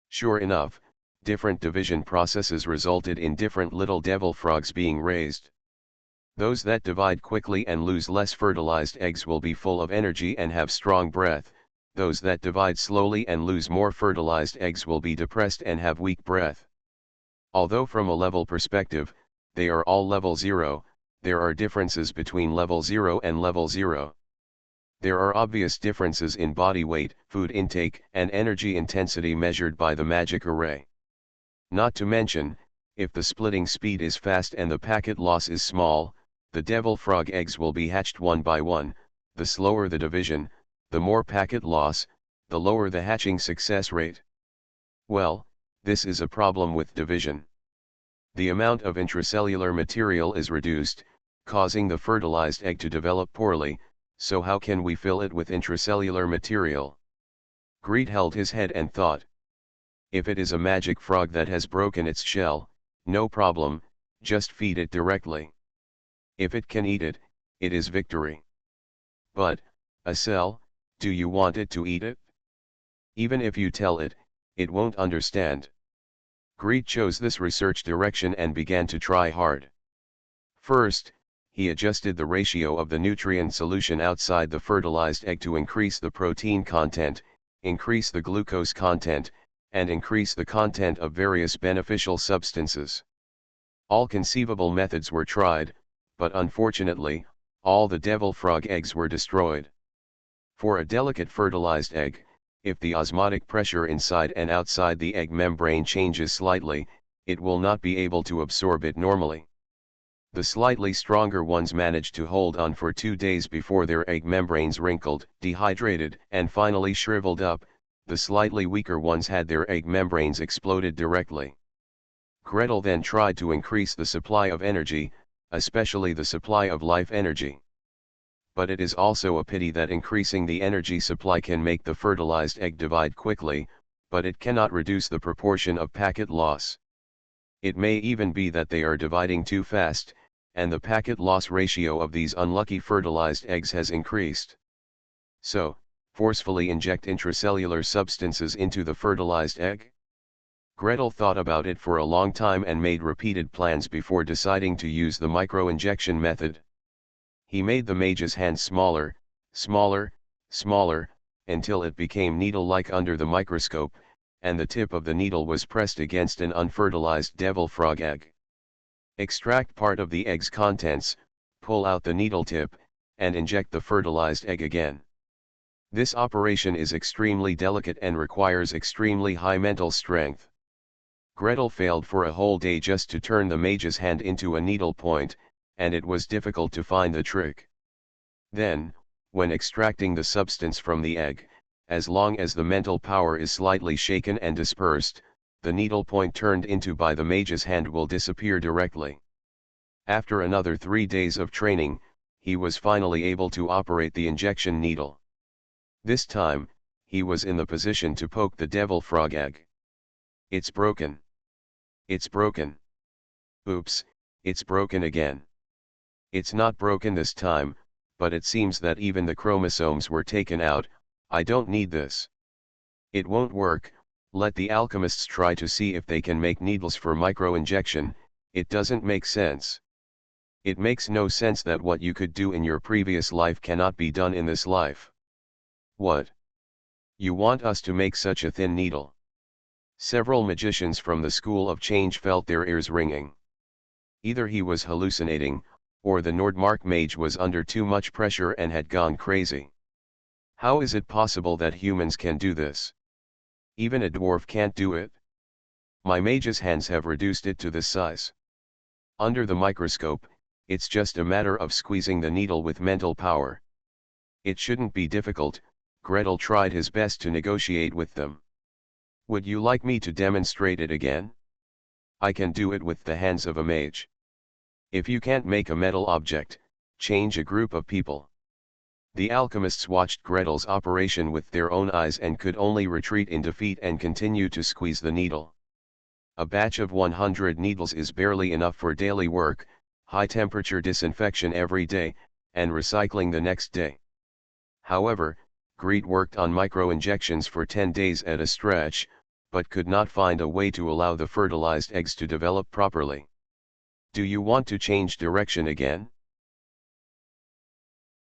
Sure enough, different division processes resulted in different little devil frogs being raised. Those that divide quickly and lose less fertilized eggs will be full of energy and have strong breath, those that divide slowly and lose more fertilized eggs will be depressed and have weak breath. Although from a level perspective, they are all level 0, there are differences between level 0 and level 0. There are obvious differences in body weight, food intake, and energy intensity measured by the magic array. Not to mention, if the splitting speed is fast and the packet loss is small, the devil frog eggs will be hatched one by one. The slower the division, the more packet loss, the lower the hatching success rate. Well, this is a problem with division. The amount of intracellular material is reduced, causing the fertilized egg to develop poorly, so how can we fill it with intracellular material? Greet held his head and thought. If it is a magic frog that has broken its shell, no problem, just feed it directly. If it can eat it, it is victory. But, a cell, do you want it to eat it? Even if you tell it, it won't understand. Greet chose this research direction and began to try hard. First, he adjusted the ratio of the nutrient solution outside the fertilized egg to increase the protein content, increase the glucose content, and increase the content of various beneficial substances. All conceivable methods were tried, but unfortunately, all the devil frog eggs were destroyed. For a delicate fertilized egg, if the osmotic pressure inside and outside the egg membrane changes slightly, it will not be able to absorb it normally. The slightly stronger ones managed to hold on for 2 days before their egg membranes wrinkled, dehydrated, and finally shriveled up. The slightly weaker ones had their egg membranes exploded directly. Gretel then tried to increase the supply of energy, especially the supply of life energy. But it is also a pity that increasing the energy supply can make the fertilized egg divide quickly, but it cannot reduce the proportion of packet loss. It may even be that they are dividing too fast, and the packet loss ratio of these unlucky fertilized eggs has increased. So, forcefully inject intracellular substances into the fertilized egg? Gretel thought about it for a long time and made repeated plans before deciding to use the micro-injection method. He made the mage's hand smaller, smaller, smaller, until it became needle-like under the microscope, and the tip of the needle was pressed against an unfertilized devil frog egg. Extract part of the egg's contents, pull out the needle tip, and inject the fertilized egg again. This operation is extremely delicate and requires extremely high mental strength. Gretel failed for a whole day just to turn the mage's hand into a needle point, and it was difficult to find the trick. Then, when extracting the substance from the egg, as long as the mental power is slightly shaken and dispersed, the needle point turned into by the mage's hand will disappear directly. After another 3 days of training, he was finally able to operate the injection needle. This time, he was in the position to poke the devil frog egg. It's broken. It's broken. Oops, it's broken again. It's not broken this time, but it seems that even the chromosomes were taken out. I don't need this. It won't work. Let the alchemists try to see if they can make needles for micro-injection. It doesn't make sense. It makes no sense that what you could do in your previous life cannot be done in this life. What? You want us to make such a thin needle? Several magicians from the School of Change felt their ears ringing. Either he was hallucinating, or the Nordmark mage was under too much pressure and had gone crazy. How is it possible that humans can do this? Even a dwarf can't do it. My mage's hands have reduced it to this size. Under the microscope, it's just a matter of squeezing the needle with mental power. It shouldn't be difficult. Gretel tried his best to negotiate with them. Would you like me to demonstrate it again? I can do it with the hands of a mage. If you can't make a metal object, change a group of people. The alchemists watched Gretel's operation with their own eyes and could only retreat in defeat and continue to squeeze the needle. A batch of 100 needles is barely enough for daily work, high-temperature disinfection every day, and recycling the next day. However, Greet worked on micro-injections for 10 days at a stretch, but could not find a way to allow the fertilized eggs to develop properly. Do you want to change direction again?